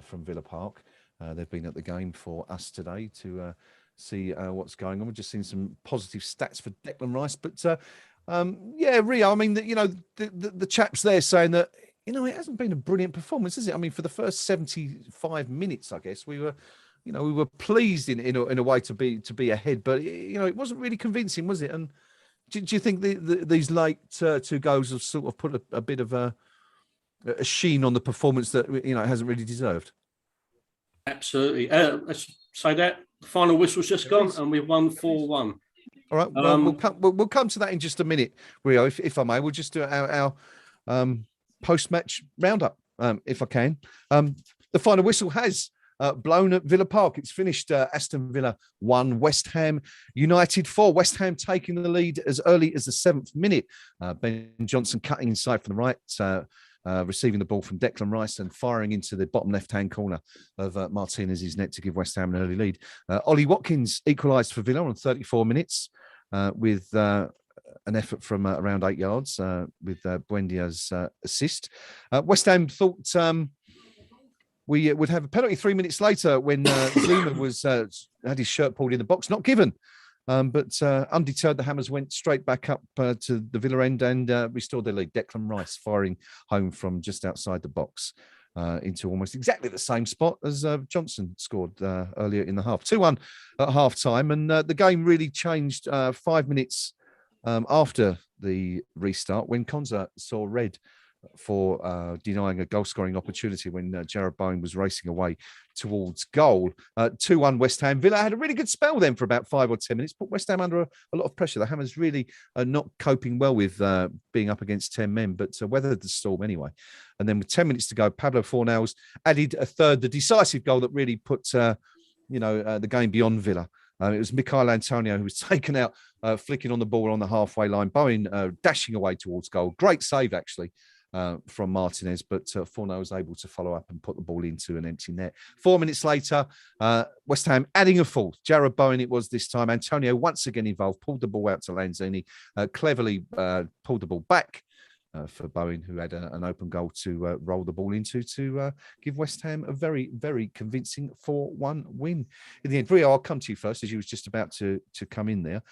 from Villa Park. They've been at the game for us today to see what's going on. We've just seen some positive stats for Declan Rice, but Rio, I mean, the chaps there saying that it hasn't been a brilliant performance, is it? I mean, for the first 75 minutes, I guess we were pleased in a way to be ahead, but it wasn't really convincing, was it? And do you think these late 2 goals have sort of put a bit of a sheen on the performance that it hasn't really deserved? Absolutely. Let's say that the final whistle's just gone, and we've won 4-1. All right. Well, we'll come to that in just a minute, Rio, if I may. We'll just do our post-match roundup, if I can. The final whistle has blown at Villa Park. It's finished Aston Villa 1, West Ham United 4. West Ham taking the lead as early as the 7th minute. Ben Johnson cutting inside from the right, receiving the ball from Declan Rice and firing into the bottom left-hand corner of Martinez's net to give West Ham an early lead. Ollie Watkins equalised for Villa on 34 minutes with an effort from around 8 yards with Buendia's assist. West Ham thought we would have a penalty 3 minutes later when Zuma had his shirt pulled in the box, not given. But undeterred, the Hammers went straight back up to the Villa end and restored their lead. Declan Rice firing home from just outside the box into almost exactly the same spot as Johnson scored earlier in the half. 2-1 at half-time, and the game really changed 5 minutes after the restart when Konza saw red for denying a goal-scoring opportunity when Jarrod Bowen was racing away towards goal. 2-1 West Ham. Villa had a really good spell then for about 5 or 10 minutes, put West Ham under a lot of pressure. The Hammers really not coping well with being up against 10 men, but weathered the storm anyway. And then with 10 minutes to go, Pablo Fornals added a third, the decisive goal that really put the game beyond Villa. It was Michail Antonio who was taken out, flicking on the ball on the halfway line. Bowen dashing away towards goal. Great save, actually, from Martinez, but Fornals was able to follow up and put the ball into an empty net. 4 minutes later, West Ham adding a fourth. Jarrod Bowen it was this time. Antonio once again involved, pulled the ball out to Lanzini, cleverly pulled the ball back for Bowen, who had an open goal to roll the ball into to give West Ham a very, very convincing 4-1 win. In the end, Rio, I'll come to you first, as you was just about to come in there.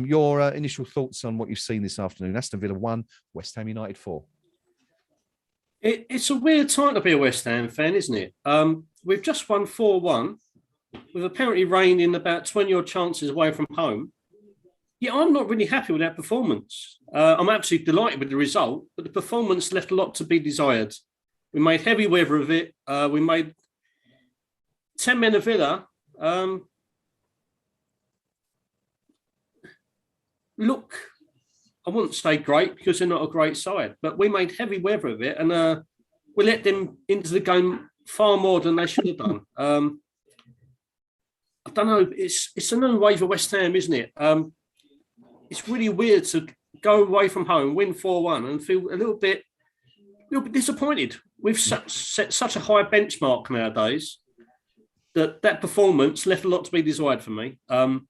Your initial thoughts on what you've seen this afternoon. Aston Villa 1, West Ham United 4. It's a weird time to be a West Ham fan, isn't it? We've just won 4-1. We've apparently reined in about 20-odd chances away from home. Yeah, I'm not really happy with that performance. I'm absolutely delighted with the result, but the performance left a lot to be desired. We made heavy weather of it. We made 10 men of Villa look, I wouldn't say great because they're not a great side, but we made heavy weather of it and we let them into the game far more than they should have done. I don't know. It's a new wave of West Ham, isn't it? It's really weird to go away from home, win 4-1 and feel a little bit disappointed. We've set such a high benchmark nowadays. that performance left a lot to be desired for me. And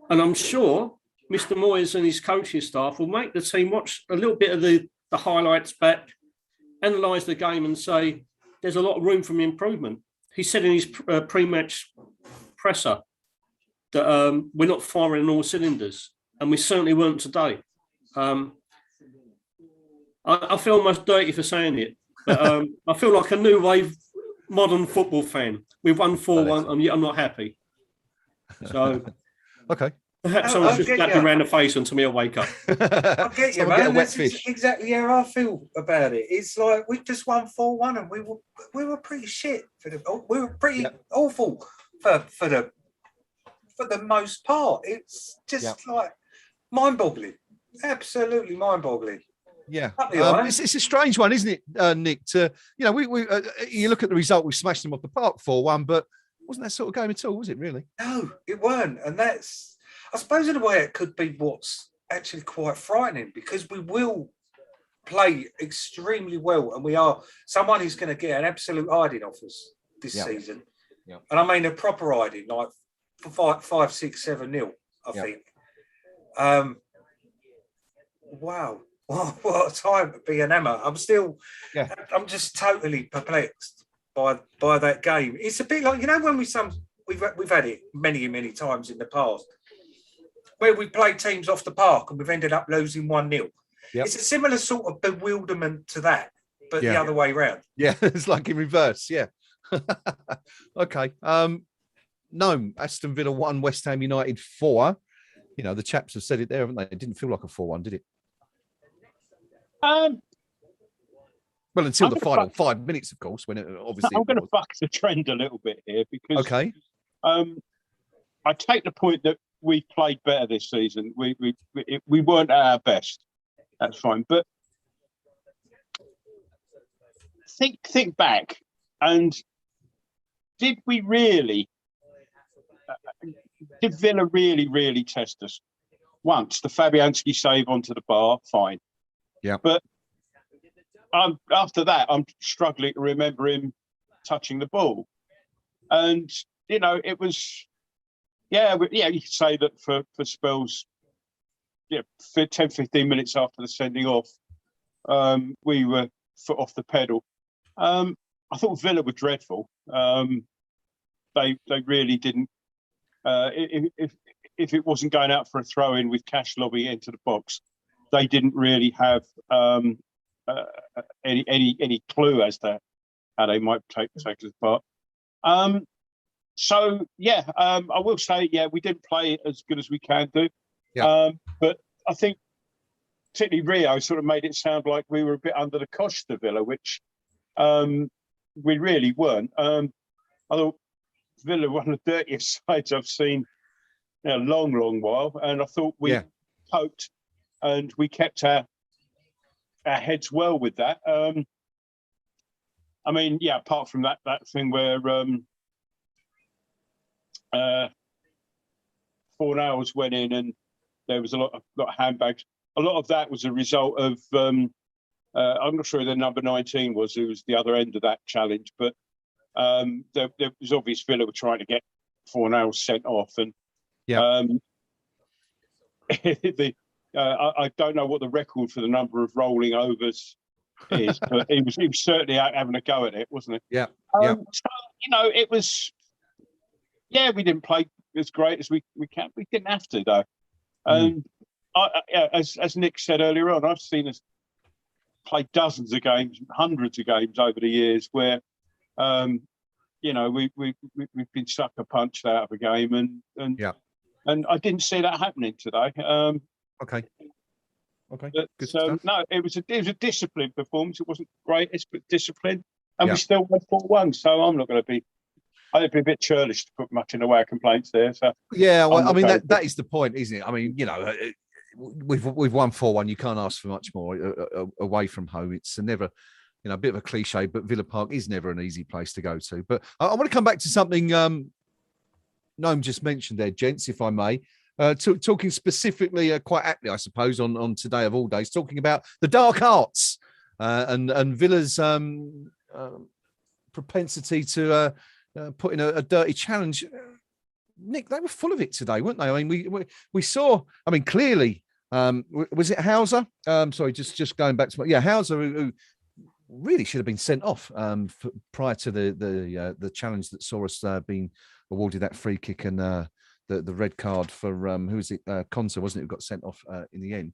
I'm sure Mr. Moyes and his coaching staff will make the team watch a little bit of the highlights back, analyse the game and say, there's a lot of room for improvement. He said in his pre-match presser that we're not firing on all cylinders, and we certainly weren't today. I feel almost dirty for saying it, but I feel like a new wave modern football fan. We've won 4-1, and yet I'm not happy. So, okay. Perhaps I was just slapping around the face until me I wake up. I get you, man. That's exactly how I feel about it. It's like we just won 4-1, and we were pretty shit we were pretty awful for the most part. It's just like mind-boggling, absolutely mind-boggling. Yeah, it's a strange one, isn't it, Nick? We you look at the result, we smashed them off the park 4-1, but wasn't that sort of game at all, was it really? No, it weren't, and that's, I suppose, in a way, it could be what's actually quite frightening, because we will play extremely well, and we are someone who's going to get an absolute hiding off us this season. Yeah. And I mean a proper hiding, like 5, 6, 7-0, I think. Wow. What a time to be an Emma. I'm just totally perplexed by that game. It's a bit like, when we've had it many times in the past, where we played teams off the park and we've ended up losing 1-0. Yep. It's a similar sort of bewilderment to that, but the other way around. Yeah, it's like in reverse. Yeah. Okay. No, Aston Villa 1, West Ham United 4. The chaps have said it there, haven't they? It didn't feel like a 4-1, did it? Well, until the final 5 minutes, of course, when it obviously. I'm going to buck the trend a little bit here, because I take the point that we played better this season. We weren't at our best. That's fine, but think back, and did we really? Did Villa really test us? Once the Fabianski save onto the bar, fine. Yeah, but after that, I'm struggling to remember him touching the ball, and it was, you could say that for spells, 10-15 minutes after the sending off, we were foot off the pedal. I thought Villa were dreadful. They really didn't. If it wasn't going out for a throw in with Cash lobbing into the box, they didn't really have any clue as to how they might take us apart. I will say, we didn't play as good as we can do. Yeah. But I think particularly Rio sort of made it sound like we were a bit under the cosh to Villa, which we really weren't. I thought Villa were one of the dirtiest sides I've seen in a long while, and I thought we coped and we kept our heads well with that. Apart from that thing where Fornals went in and there was a lot of handbags. A lot of that was a result of I'm not sure who the number 19 was, who was the other end of that challenge, but there was obvious Villa were trying to get Fornals sent off, and I don't know what the record for the number of rolling overs is, but he was certainly out having a go at it, wasn't it? Yeah. So, it was. Yeah, we didn't play as great as we can. We didn't have to though. And as Nick said earlier on, I've seen us play dozens of games, hundreds of games over the years where, we've been sucker punched out of a game, and I didn't see that happening today. Okay. Good stuff. No, it was a disciplined performance. It wasn't great, but disciplined, and we still went 4-1. So I'm not going to be. I'd be a bit churlish to put much in the way of complaints there. So that is the point, isn't it? I mean, we've won 4-1. You can't ask for much more away from home. It's never, a bit of a cliche, but Villa Park is never an easy place to go to. But I want to come back to something Noam just mentioned there, gents, if I may. Talking specifically, quite aptly, I suppose, on today of all days, talking about the dark arts and Villa's propensity to put in a dirty challenge. Nick, they were full of it today, weren't they? I mean, we saw. I mean, clearly, was it Hauser? Sorry, just going back to Hauser, who really should have been sent off prior to the challenge that saw us being awarded that free kick and the red card for who was it? Conser, wasn't it? Who got sent off in the end.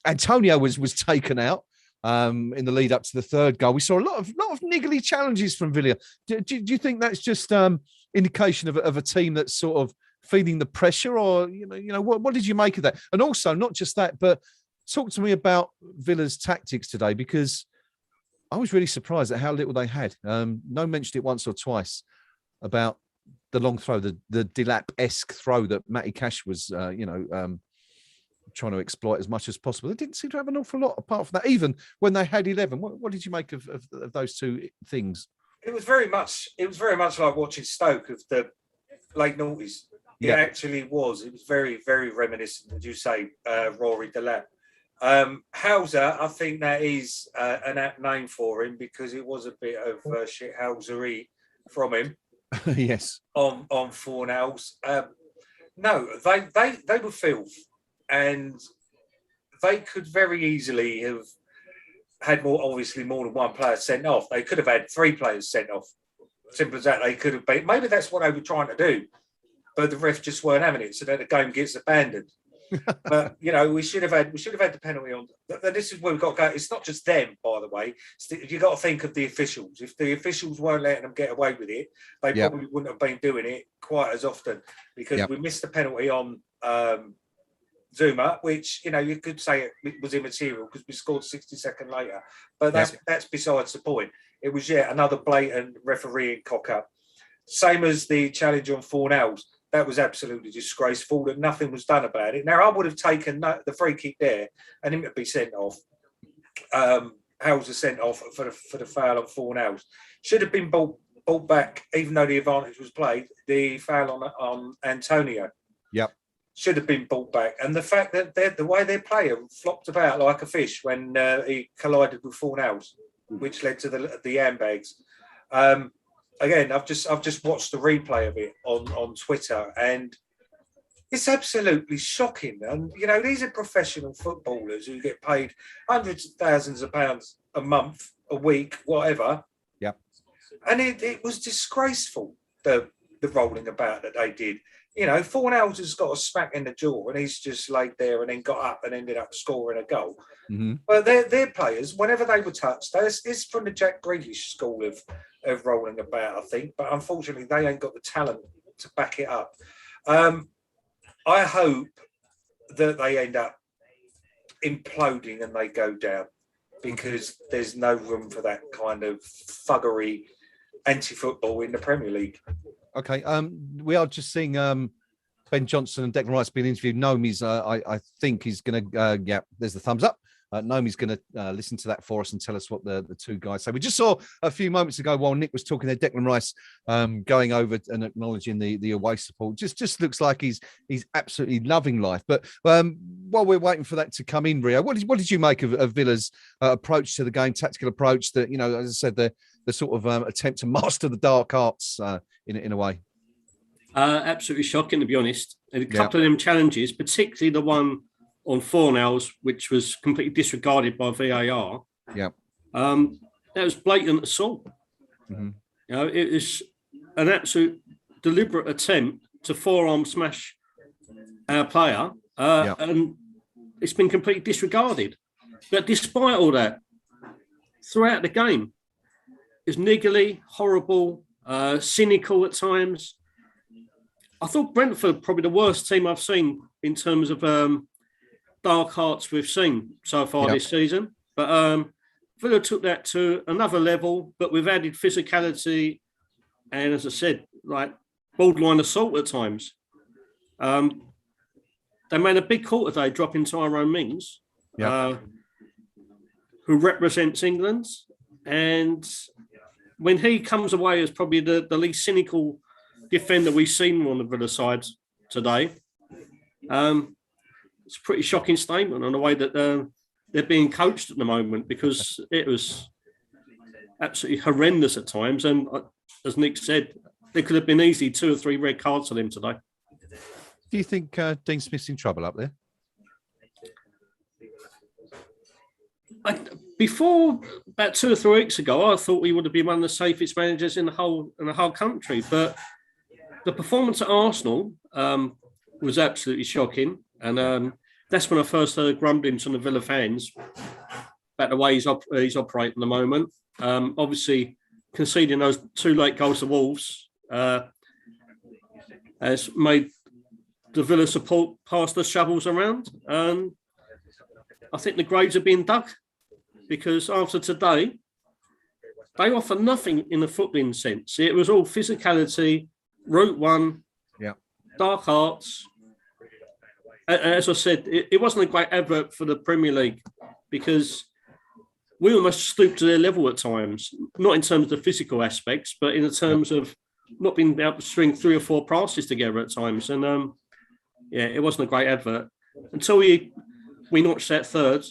Antonio was taken out in the lead up to the third goal. We saw a lot of niggly challenges from Villa. Do you think that's just indication of a team that's sort of feeling the pressure, or what did you make of that? And also, not just that, but talk to me about Villa's tactics today, because I was really surprised at how little they had. No mentioned it once or twice about the long throw, the Delap-esque throw that Matty Cash was, trying to exploit as much as possible. They didn't seem to have an awful lot apart from that, even when they had 11. What did you make of those two things? It was very much like watching Stoke of the late noughties. It actually was. It was very, very reminiscent, as you say, Rory Delap. Hauser, I think that is an apt name for him, because it was a bit of shithousery from him. Yes. On Fornals. No, they were filth, and they could very easily have had more than one player sent off. They could have had 3 players sent off. Simple as that. They could have been. Maybe that's what they were trying to do, but the ref just weren't having it, so that the game gets abandoned. But we should have had the penalty on. This is where we've got to go. It's not just them, by the way. You got to think of the officials. If the officials weren't letting them get away with it, they probably wouldn't have been doing it quite as often, because we missed the penalty on Zuma, which you could say it was immaterial because we scored 60 seconds later. But that's besides the point. It was yet another blatant refereeing cock up. Same as the challenge on Fornals. That was absolutely disgraceful that nothing was done about it. Now, I would have taken the free kick there and him to be sent off. Hauser sent off for the foul on Fornals. Should have been brought back, even though the advantage was played, the foul on Antonio. Yep. Should have been brought back. And the fact that the way their player flopped about like a fish when he collided with Fornals, which led to the handbags. Again, I've just watched the replay of it on Twitter, and it's absolutely shocking. And these are professional footballers who get paid hundreds of thousands of pounds a month, a week, whatever. Yeah. And it was disgraceful, the rolling about that they did. Fornals has got a smack in the jaw, and he's just laid there and then got up and ended up scoring a goal. Mm-hmm. But their players, whenever they were touched, it's from the Jack Grealish school of rolling about, I think. But unfortunately, they ain't got the talent to back it up. I hope that they end up imploding and they go down, because there's no room for that kind of thuggery anti-football in the Premier League. Okay, we are just seeing Ben Johnson and Declan Rice being interviewed. Nomi's, I think he's going to, there's the thumbs up. Nomi's going to listen to that for us and tell us what the two guys say. We just saw a few moments ago while Nick was talking there, Declan Rice going over and acknowledging the away support. Just looks like he's absolutely loving life. But while we're waiting for that to come in, Rio, what did you make of Villa's approach to the game, tactical approach that, as I said, the sort of attempt to master the dark arts in a way? Absolutely shocking, to be honest. And a couple of them challenges, particularly the one on Fornals, which was completely disregarded by VAR. Yeah. That was blatant assault. Mm-hmm. It was an absolute deliberate attempt to forearm smash our player, and it's been completely disregarded. But despite all that, throughout the game, it's niggly, horrible, cynical at times. I thought Brentford probably the worst team I've seen in terms of dark arts we've seen so far this season. But Villa took that to another level, but we've added physicality and, as I said, like borderline assault at times. They made a big call today dropping Tyrone Mings, who represents England. And when he comes away as probably the least cynical defender we've seen on the Villa side today, it's a pretty shocking statement on the way that they're being coached at the moment, because it was absolutely horrendous at times. And as Nick said, there could have been easily 2 or 3 red cards for them today. Do you think Dean Smith's in trouble up there? Before about 2 or 3 weeks ago, I thought we would have been one of the safest managers in the whole country. But the performance at Arsenal was absolutely shocking, and that's when I first heard grumblings from the Villa fans about the way he's operating at the moment. Obviously, conceding those 2 late goals to Wolves has made the Villa support pass the shovels around. I think the graves are being dug, because after today, they offer nothing in the footballing sense. It was all physicality, route one, dark arts. As I said, it wasn't a great advert for the Premier League, because we almost stooped to their level at times, not in terms of the physical aspects, but in the terms of not being able to string 3 or 4 passes together at times. And it wasn't a great advert. Until we notched that third,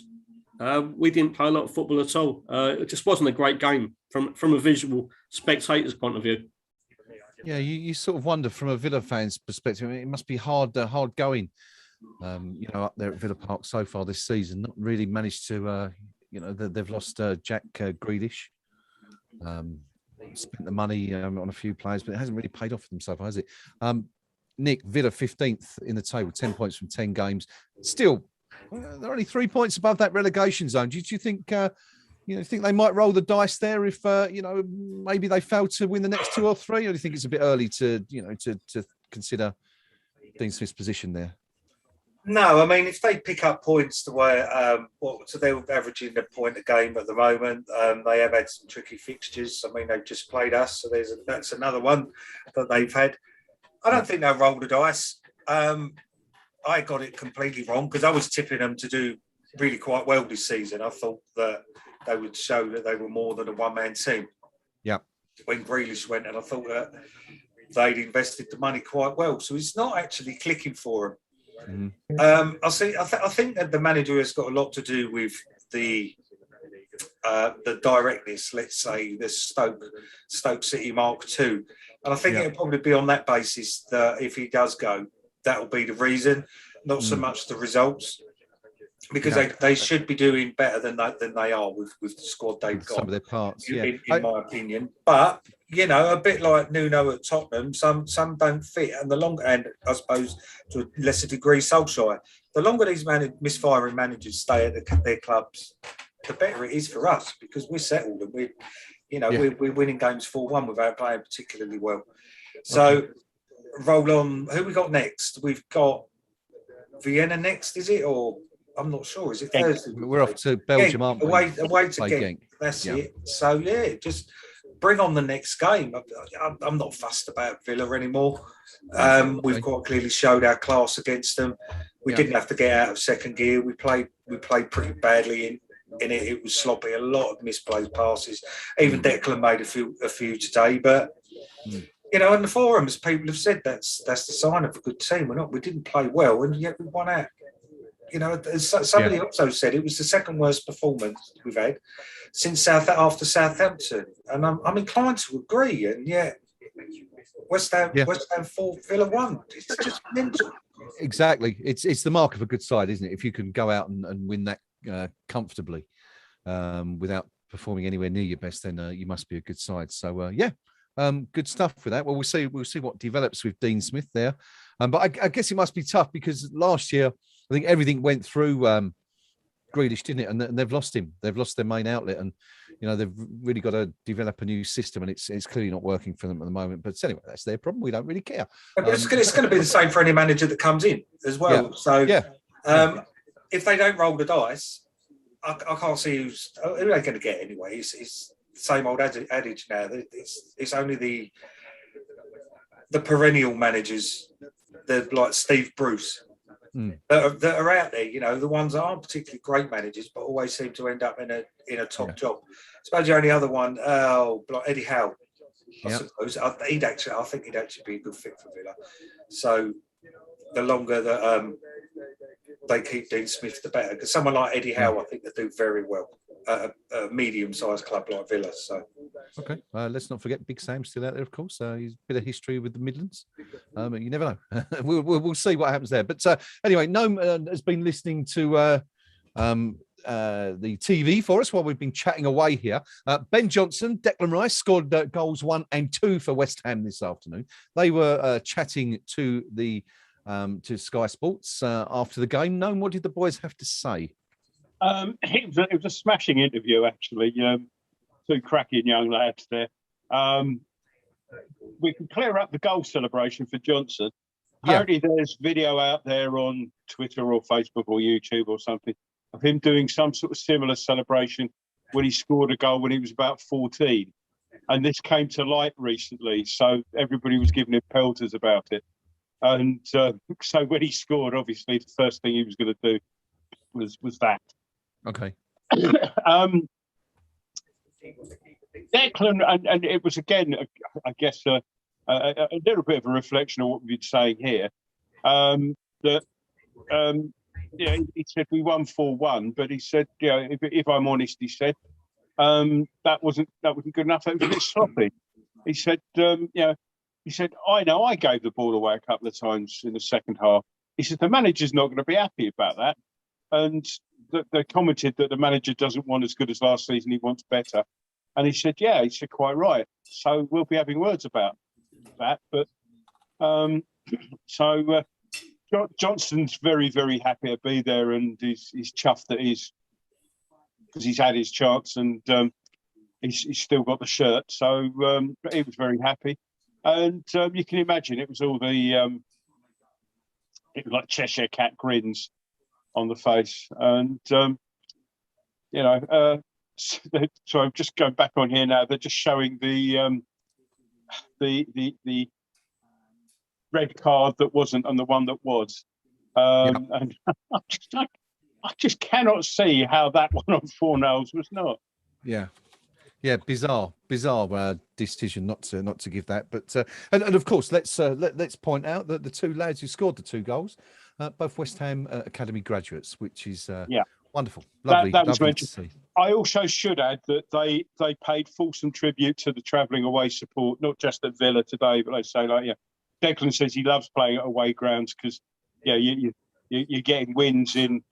we didn't play a lot of football at all. It just wasn't a great game from a visual spectator's point of view. Yeah, you sort of wonder from a Villa fan's perspective. I mean, it must be hard going, up there at Villa Park so far this season. Not really managed to, they've lost Jack Grealish. Spent the money on a few players, but it hasn't really paid off for them so far, has it? Nick, Villa 15th in the table, 10 points from 10 games. Still, they're only 3 points above that relegation zone. Do you think, think they might roll the dice there if, maybe they fail to win the next 2 or 3? Or do you think it's a bit early to consider Dean Smith's position there? No, I mean, if they pick up points the way, so they're averaging a point a game at the moment. They have had some tricky fixtures. I mean, they've just played us, so that's another one that they've had. I don't think they'll roll the dice. I got it completely wrong, because I was tipping them to do really quite well this season. I thought that they would show that they were more than a one-man team. Yeah. When Grealish went, and I thought that they'd invested the money quite well. So it's not actually clicking for them. Mm-hmm. I think that the manager has got a lot to do with the directness, let's say, the Stoke City Mark II. And I think it'll probably be on that basis that if he does go, that'll be the reason, not so much the results, because they should be doing better than they are with the squad they've got. Some of their parts, in my opinion. But a bit like Nuno at Tottenham, some don't fit, and I suppose to a lesser degree Solskjaer. The longer these misfiring managers stay at their clubs, the better it is for us, because we're settled and we're winning games 4-1 without playing particularly well. So roll on. Who we got next? We've got Vienna next, is it? Or I'm not sure. Is it Thursday? We're off to Belgium, aren't we? Away to Genk. That's it. So just bring on the next game. I'm not fussed about Villa anymore. We've quite clearly showed our class against them. We didn't have to get out of second gear. We played pretty badly in it. It was sloppy. A lot of misplaced passes. Even Declan made a few today. But in the forums, people have said that's the sign of a good team. We didn't play well, and yet we won out. Somebody also said it was the second worst performance we've had since after Southampton, and I'm inclined to agree. And yet, West Ham 4, Villa 1. It's just mental. Exactly. It's the mark of a good side, isn't it? If you can go out and win that comfortably without performing anywhere near your best, then you must be a good side. So good stuff with that. Well, we'll see what develops with Dean Smith there. But I guess it must be tough, because last year I think everything went through Grealish, didn't it? And they've lost him. They've lost their main outlet, and they've really got to develop a new system, and it's clearly not working for them at the moment. But anyway, that's their problem. We don't really care. But it's going to be the same for any manager that comes in as well. If they don't roll the dice, I can't see who they're going to get anyway. It's the same old adage now. It's only the perennial managers, like Steve Bruce, that are out there. The ones that aren't particularly great managers, but always seem to end up in a top job. I suppose the only other one, like Eddie Howe. I suppose I think he'd actually be a good fit for Villa. So the longer that they keep Dean Smith, the better. Because someone like Eddie Howe, I think they do very well. a medium-sized club like Villa. So, okay, let's not forget Big Sam's still out there, of course. He's a bit of history with the Midlands. You never know. we'll see what happens there. But anyway, Noam has been listening to the TV for us while we've been chatting away here. Ben Johnson, Declan Rice scored goals 1 and 2 for West Ham this afternoon. They were chatting to the to Sky Sports after the game. Noam, what did the boys have to say? It was a smashing interview, actually. Two cracking young lads there. We can clear up the goal celebration for Johnson. Apparently, there's video out there on Twitter or Facebook or YouTube or something of him doing some sort of similar celebration when he scored a goal when he was about 14. And this came to light recently, so everybody was giving him pelters about it. And so when he scored, obviously, the first thing he was going to do was that. Okay. Declan, and it was again, I guess, a little bit of a reflection of what we've been saying here. He said we won 4-1, but he said, if I'm honest, he said that wasn't good enough. That was a bit sloppy. He said, he said, I know I gave the ball away a couple of times in the second half. He said the manager's not going to be happy about that, and they commented that the manager doesn't want as good as last season. He wants better. And he said, yeah, he said, quite right. So we'll be having words about that. But Johnson's very, very happy to be there, and he's chuffed that because he's had his chance, and he's still got the shirt. So he was very happy. And you can imagine it was all it was like Cheshire cat grins on the face. And, so I'm just going back on here now. They're just showing the red card that wasn't and the one that was. And I just cannot see how that one on Fornals was not. Yeah, bizarre decision not to give that. But and of course, let's point out that the two lads who scored the two goals, both West Ham Academy graduates, which is wonderful, lovely, that was lovely to see. I also should add that they paid fulsome tribute to the travelling away support, not just at Villa today, but they say Declan says he loves playing at away grounds because you're getting wins in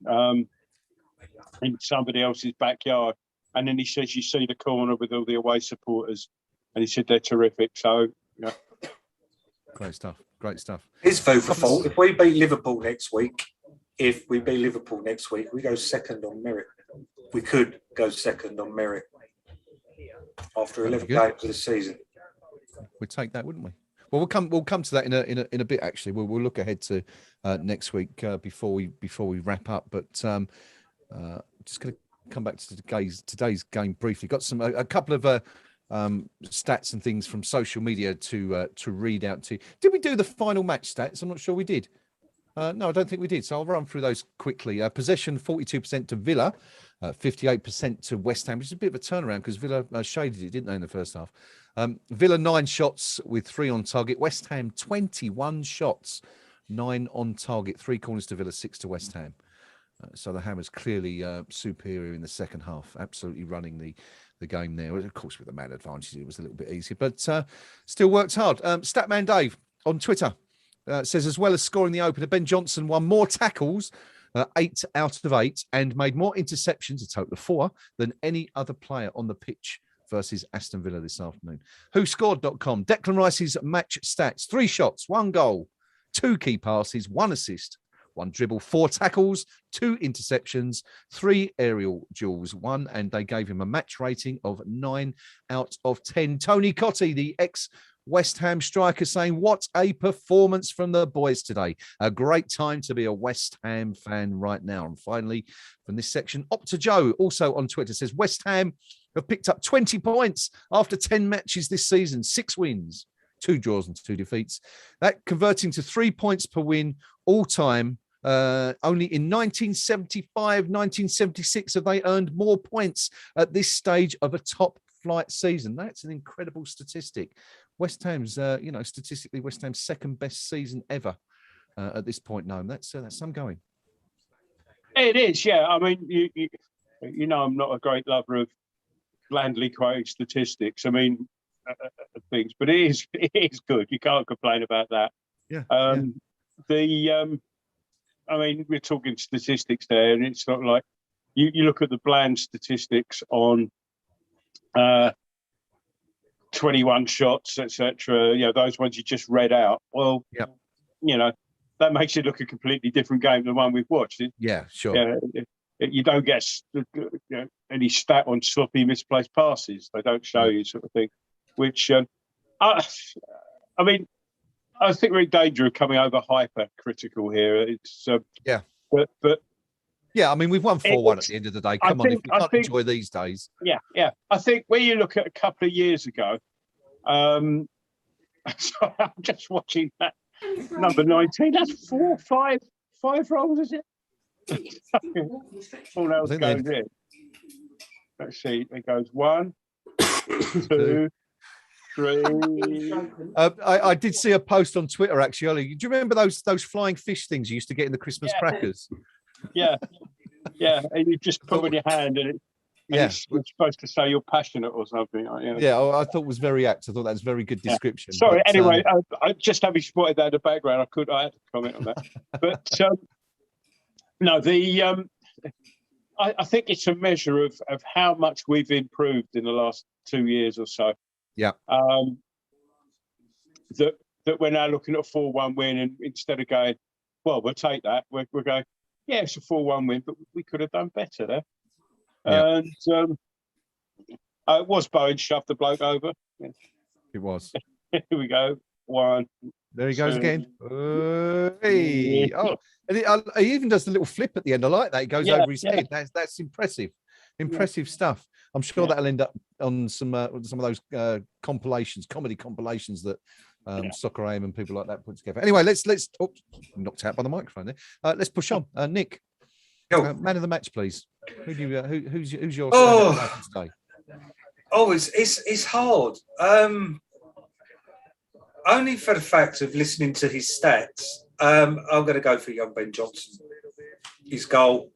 somebody else's backyard. And then he says you see the corner with all the away supporters, and he said they're terrific. So, great stuff. It's food for thought. If we beat Liverpool next week, we go second on merit. We could go second on merit after 11 games of the season. We'd take that, wouldn't we? Well, we'll come to that in a bit. Actually, we'll look ahead to next week before we wrap up. But just going to come back to today's game briefly. Got a couple of stats and things from social media to read out to you. Did we do the final match stats? I'm not sure we did. No, I don't think we did. So I'll run through those quickly. Possession 42% to Villa, 58% to West Ham, which is a bit of a turnaround because Villa shaded it, didn't they, in the first half? Villa 9 shots with 3 on target. West Ham 21 shots, 9 on target. 3 corners to Villa, 6 to West Ham. So the Hammers clearly superior in the second half, absolutely running the game there. Of course, with the man advantage, it was a little bit easier, but still worked hard. Statman Dave on Twitter says, as well as scoring the opener, Ben Johnson won more tackles, 8 out of 8, and made more interceptions, a total of 4, than any other player on the pitch versus Aston Villa this afternoon. WhoScored.com. Declan Rice's match stats: 3 shots, 1 goal, 2 key passes, 1 assist, 1 dribble, 4 tackles, 2 interceptions, 3 aerial duels, 1, and they gave him a match rating of 9 out of 10. Tony Cottee, the ex-West Ham striker, saying, what a performance from the boys today. A great time to be a West Ham fan right now. And finally, from this section, Opta Joe, also on Twitter, says, West Ham have picked up 20 points after 10 matches this season, 6 wins, 2 draws and 2 defeats. That converting to 3 points per win all time. Only in 1975, 1976 have they earned more points at this stage of a top flight season. That's an incredible statistic. West Ham's, statistically, West Ham's second best season ever at this point. No, that's some going. It is, yeah. I mean, you know, I'm not a great lover of blandly quoting statistics. I mean, things, but it is good. You can't complain about that. Yeah. I mean, we're talking statistics there, and it's not like you look at the bland statistics on 21 shots, etc. You know, those ones you just read out. Well, you know, that makes it look a completely different game than the one we've watched. Yeah, sure. You don't get any stat on sloppy misplaced passes. They don't show you, sort of thing. Which, I mean, I think we're in danger of coming over hypercritical here. It's but yeah, I mean, we've won 4-1 at the end of the day. Come on, if we can't enjoy these days. Yeah. I think when you look at a couple of years ago, I'm just watching that number 19. That's 5 rolls, is it? All else goes in. Let's see. It goes 1, 2, 3. I did see a post on Twitter actually earlier. Do you remember those flying fish things you used to get in the Christmas crackers? Yeah, and you just put it in your hand, and it's supposed to say you're passionate or something. Yeah, I thought it was very apt. I thought that was a very good description. Sorry, but, anyway, I just having spotted that in the background, I had to comment on that. But no, I think it's a measure of how much we've improved in the last 2 years or so. Yeah. That we're now looking at a 4-1 win, and instead of going, well, we'll take that, we're going, yeah, it's a 4-1 win, but we could have done better there. Yeah. And it was Bowen shoved the bloke over. Yeah. It was. Here we go. 1. There he goes again. Hey. Oh, and he even does the little flip at the end. I like that. He goes over his head. That's impressive. Impressive stuff. I'm sure that'll end up on some of those comedy compilations that Soccer AM and people like that put together. Anyway, let's knocked out by the microphone there. Let's push on. Nick, man of the match, please. Who's your today? Oh, it's hard. Only for the fact of listening to his stats, I'm going to go for young Ben Johnson. His goal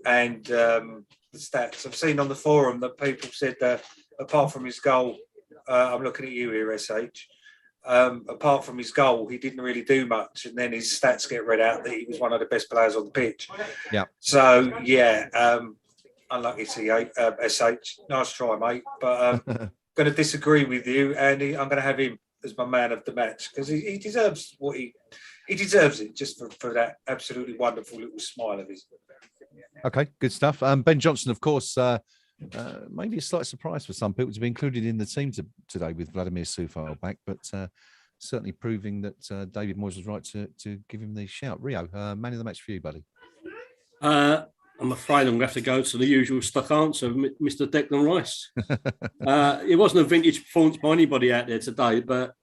and the stats. I've seen on the forum that people said that apart from his goal, I'm looking at you here, SH. Apart from his goal, he didn't really do much, and then his stats get read out that he was one of the best players on the pitch. Yeah. So unlucky to SH. Nice try, mate. But I'm going to disagree with you, and I'm going to have him as my man of the match because he deserves what he deserves it just for that absolutely wonderful little smile of his. Okay, good stuff. Ben Johnson, of course, maybe a slight surprise for some people to be included in the team today with Vladimir Soufal back, but certainly proving that David Moyes was right to give him the shout. Rio, man of the match for you, buddy. I'm afraid I'm going to have to go to the usual stuck answer, Mr. Declan Rice. It wasn't a vintage performance by anybody out there today, but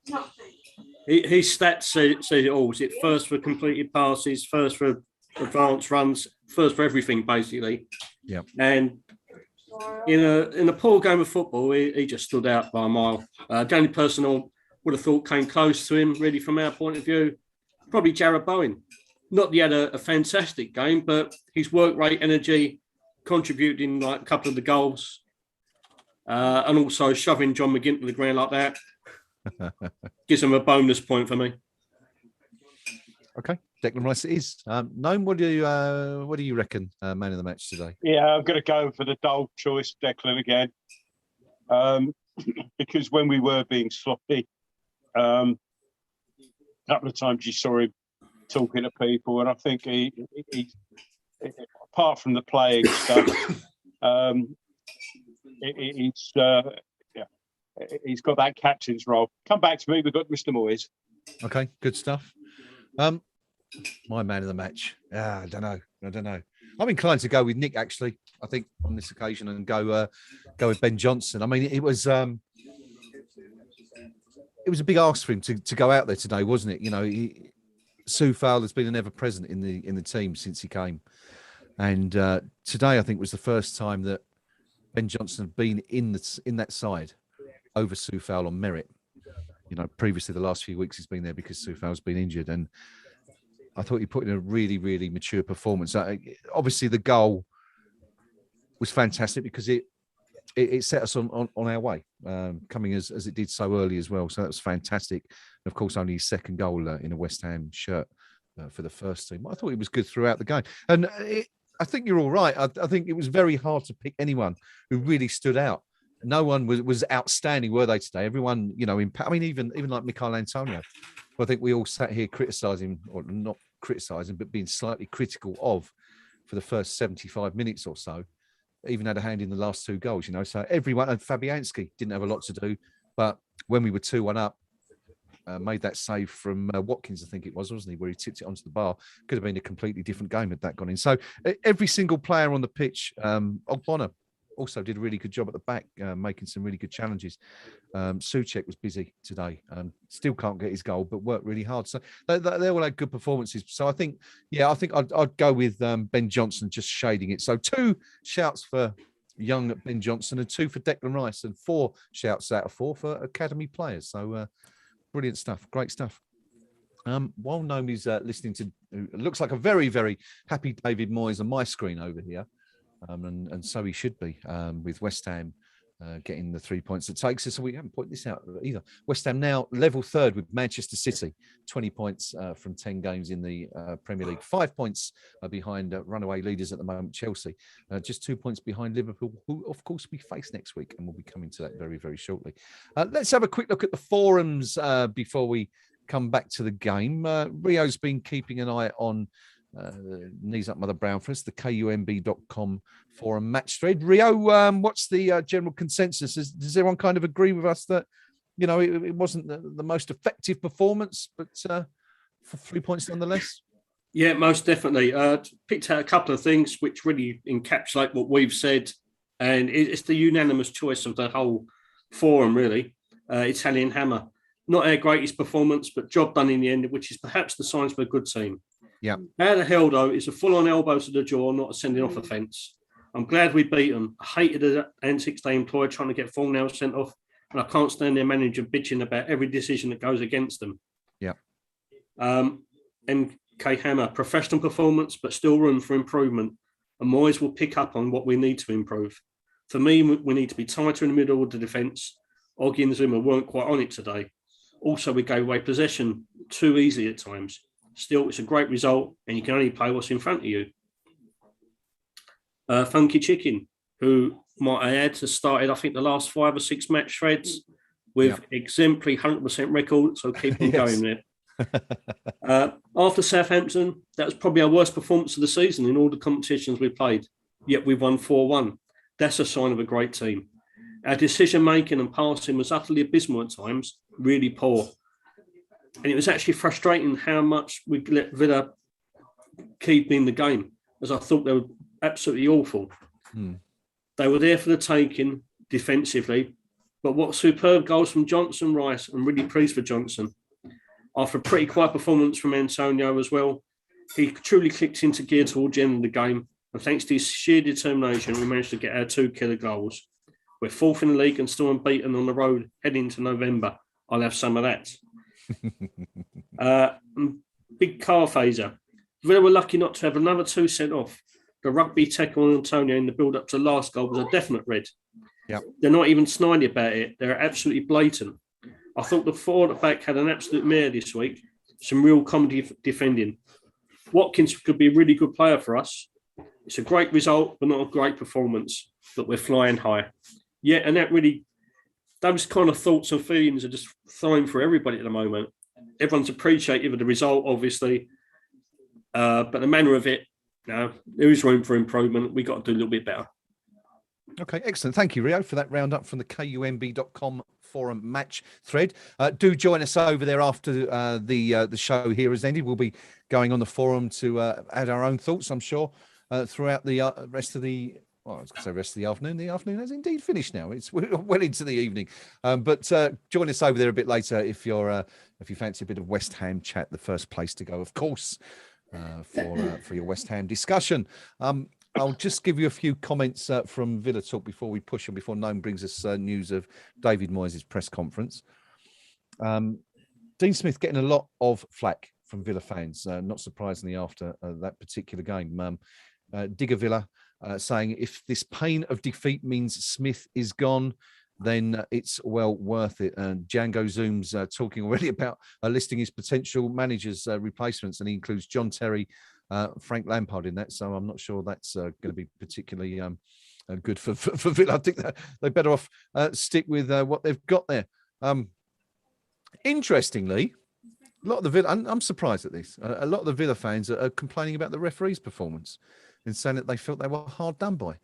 his stats say it all. Was it first for completed passes, first for advanced runs, first for everything, basically? Yeah. And in a poor game of football, he just stood out by a mile. The only person I would have thought came close to him, really, from our point of view, probably Jarrod Bowen. Not that he had a fantastic game, but his work rate, energy, contributing like a couple of the goals, and also shoving John McGinn to the ground like that gives him a bonus point for me. Okay, Declan Rice it is. Noam, what do you reckon, man of the match today? Yeah, I'm going to go for the dull choice, Declan again, because when we were being sloppy, a couple of times you saw him talking to people, and I think he apart from the playing stuff, he's got that captain's role. Come back to me. We've got Mr. Moyes. Okay, good stuff. My man of the match. I don't know. I'm inclined to go with Nick actually. I think on this occasion and go with Ben Johnson. I mean, it was a big ask for him to go out there today, wasn't it? You know, Soufal has been an ever-present in the team since he came, and today I think was the first time that Ben Johnson had been in that side over Soufal on merit. You know, previously the last few weeks he's been there because Soufal's been injured, and I thought he put in a really, really mature performance. Obviously, the goal was fantastic because it set us on our way, coming as it did so early as well. So that was fantastic. And of course, only his second goal in a West Ham shirt for the first team. I thought he was good throughout the game. And I think you're all right. I think it was very hard to pick anyone who really stood out. No one was outstanding, were they, today? Everyone, even like Michail Antonio. I think we all sat here criticising, or not criticising, but being slightly critical of for the first 75 minutes or so. Even had a hand in the last two goals, So everyone, and Fabianski didn't have a lot to do, but when we were 2-1 up, made that save from Watkins, I think it was, wasn't he? Where he tipped it onto the bar. Could have been a completely different game had that gone in. So every single player on the pitch, Ogbonna also did a really good job at the back, making some really good challenges. Souček was busy today. Still can't get his goal, but worked really hard. So they all had good performances. So I think I'd go with Ben Johnson, just shading it. So 2 shouts for young Ben Johnson and 2 for Declan Rice, and 4 shouts out of 4 for academy players. So brilliant stuff, great stuff. While Nomi's listening to, it looks like a very, very happy David Moyes on my screen over here. And so he should be, with West Ham getting the 3 points it takes us. So we haven't pointed this out either. West Ham now level 3rd with Manchester City, 20 points from 10 games in the Premier League. 5 points behind runaway leaders at the moment, Chelsea. Just 2 points behind Liverpool, who, of course, we face next week. And we'll be coming to that very, very shortly. Let's have a quick look at the forums before we come back to the game. Rio's been keeping an eye on Knees Up Mother Brown for us, the KUMB.com forum match thread. Rio, what's the general consensus? Does everyone kind of agree with us that, it wasn't the most effective performance, but for 3 points nonetheless? Yeah, most definitely. Picked out a couple of things which really encapsulate what we've said, and it's the unanimous choice of the whole forum, really. Italian Hammer. Not our greatest performance, but job done in the end, which is perhaps the signs of a good team. Yeah. How the hell, though, it's a full-on elbow to the jaw, not a sending off offence. I'm glad we beat them. I hated the antics they employed trying to get Fornell sent off, and I can't stand their manager bitching about every decision that goes against them. Yeah. MK Hammer, professional performance, but still room for improvement. And Moyes will pick up on what we need to improve. For me, we need to be tighter in the middle of the defence. Oggy and Zuma weren't quite on it today. Also, we gave away possession too easily at times. Still, it's a great result, and you can only play what's in front of you. Funky Chicken, who, might I add, has started, I think, the last 5 or 6 match threads with exemplary 100% record, so keep on going there. After Southampton, that was probably our worst performance of the season in all the competitions we played, yet we won 4-1. That's a sign of a great team. Our decision-making and passing was utterly abysmal at times, really poor. And it was actually frustrating how much we let Villa keep in the game, as I thought they were absolutely awful. They were there for the taking defensively, but what superb goals from Johnson, Rice. I'm really pleased for Johnson. After a pretty quiet performance from Antonio as well, he truly clicked into gear towards the end of the game. And thanks to his sheer determination, we managed to get our 2 killer goals. We're 4th in the league and still unbeaten on the road heading into November. I'll have some of that. Big car phaser. Villa were lucky not to have another 2 sent off. The rugby tackle on Antonio in the build-up to the last goal was a definite red. Yep. They're not even snidey about it. They're absolutely blatant. I thought the forward at back had an absolute mare this week. Some real comedy defending. Watkins could be a really good player for us. It's a great result, but not a great performance. But we're flying high. Yeah, and those kind of thoughts and feelings are just flowing for everybody at the moment. Everyone's appreciative of the result, obviously. But the manner of it, there is room for improvement. We've got to do a little bit better. Okay, excellent. Thank you, Rio, for that roundup from the KUMB.com forum match thread. Do join us over there after the show here has ended. We'll be going on the forum to add our own thoughts, I'm sure, throughout the rest of the... Well, I was going to say rest of the afternoon. The afternoon has indeed finished now. It's well into the evening. But join us over there a bit later if you fancy a bit of West Ham chat. The first place to go, of course, for your West Ham discussion. I'll just give you a few comments from Villa Talk before we push and before Noam brings us news of David Moyes' press conference. Dean Smith getting a lot of flack from Villa fans, not surprisingly after that particular game. Digger Villa saying if this pain of defeat means Smith is gone, then it's well worth it. And Django Zoom's talking already about listing his potential managers' replacements, and he includes John Terry, Frank Lampard in that. So I'm not sure that's going to be particularly good for Villa. I think that they're better off stick with what they've got there. Interestingly, a lot of the Villa, I'm surprised at this. A lot of the Villa fans are complaining about the referee's performance and saying that they felt they were hard done by.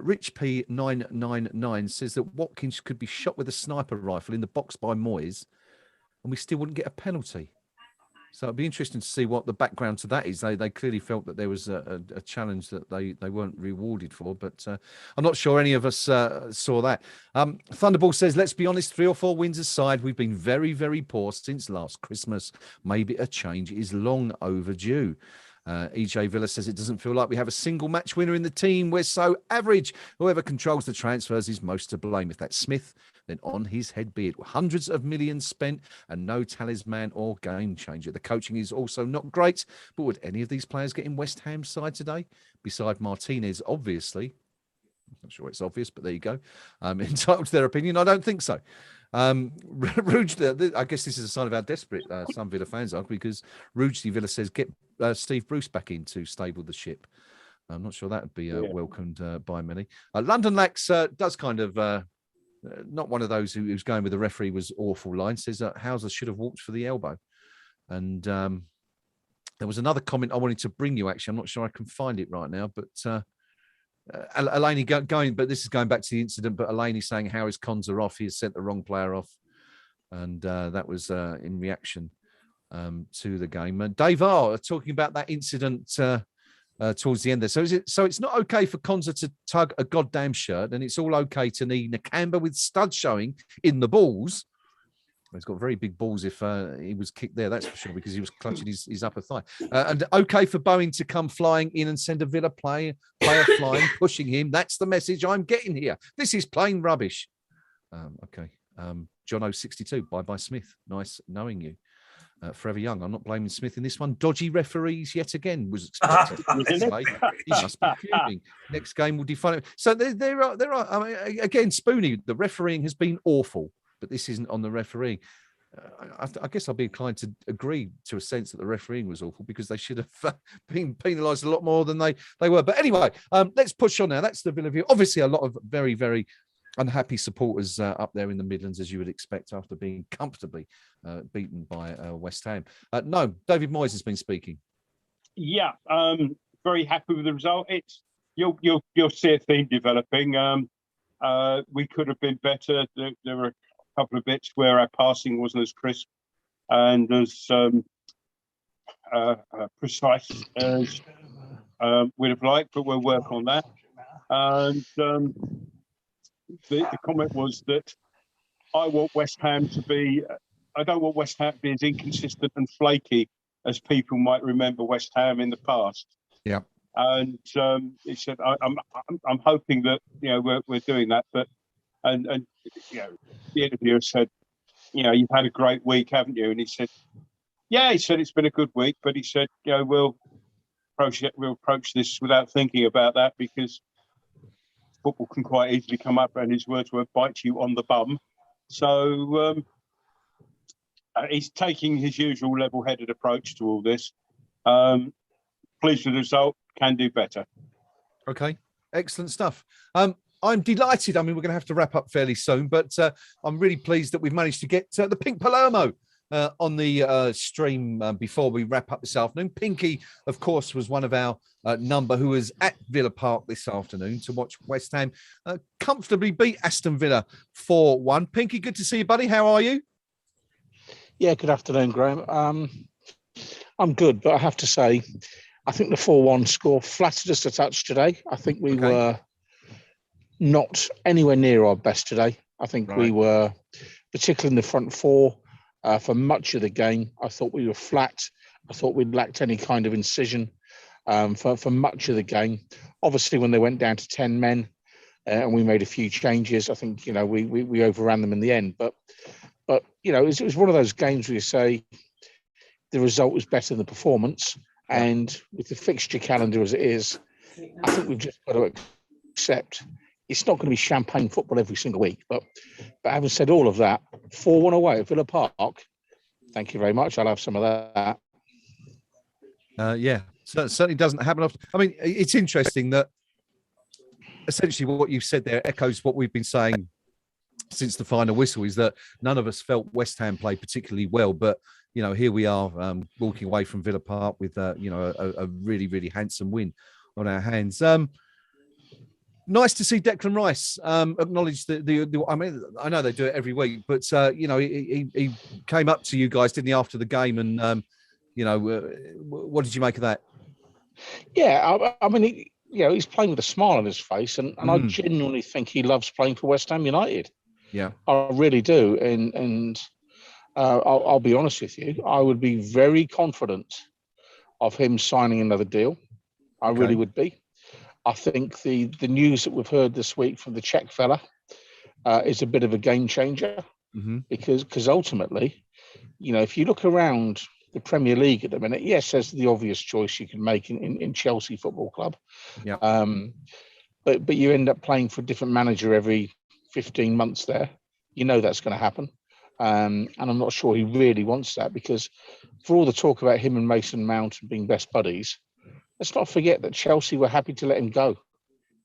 Rich P999 says that Watkins could be shot with a sniper rifle in the box by Moyes, and we still wouldn't get a penalty. So it'd be interesting to see what the background to that is. They clearly felt that there was a challenge that they weren't rewarded for, but I'm not sure any of us saw that. Thunderball says, let's be honest, 3 or 4 wins aside, we've been very, very poor since last Christmas. Maybe a change is long overdue. EJ Villa says it doesn't feel like we have a single match winner in the team. We're so average. Whoever controls the transfers is most to blame. If that's Smith, then on his head be it. Hundreds of millions spent and no talisman or game changer. The coaching is also not great, but would any of these players get in West Ham's side today? Beside Martinez, obviously. I'm not sure it's obvious, but there you go. Entitled to their opinion. I don't think so. Rouge, I guess this is a sign of how desperate some Villa fans are, because Rouge Villa says get Steve Bruce back in to stable the ship. I'm not sure that would be welcomed by many. London Lax does kind of not one of those who's going with the referee was awful line, says that Hauser should have walked for the elbow. And there was another comment I wanted to bring you, actually. I'm not sure I can find it right now, but Eleni going, but this is going back to the incident, but Eleni saying how is Konza off? He has sent the wrong player off. And that was in reaction to the game. Dave R talking about that incident towards the end there. So it's not okay for Konza to tug a goddamn shirt, and it's all okay to need Nakamba with studs showing in the balls. He's got very big balls if he was kicked there, that's for sure, because he was clutching his upper thigh. And okay for Bowen to come flying in and send a Villa player flying, pushing him. That's the message I'm getting here. This is plain rubbish. Okay. John 062, bye-bye Smith. Nice knowing you. Forever Young. I'm not blaming Smith in this one. Dodgy referees yet again was expected. He must be fuming. Next game will define it. So there are. I mean, again, Spoonie. The refereeing has been awful, but this isn't on the referee. I guess I'll be inclined to agree to a sense that the refereeing was awful, because they should have been penalised a lot more than they were. But anyway, let's push on now. That's the Villa view. Obviously, a lot of very, very unhappy supporters up there in the Midlands, as you would expect, after being comfortably beaten by West Ham. No, David Moyes has been speaking. Yeah, very happy with the result. It's you'll see a theme developing. We could have been better. There were a couple of bits where our passing wasn't as crisp and as precise as we'd have liked, but we'll work on that. And the comment was that I want West Ham to be. I don't want West Ham to be as inconsistent and flaky as people might remember West Ham in the past. Yeah. And he said, I'm hoping that we're doing that. But and the interviewer said, you've had a great week, haven't you? And he said, yeah. He said it's been a good week, but he said, we'll approach this without thinking about that, because football can quite easily come up, and his words were, bite you on the bum. So he's taking his usual level-headed approach to all this. Pleased with the result, can do better. Okay, excellent stuff. I'm delighted. I mean, we're going to have to wrap up fairly soon, but I'm really pleased that we've managed to get the Pink Palermo on the stream before we wrap up this afternoon. Pinky, of course, was one of our number who was at Villa Park this afternoon to watch West Ham comfortably beat Aston Villa 4-1. Pinky, good to see you, buddy. How are you? Yeah, good afternoon, Graham. I'm good, but I have to say, I think the 4-1 score flattered us a touch today. I think we were not anywhere near our best today. I think we were, particularly in the front four, for much of the game. I thought we were flat. I thought we lacked any kind of incision for much of the game. Obviously, when they went down to 10 men and we made a few changes, I think, we overran them in the end. But it was one of those games where you say the result was better than the performance. And with the fixture calendar as it is, I think we've just got to accept it's not going to be champagne football every single week. But having said all of that, 4-1 away at Villa Park, thank you very much. I'll have some of that. Yeah, so it certainly doesn't happen often. I mean, it's interesting that essentially what you've said there echoes what we've been saying since the final whistle, is that none of us felt West Ham played particularly well, but here we are walking away from Villa Park with a really, really handsome win on our hands. Nice to see Declan Rice acknowledge the. I mean, I know they do it every week, but he came up to you guys, didn't he, after the game, and what did you make of that? Yeah, I mean, he's playing with a smile on his face, and I genuinely think he loves playing for West Ham United. Yeah, I really do, and I'll be honest with you, I would be very confident of him signing another deal. I really would be. I think the news that we've heard this week from the Czech fella is a bit of a game changer, because ultimately, if you look around the Premier League at the minute, yes, there's the obvious choice you can make in Chelsea Football Club. Yeah. But you end up playing for a different manager every 15 months there. That's going to happen. And I'm not sure he really wants that, because for all the talk about him and Mason Mount being best buddies, let's not forget that Chelsea were happy to let him go.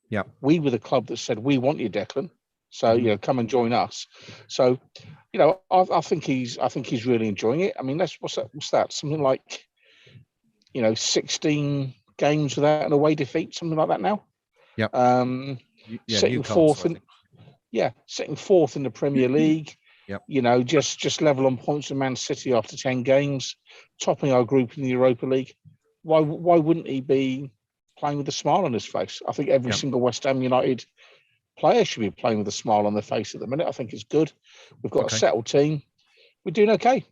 Yeah. We were the club that said, we want you, Declan. So, come and join us. So, I think he's really enjoying it. I mean, what's that? Something like, 16 games without an away defeat, something like that now. Yeah. Sitting fourth in the Premier League. Yep. Just level on points with Man City after 10 games, topping our group in the Europa League. Why wouldn't he be playing with a smile on his face? I think every single West Ham United player should be playing with a smile on their face at the minute. I think it's good. We've got a settled team. We're doing okay.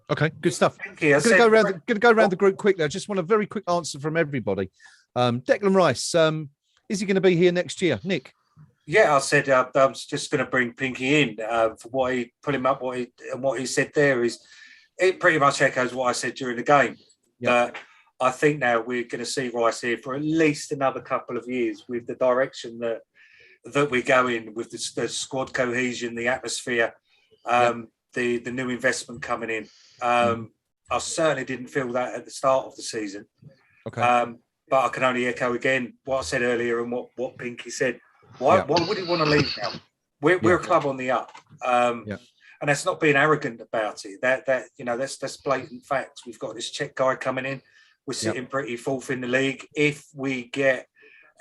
Okay, good stuff. Thank you. I'm going to go around the group quickly. I just want a very quick answer from everybody. Declan Rice, is he going to be here next year? Nick? Yeah, I said I was just going to bring Pinky in for what he put him up. What he said there is, it pretty much echoes what I said during the game. That I think now we're going to see Rice here for at least another couple of years with the direction that we go in, with the squad cohesion, the atmosphere, the new investment coming in. I certainly didn't feel that at the start of the season. Okay. But I can only echo again what I said earlier and what Pinky said. Why would he want to leave now? We're a club on the up. And that's not being arrogant about it. That's blatant facts. We've got this Czech guy coming in. We're sitting pretty fourth in the league. If we get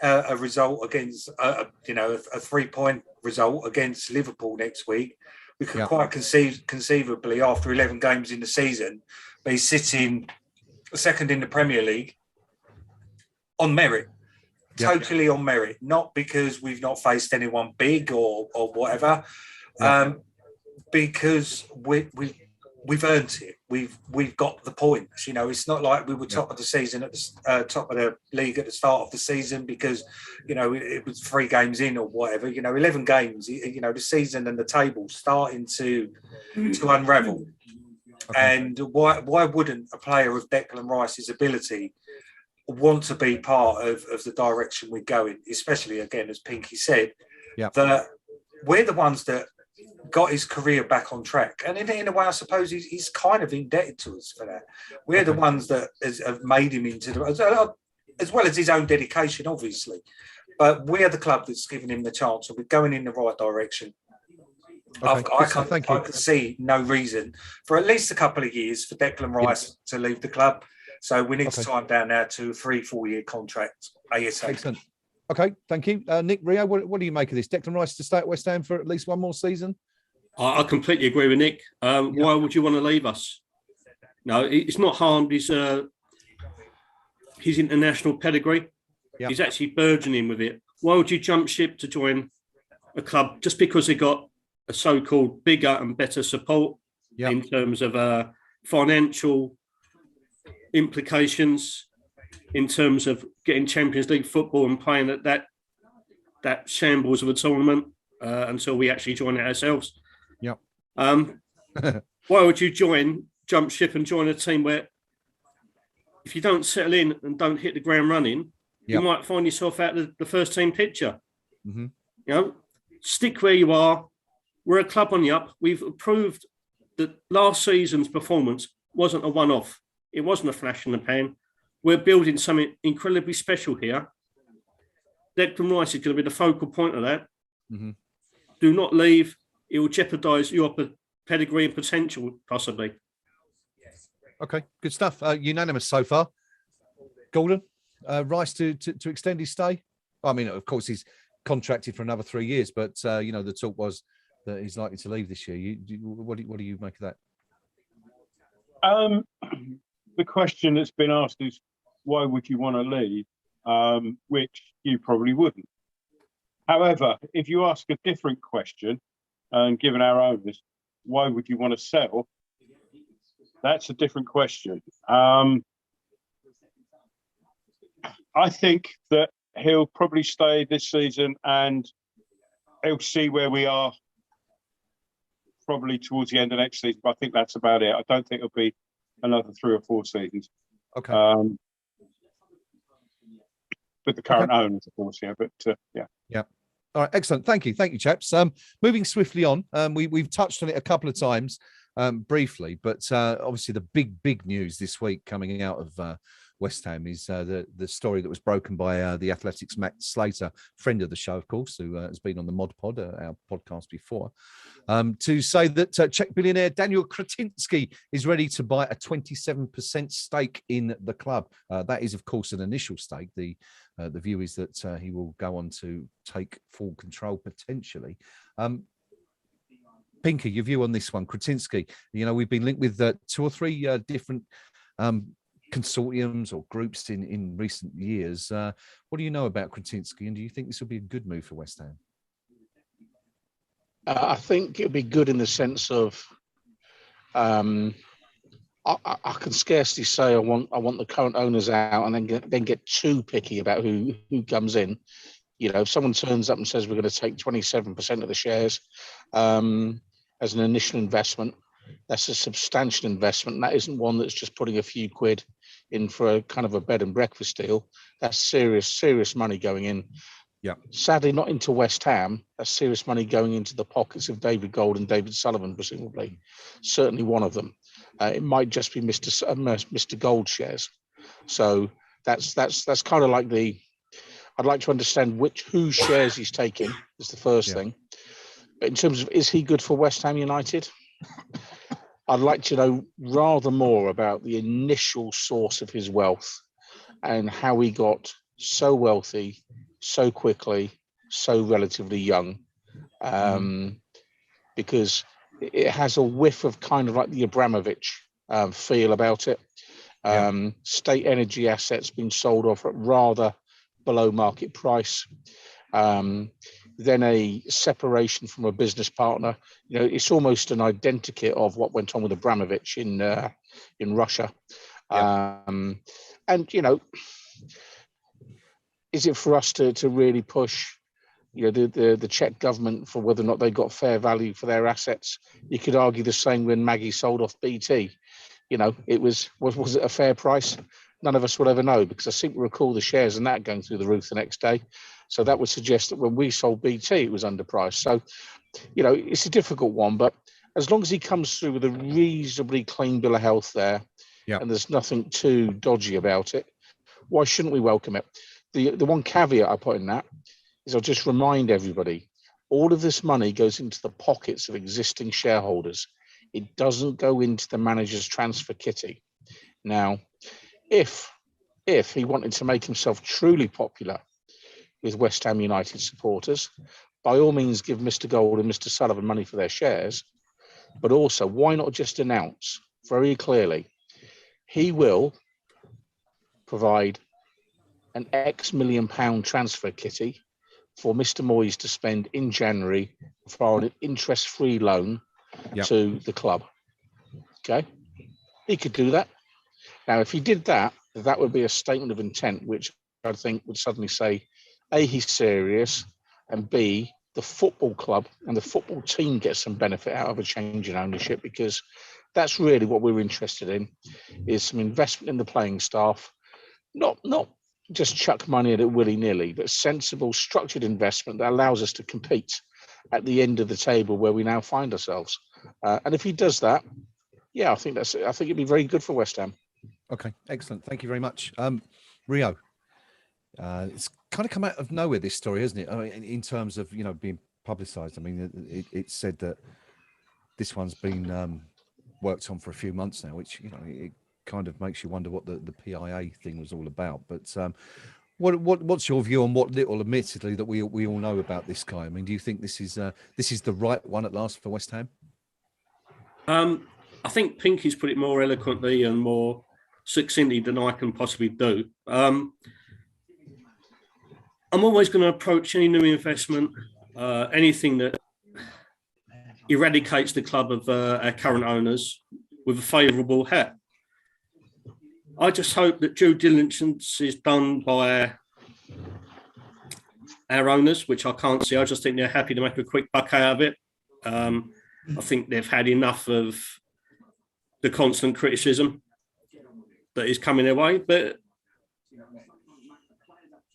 a result against, a 3-point result against Liverpool next week, we could quite conceivably, after 11 games in the season, be sitting second in the Premier League on merit. Totally on merit, not because we've not faced anyone big or whatever, because we've earned it. We've got the points. It's not like we were top of the season at the top of the league at the start of the season because it was 3 games in or whatever. 11 games. The season and the table starting to unravel. Okay. And why wouldn't a player of Declan Rice's ability want to be part of the direction we're going, especially, again, as Pinky said, that we're the ones that got his career back on track. And in a way, I suppose he's kind of indebted to us for that. We're the ones that have made him into as well as his own dedication, obviously. But we're the club that's given him the chance, and we're going in the right direction. Okay. I can see no reason for at least a couple of years for Declan Rice to leave the club. So we need to time down now to a 3-4 year contract. ASAP. Excellent. Okay, thank you. Nick, Rio, what do you make of this? Declan Rice to stay at West Ham for at least one more season? I completely agree with Nick. Why would you want to leave us? No, it's not harmed his international pedigree. Yep. He's actually burgeoning with it. Why would you jump ship to join a club just because they got a so-called bigger and better support in terms of financial implications, in terms of getting Champions League football and playing at that shambles of a tournament until we actually join it ourselves? Yep. Why would you jump ship and join a team where if you don't settle in and don't hit the ground running, you might find yourself out of the first team picture. Mm-hmm. You know, stick where you are. We're a club on the up. We've proved that last season's performance wasn't a one-off. It wasn't a flash in the pan. We're building something incredibly special here. Declan Rice is going to be the focal point of that. Mm-hmm. Do not leave. It will jeopardise your pedigree and potential, possibly. Okay, good stuff. Unanimous so far. Gordon, Rice to extend his stay. I mean, of course, he's contracted for another 3 years, but the talk was that he's likely to leave this year. What do you make of that? The question that's been asked is, why would you want to leave? Which you probably wouldn't. However, if you ask a different question, and given our owners, why would you want to sell? That's a different question. I think that he'll probably stay this season, and he'll see where we are probably towards the end of next season. But I think that's about it. I don't think it'll be another 3 or 4 seasons. Okay. With the current owners, of course, yeah. But yeah. Yeah. All right, excellent. Thank you, chaps. Moving swiftly on, we've touched on it a couple of times briefly, but obviously the big news this week coming out of West Ham is the story that was broken by the Athletics' Matt Slater, friend of the show, of course, who has been on the Mod Pod, our podcast before, to say that Czech billionaire Daniel Kretinsky is ready to buy a 27% stake in the club. That is, of course, an initial stake. The view is that he will go on to take full control potentially. Pinky, your view on this one, Kretinsky. We've been linked with 2 or 3 different consortiums or groups in recent years. What do you know about Kretinsky, and do you think this will be a good move for West Ham? I think it'll be good in the sense of I can scarcely say I want the current owners out and then get too picky about who comes in. If someone turns up and says we're going to take 27% of the shares as an initial investment, that's a substantial investment. And that isn't one that's just putting a few quid in for a kind of a bed and breakfast deal. That's serious money going in. Yeah. Sadly, not into West Ham. That's serious money going into the pockets of David Gold and David Sullivan, presumably. Certainly one of them. It might just be Mr. Gold shares. So that's kind of like I'd like to understand whose shares he's taking is the first thing. But in terms of, is he good for West Ham United? I'd like to know rather more about the initial source of his wealth and how he got so wealthy so quickly, so relatively young, because it has a whiff of kind of like the Abramovich feel about it. State energy assets being sold off at rather below market price. Then a separation from a business partner. It's almost an identikit of what went on with Abramovich in Russia. Is it for us to really push, the Czech government for whether or not they got fair value for their assets? You could argue the same when Maggie sold off BT. It was it a fair price? None of us will ever know, because I seem to recall the shares and that going through the roof the next day. So that would suggest that when we sold BT, it was underpriced. So, it's a difficult one, but as long as he comes through with a reasonably clean bill of health there, and there's nothing too dodgy about it, why shouldn't we welcome it? The one caveat I put in that is I'll just remind everybody, all of this money goes into the pockets of existing shareholders. It doesn't go into the manager's transfer kitty. Now, if he wanted to make himself truly popular with West Ham United supporters, by all means give Mr. Gold and Mr. Sullivan money for their shares, but also why not just announce very clearly he will provide an X £million transfer kitty for Mr. Moyes to spend in January for an interest-free loan to the club. Okay, he could do that. Now, if he did that, that would be a statement of intent, which I think would suddenly say, A, he's serious, and B, the football club and the football team get some benefit out of a change in ownership, because that's really what we're interested in, is some investment in the playing staff, not just chuck money at it willy-nilly, but sensible, structured investment that allows us to compete at the end of the table where we now find ourselves. And if he does that, yeah, I think it'd be very good for West Ham. Okay, excellent. Thank you very much. Rio, it's kind of come out of nowhere, this story, hasn't it? I mean, in terms of, being publicised. I mean, it's said that this one's been worked on for a few months now, which, it kind of makes you wonder what the PIA thing was all about. But what's your view on what little, admittedly, that we all know about this guy? I mean, do you think this is the right one at last for West Ham? I think Pinky's put it more eloquently and more succinctly than I can possibly do. I'm always going to approach any new investment, anything that eradicates the club of our current owners with a favourable hat. I just hope that due diligence is done by our owners, which I can't see. I just think they're happy to make a quick buck out of it. I think they've had enough of the constant criticism that is coming their way. But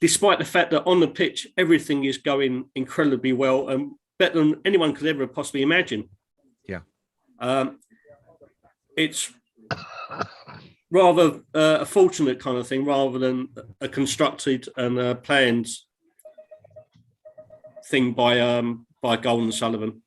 despite the fact that on the pitch, everything is going incredibly well and better than anyone could ever possibly imagine. Yeah. It's rather a fortunate kind of thing rather than a constructed and planned thing by Golden Sullivan.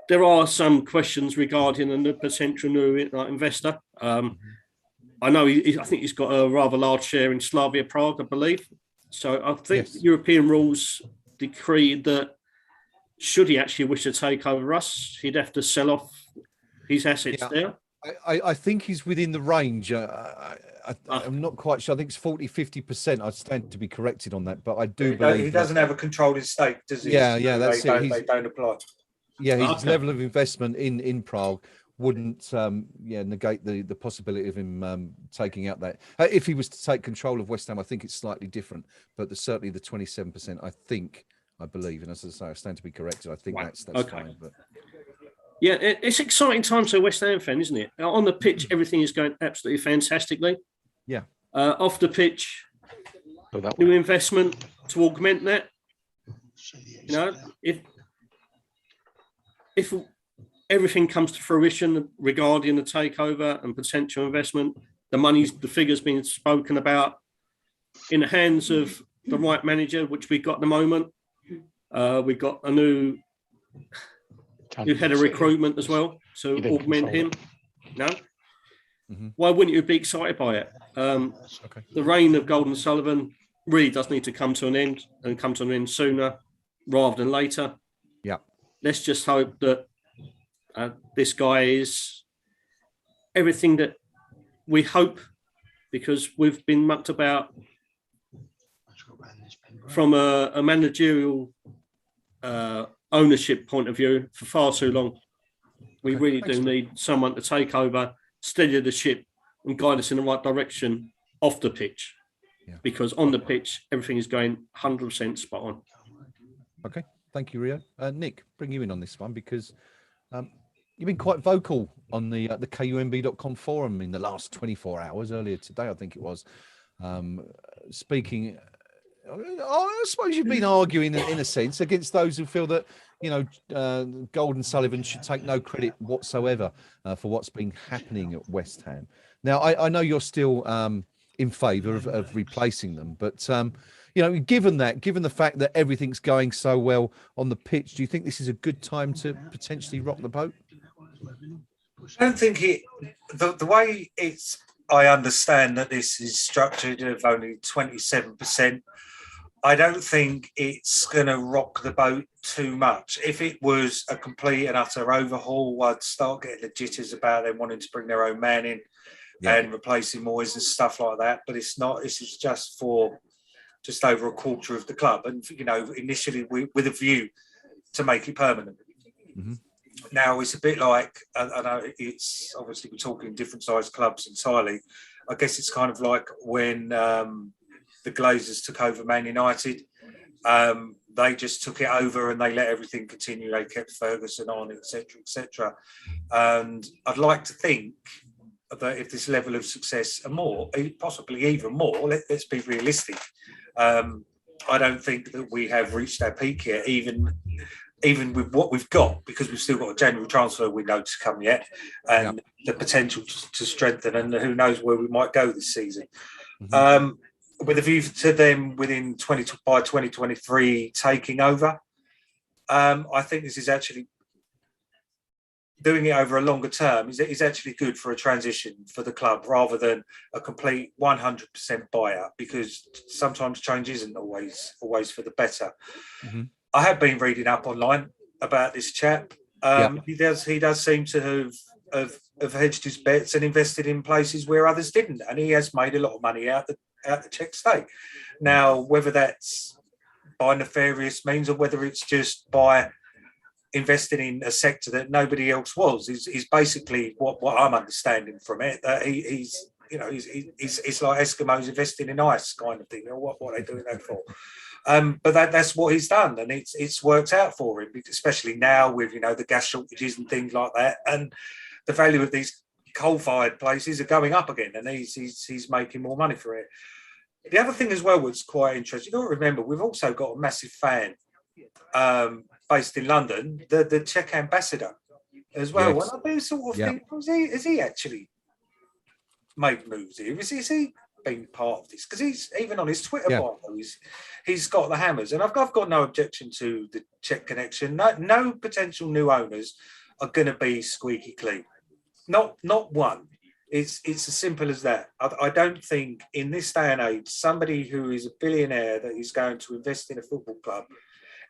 There are some questions regarding a potential new investor. I know I think he's got a rather large share in Slavia Prague, I believe. So I think European rules decree that should he actually wish to take over us, he'd have to sell off his assets there. I think he's within the range. I'm not quite sure. I think it's 40-50%. I stand to be corrected on that, but I do believe he doesn't have a controlling stake, does he? Yeah, that's it. They don't apply. Yeah, his level of investment in Prague wouldn't negate the possibility of him taking out that. If he was to take control of West Ham, I think it's slightly different, but certainly the 27%, I believe, and as I say, I stand to be corrected. I think that's fine. But yeah, it's exciting times for a West Ham fan, isn't it? On the pitch, everything is going absolutely fantastically. Yeah. Off the pitch, new investment to augment that. If everything comes to fruition regarding the takeover and potential investment, the figures being spoken about in the hands of the right manager, which we've got at the moment. We've got a new head of recruitment as well to augment him. Why wouldn't you be excited by it? The reign of Golden Sullivan really does need to come to an end, and come to an end sooner rather than later. Yeah. Let's just hope that this guy is everything that we hope, because we've been mucked about from a managerial ownership point of view for far too long. We really do need someone to take over, steady the ship and guide us in the right direction off the pitch. Yeah. Because on the pitch, everything is going 100% spot on. Okay. Thank you, Rio. Nick, bring you in on this one because you've been quite vocal on the KUMB.com forum in the last 24 hours, earlier today, I think it was, speaking. I suppose you've been arguing in a sense against those who feel that, Golden Sullivan should take no credit whatsoever for what's been happening at West Ham. Now, I know you're still in favour of replacing them, but given the fact that everything's going so well on the pitch, do you think this is a good time to potentially rock the boat? I don't think the way it's. I understand that this is structured of only 27%. I don't think it's going to rock the boat too much. If it was a complete and utter overhaul, I'd start getting the jitters about them wanting to bring their own man in and replacing Moyes and stuff like that. But it's not. This is just for just over a quarter of the club, and initially with a view to make it permanent. Mm-hmm. Now it's a bit like, I know it's obviously we're talking different sized clubs entirely. I guess it's kind of like when the Glazers took over Man United. They just took it over and they let everything continue. They kept Ferguson on, etc., etc. And I'd like to think, that if this level of success and more, possibly even more, let's be realistic. I don't think that we have reached our peak yet, even with what we've got, because we've still got a January transfer window to come yet, and the potential to strengthen, and who knows where we might go this season. With a view to them by 2023 taking over, I think this is actually doing it over a longer term is actually good for a transition for the club rather than a complete 100% buyout, because sometimes change isn't always for the better. I have been reading up online about this chap. He does seem to have hedged his bets and invested in places where others didn't, and he has made a lot of money out the Czech state. Now, whether that's by nefarious means or whether it's just by investing in a sector that nobody else was, is basically what I'm understanding from it. He's like Eskimos investing in ice kind of thing. What are they doing that for? But that's what he's done, and it's worked out for him, especially now with the gas shortages and things like that, and the value of these coal-fired places are going up again, and he's making more money for it. The other thing as well was quite interesting. You got to remember, we've also got a massive fan based in London, the Czech ambassador as well. Yes. And I do sort of think, has he actually made moves here? Is he been part of this? Because he's even on his Twitter bio, he's got the hammers, and I've got no objection to the Czech connection. No potential new owners are going to be squeaky clean. Not one. It's as simple as that. I don't think in this day and age, somebody who is a billionaire that is going to invest in a football club,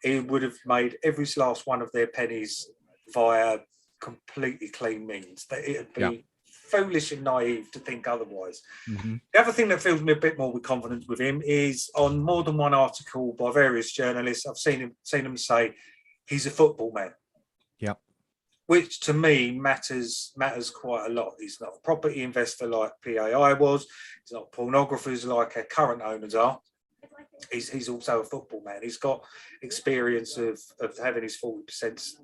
he would have made every last one of their pennies via completely clean means. That it would be foolish and naive to think otherwise. The other thing that fills me a bit more with confidence with him is on more than one article by various journalists, I've seen them say he's a football man. Which to me matters quite a lot. He's not a property investor like PAI was. He's not pornographers like our current owners are. He's also a football man. He's got experience of having his 40%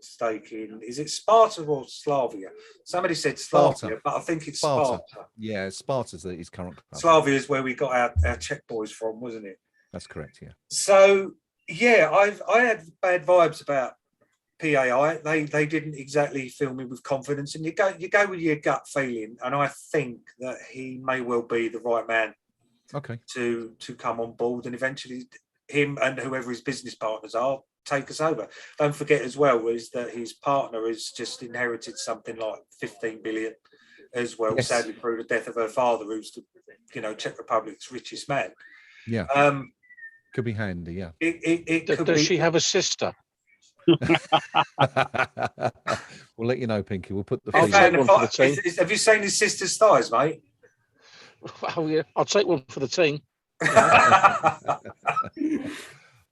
stake in, is it Sparta or Slavia? Somebody said Slavia, but I think it's Sparta. Yeah, Sparta's his current club. Slavia is where we got our Czech boys from, wasn't it? That's correct, yeah. So, yeah, I had bad vibes about PAI. They didn't exactly fill me with confidence, and you go with your gut feeling, and I think that he may well be the right man to come on board, and eventually him and whoever his business partners are take us over. Don't forget as well is that his partner has just inherited something like 15 billion as well, sadly through the death of her father, who's the Czech Republic's richest man. Could be handy. Does she have a sister? We'll let you know, Pinky. We'll put the have you seen his sister's thighs, mate? Oh yeah, I'll take one for the team.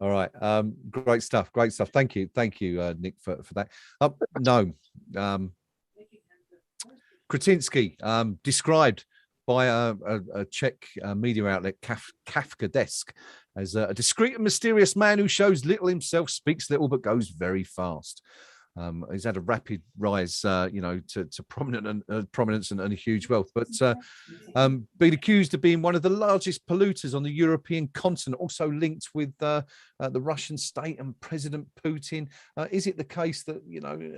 All right, great stuff. Thank you, Nick, for that. Kretinsky, described by a Czech media outlet, Kafka Desk, as a discreet and mysterious man who shows little himself, speaks little, but goes very fast. He's had a rapid rise, to prominence and a huge wealth, but been accused of being one of the largest polluters on the European continent, also linked with the Russian state and President Putin. Is it the case that,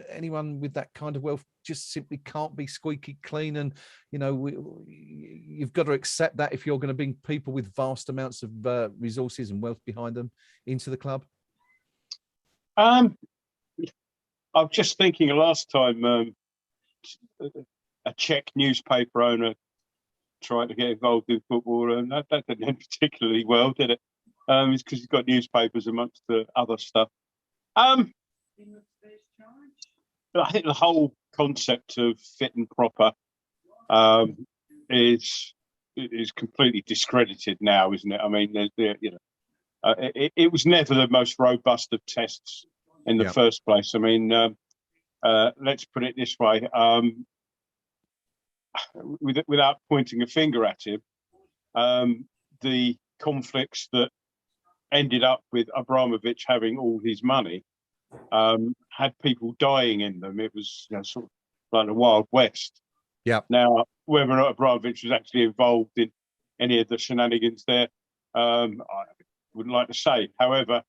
anyone with that kind of wealth just simply can't be squeaky clean? And, you've got to accept that if you're going to bring people with vast amounts of resources and wealth behind them into the club? I'm just thinking last time a Czech newspaper owner tried to get involved in football, and that didn't end particularly well, did it? It's because he's got newspapers amongst the other stuff. But I think the whole concept of fit and proper is completely discredited now, isn't it? I mean, it was never the most robust of tests in the first place. I mean, let's put it this way, without pointing a finger at him, the conflicts that ended up with Abramovich having all his money had people dying in them. It was sort of like the Wild West. Yeah. Now, whether or not Abramovich was actually involved in any of the shenanigans there, I wouldn't like to say. However,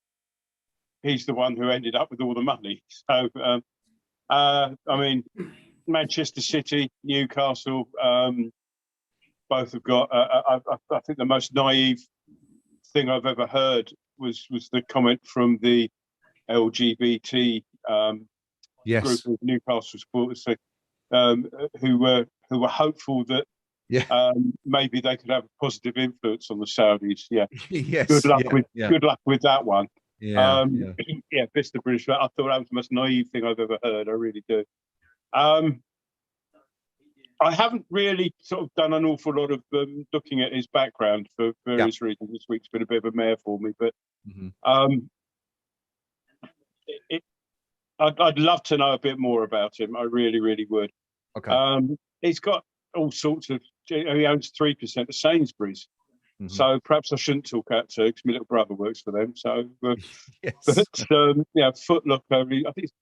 he's the one who ended up with all the money. So, I mean, Manchester City, Newcastle, both have got. I think the most naive thing I've ever heard was the comment from the LGBT group of Newcastle supporters, who were hopeful that maybe they could have a positive influence on the Saudis. Yeah. Yes. Good luck with that one. Yeah. Mr. British. I thought that was the most naive thing I've ever heard. I really do. I haven't really sort of done an awful lot of looking at his background for various reasons. This week's been a bit of a mare for me, but I'd love to know a bit more about him. I really, really would. Okay. He's got all sorts of. He owns 3% of Sainsbury's, so perhaps I shouldn't talk out to because my little brother works for them. So, but Foot Locker. I think he's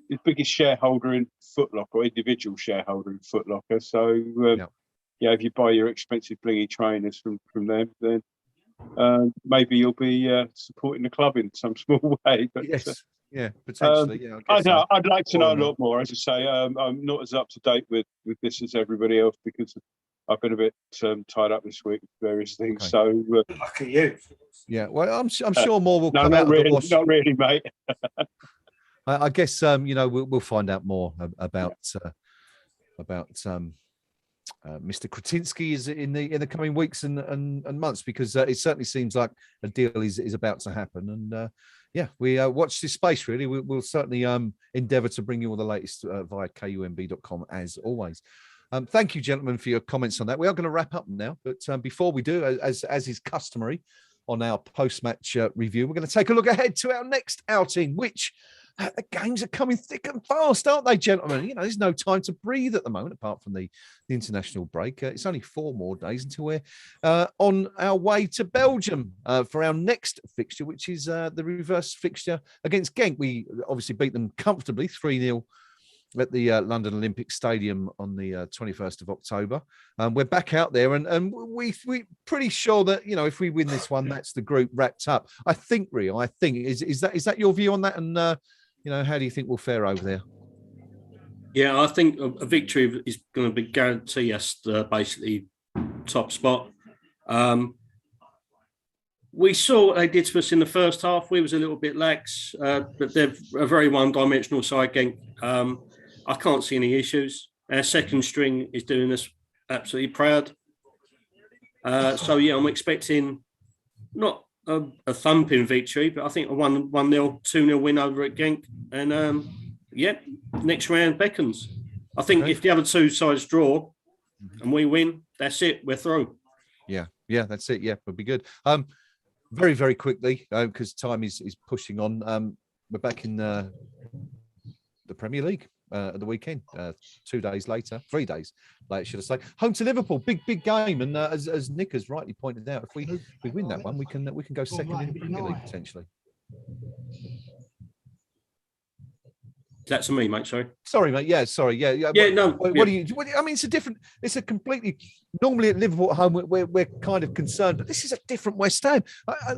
his biggest shareholder in Foot Locker, or individual shareholder in Foot Locker. So, if you buy your expensive blingy trainers from them, then maybe you'll be supporting the club in some small way. But, potentially. I'd like to know a lot more. As I say, I'm not as up to date with this as everybody else because I've been a bit tied up this week with various things. So luck at you. Yeah, well, I'm sure more will come out of the wash. Not really, mate. I guess we'll find out more about Mr. Kretinsky is in the coming weeks and months, because it certainly seems like a deal is about to happen. And we watch this space. Really, we'll certainly endeavour to bring you all the latest via kumb.com as always. Thank you, gentlemen, for your comments on that. We are going to wrap up now, but before we do, as is customary on our post-match review, we're going to take a look ahead to our next outing, which the games are coming thick and fast, aren't they, gentlemen? You know, there's no time to breathe at the moment, apart from the international break. It's only 4 more days until we're on our way to Belgium for our next fixture, which is the reverse fixture against Genk. We obviously beat them comfortably, 3-0 at the London Olympic Stadium on the 21st of October. We're back out there, and we're pretty sure that, you know, if we win this one, that's the group wrapped up. I think, Rio, is that your view on that? And how do you think we'll fare over there? Yeah, I think a victory is going to guarantee us the basically top spot. We saw what they did to us in the first half. We was a little bit lax, but they're a very one-dimensional side, Genk. I can't see any issues. Our second string is doing us absolutely proud. I'm expecting not a thumping victory, but I think a 1-0, 2-0 win over at Genk. And next round beckons. I think if the other two sides draw and we win, that's it. We're through. Yeah, that's it. Yeah, it'll be good. Very, very quickly, because time is pushing on. We're back in the Premier League at the weekend. 3 days later, should I say. Home to Liverpool, big game. And as Nick has rightly pointed out, if we win that one, we can go second in the Premier League potentially. That's me, mate. Sorry, mate. Yeah, sorry. Yeah. What do you? I mean, it's a completely. Normally at Liverpool at home, we're kind of concerned, but this is a different West Ham.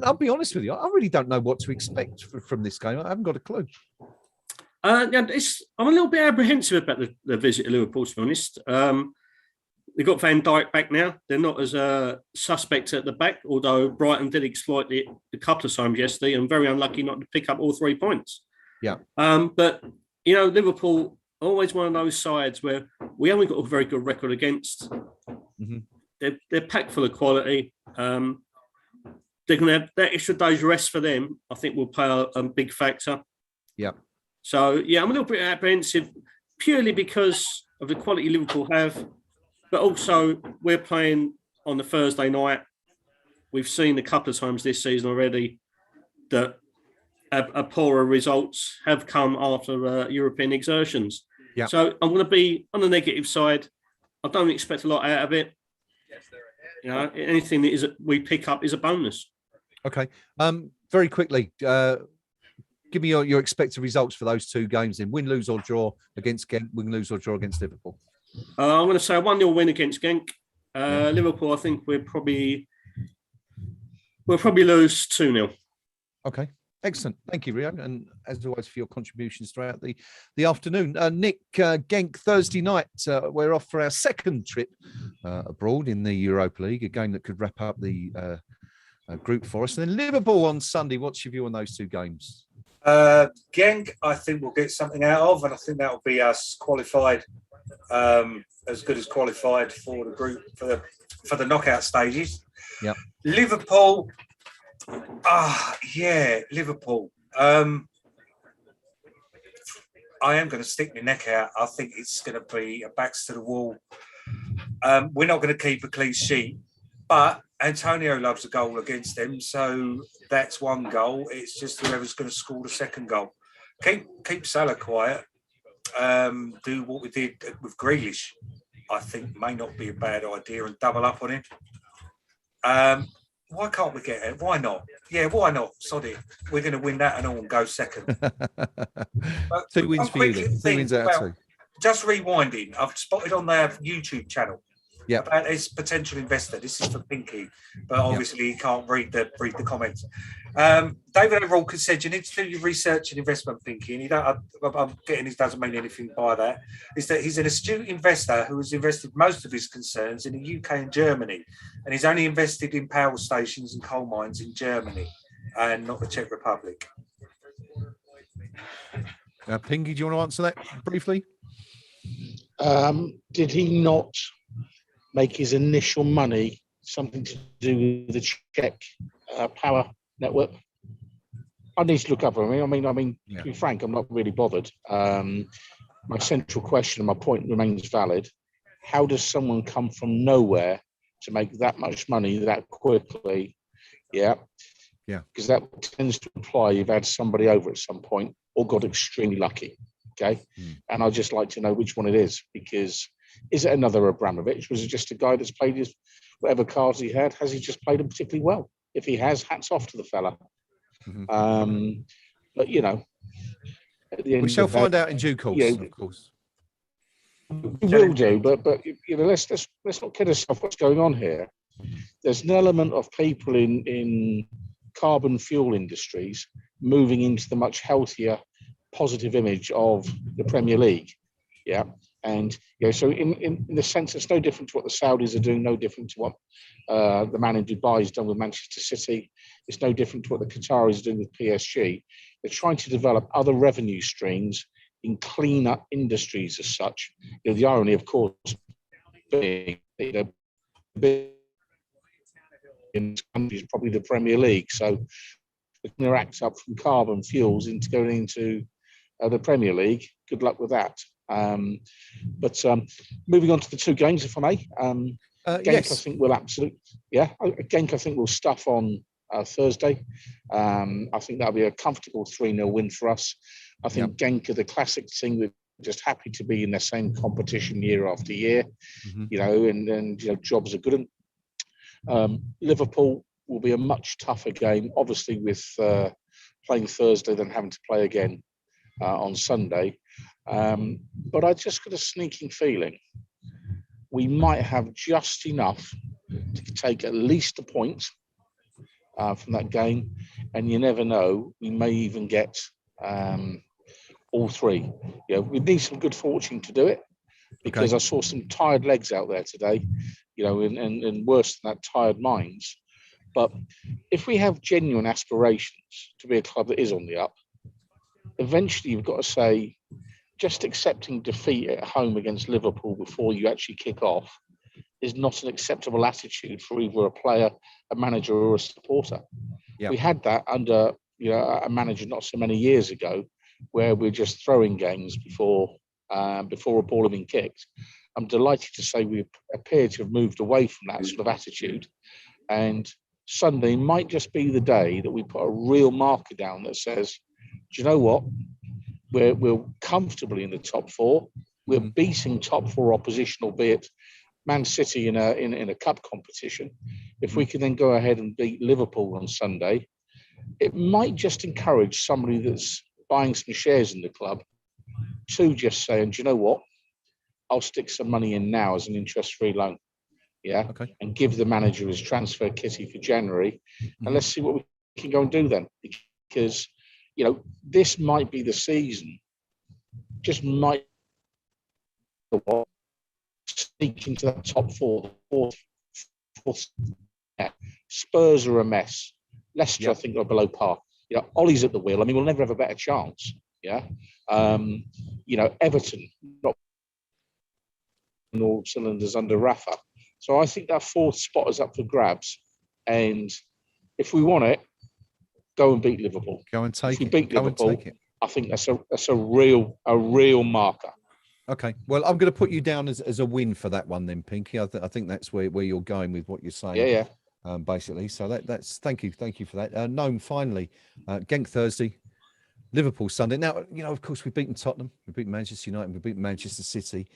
I'll be honest with you. I really don't know what to expect from this game. I haven't got a clue. I'm a little bit apprehensive about the visit to Liverpool, to be honest. They've got Van Dijk back now. They're not as suspect at the back, although Brighton did exploit it a couple of times yesterday and very unlucky not to pick up all 3 points. Yeah. But, Liverpool, always one of those sides where we haven't got a very good record against. Mm-hmm. They're packed full of quality. They're going to have that extra day's rest for them, I think will play a big factor. Yeah. So, I'm a little bit apprehensive purely because of the quality Liverpool have, but also we're playing on the Thursday night. We've seen a couple of times this season already that poorer results have come after European exertions. Yeah. So I'm going to be on the negative side. I don't expect a lot out of it. Anything that we pick up is a bonus. Okay. Very quickly, give me your expected results for those 2 games then. Win, lose or draw against Genk, win, lose or draw against Liverpool. I'm going to say a 1-0 win against Genk. Liverpool, I think we'll probably lose 2-0. Okay. Excellent. Thank you, Rio. And as always, for your contributions throughout the afternoon. Nick, Genk, Thursday night, we're off for our second trip abroad in the Europa League, a game that could wrap up the group for us. And then Liverpool on Sunday. What's your view on those two games? Genk, I think we'll get something out of, and I think that'll be us qualified, as good as qualified for the group for the knockout stages. Yeah. Liverpool. Liverpool. I am going to stick my neck out. I think it's going to be a backs to the wall. We're not going to keep a clean sheet, but Antonio loves a goal against them, so that's one goal. It's just whoever's going to score the second goal. Keep Salah quiet. Do what we did with Grealish. I think may not be a bad idea, and double up on him. Why can't we get it? Why not? Yeah, why not? Sod it. We're going to win that and all and go second. 2 wins for you then. 2 wins out of 2. Just rewinding. I've spotted on their YouTube channel about his potential investor. This is for Pinky, but obviously he can't read the comments. David O'Rourke said you need to do your research and investment, Pinky, and I'm getting this doesn't mean anything by that. Is that he's an astute investor who has invested most of his concerns in the UK and Germany, and he's only invested in power stations and coal mines in Germany and not the Czech Republic. Pinky, do you want to answer that briefly? Did he not make his initial money something to do with the Czech power network? I need to look up. I mean, to be frank, I'm not really bothered. My central question and my point remains valid. How does someone come from nowhere to make that much money that quickly? Yeah. Because that tends to imply you've had somebody over at some point or got extremely lucky. Okay. And I'd just like to know which one it is, because is it another Abramovich? Was it just a guy that's played his whatever cards he had? Has he just played them particularly well? If he has, hats off to the fella. But you know, at the end we shall find out in due course. Of course, we will do. But you know, let's not kid ourselves. What's going on here? There's an element of people in carbon fuel industries moving into the much healthier, positive image of the Premier League. Yeah. And so in the sense, it's no different to what the Saudis are doing, no different to what the man in Dubai has done with Manchester City. It's no different to what the Qataris are doing with PSG. They're trying to develop other revenue streams in cleaner industries as such. The irony, of course, being big in this country is probably the Premier League. So picking their acts up from carbon fuels into going into the Premier League. Good luck with that. But moving on to the 2 games, if I may. Genk, yes. I think we'll Genk, I think we'll stuff on Thursday. I think that'll be a comfortable 3-0 win for us. I think Genk are the classic team that are just happy to be in the same competition year after year. You know, and you know, jobs are good. Liverpool will be a much tougher game, obviously, with playing Thursday than having to play again on Sunday. But I just got a sneaking feeling we might have just enough to take at least a point from that game, and you never know, we may even get all 3. You know, we need some good fortune to do it, because I saw some tired legs out there today, you know, and worse than that, tired minds. But if we have genuine aspirations to be a club that is on the up, eventually you've got to say, just accepting defeat at home against Liverpool before you actually kick off is not an acceptable attitude for either a player, a manager, or a supporter. We had that under a manager not so many years ago, where we're just throwing games before a ball had been kicked. I'm delighted to say we appear to have moved away from that sort of attitude, and Sunday might just be the day that we put a real marker down that says, do you know what? We're comfortably in the top 4. We're beating top 4 opposition, albeit Man City in a cup competition. If we can then go ahead and beat Liverpool on Sunday, it might just encourage somebody that's buying some shares in the club to just say, and do you know what? I'll stick some money in now as an interest-free loan. Yeah. Okay. And give the manager his transfer kitty for January. And let's see what we can go and do then. Because, this might be the season. Just might sneak into that top four. Fourth. Yeah. Spurs are a mess. Leicester, I think, are below par. Ollie's at the wheel. I mean, we'll never have a better chance. Yeah. Everton, not in all cylinders under Rafa. So I think that fourth spot is up for grabs. And if we want it, go and beat Liverpool. Go and take if we it. beat Go Liverpool, and take it. I think that's a real marker. Okay. Well, I'm going to put you down as a win for that one then, Pinky. I think that's where you're going with what you're saying. Yeah. Basically. So that's thank you for that. Noam, finally, Genk Thursday, Liverpool Sunday. Now, of course, we've beaten Tottenham, we've beaten Manchester United, we've beaten Manchester City.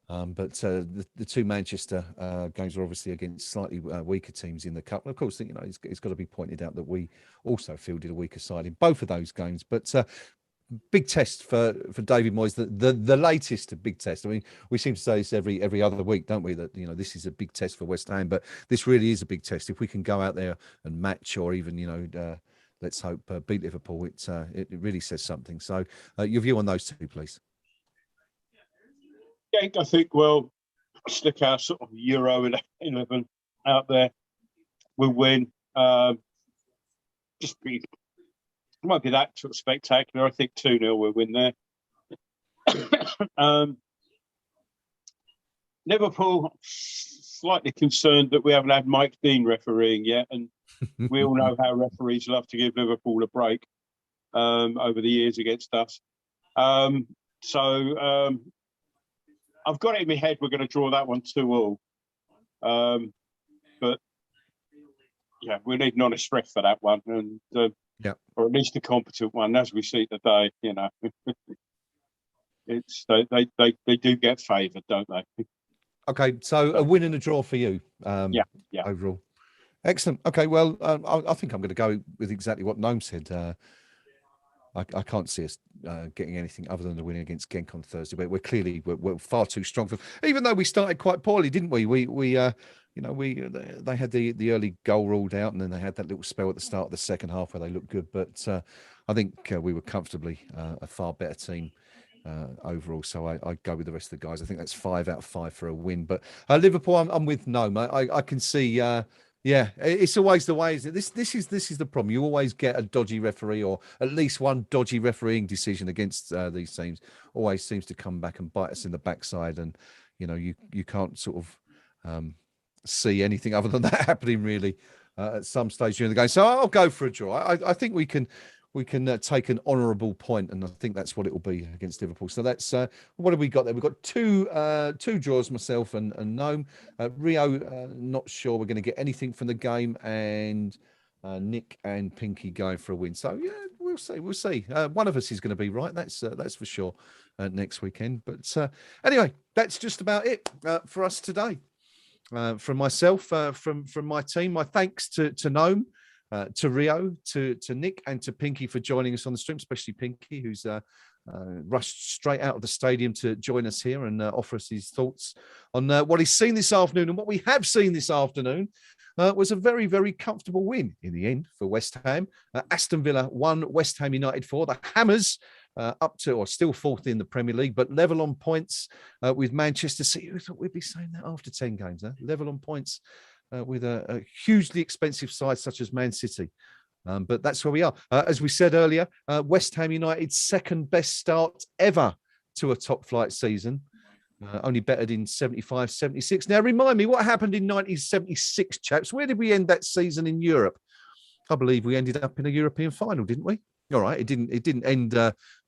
But the two Manchester games are obviously against slightly weaker teams in the cup. And of course, it's got to be pointed out that we also fielded a weaker side in both of those games. But big test for David Moyes, the latest big test. I mean, we seem to say this every other week, don't we? That this is a big test for West Ham, but this really is a big test. If we can go out there and match, or even let's hope beat Liverpool, it really says something. So your view on those two, please. I think we'll stick our sort of Euro 11 out there. We'll win. It won't be that sort of spectacular. I think 2-0 we'll win there. Liverpool, slightly concerned that we haven't had Mike Dean refereeing yet, and we all know how referees love to give Liverpool a break over the years against us. I've got it in my head we're going to draw that one 2-2. But yeah, we need an honest ref for that one, and or at least a competent one, as we see today. It's they do get favoured, don't they? Okay, so a win and a draw for you. Yeah. Overall, excellent. Okay, well, I think I'm going to go with exactly what Noam said. I can't see us getting anything other than the winning against Genk on Thursday. But we're far too strong for. Even though we started quite poorly, didn't we? They had the early goal ruled out, and then they had that little spell at the start of the second half where they looked good. But I think we were comfortably a far better team overall. So I go with the rest of the guys. I think that's 5 out of 5 for a win. But Liverpool, I'm with Noam. I can see. Yeah, it's always the way, isn't it? This is the problem. You always get a dodgy referee, or at least one dodgy refereeing decision against these teams. Always seems to come back and bite us in the backside, and you can't sort of see anything other than that happening really at some stage during the game. So I'll go for a draw. I think we can take an honourable point, and I think that's what it will be against Liverpool. So that's what have we got there? We've got two draws, myself and Noam. Rio, not sure we're going to get anything from the game, and Nick and Pinky going for a win. So yeah, we'll see. One of us is going to be right. That's for sure next weekend. But anyway, that's just about it for us today. From myself, from my team, my thanks to Noam. To Rio, to Nick, and to Pinky for joining us on the stream, especially Pinky, who's rushed straight out of the stadium to join us here and offer us his thoughts on what he's seen this afternoon. And what we have seen this afternoon was a very, very comfortable win in the end for West Ham. Aston Villa 1, West Ham United 4. The Hammers up to, or still fourth in the Premier League, but level on points with Manchester City. Who thought we'd be saying that after 10 games? Level on points. With a hugely expensive side such as Man City. But that's where we are. As we said earlier, West Ham United's second best start ever to a top flight season, only bettered in 75, 76. Now, remind me, what happened in 1976, chaps? Where did we end that season in Europe? I believe we ended up in a European final, didn't we? All right, it didn't end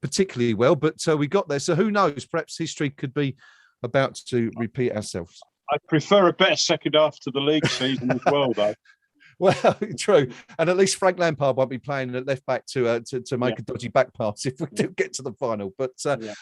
particularly well, but we got there. So who knows? Perhaps history could be about to repeat ourselves. I prefer a better second half to the league season as well, though. Well, true, and at least Frank Lampard won't be playing at left back to make a dodgy back pass if we do get to the final. But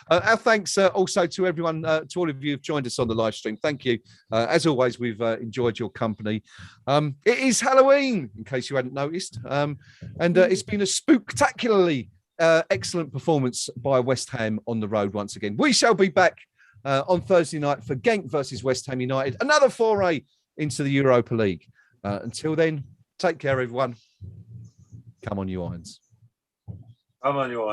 our thanks also to everyone, to all of you who've joined us on the live stream. Thank you. As always, we've enjoyed your company. It is Halloween, in case you hadn't noticed, and it's been a spooktacularly excellent performance by West Ham on the road once again. We shall be back on Thursday night for Genk versus West Ham United. Another foray into the Europa League. Until then, take care, everyone. Come on, you Irons. I'm on your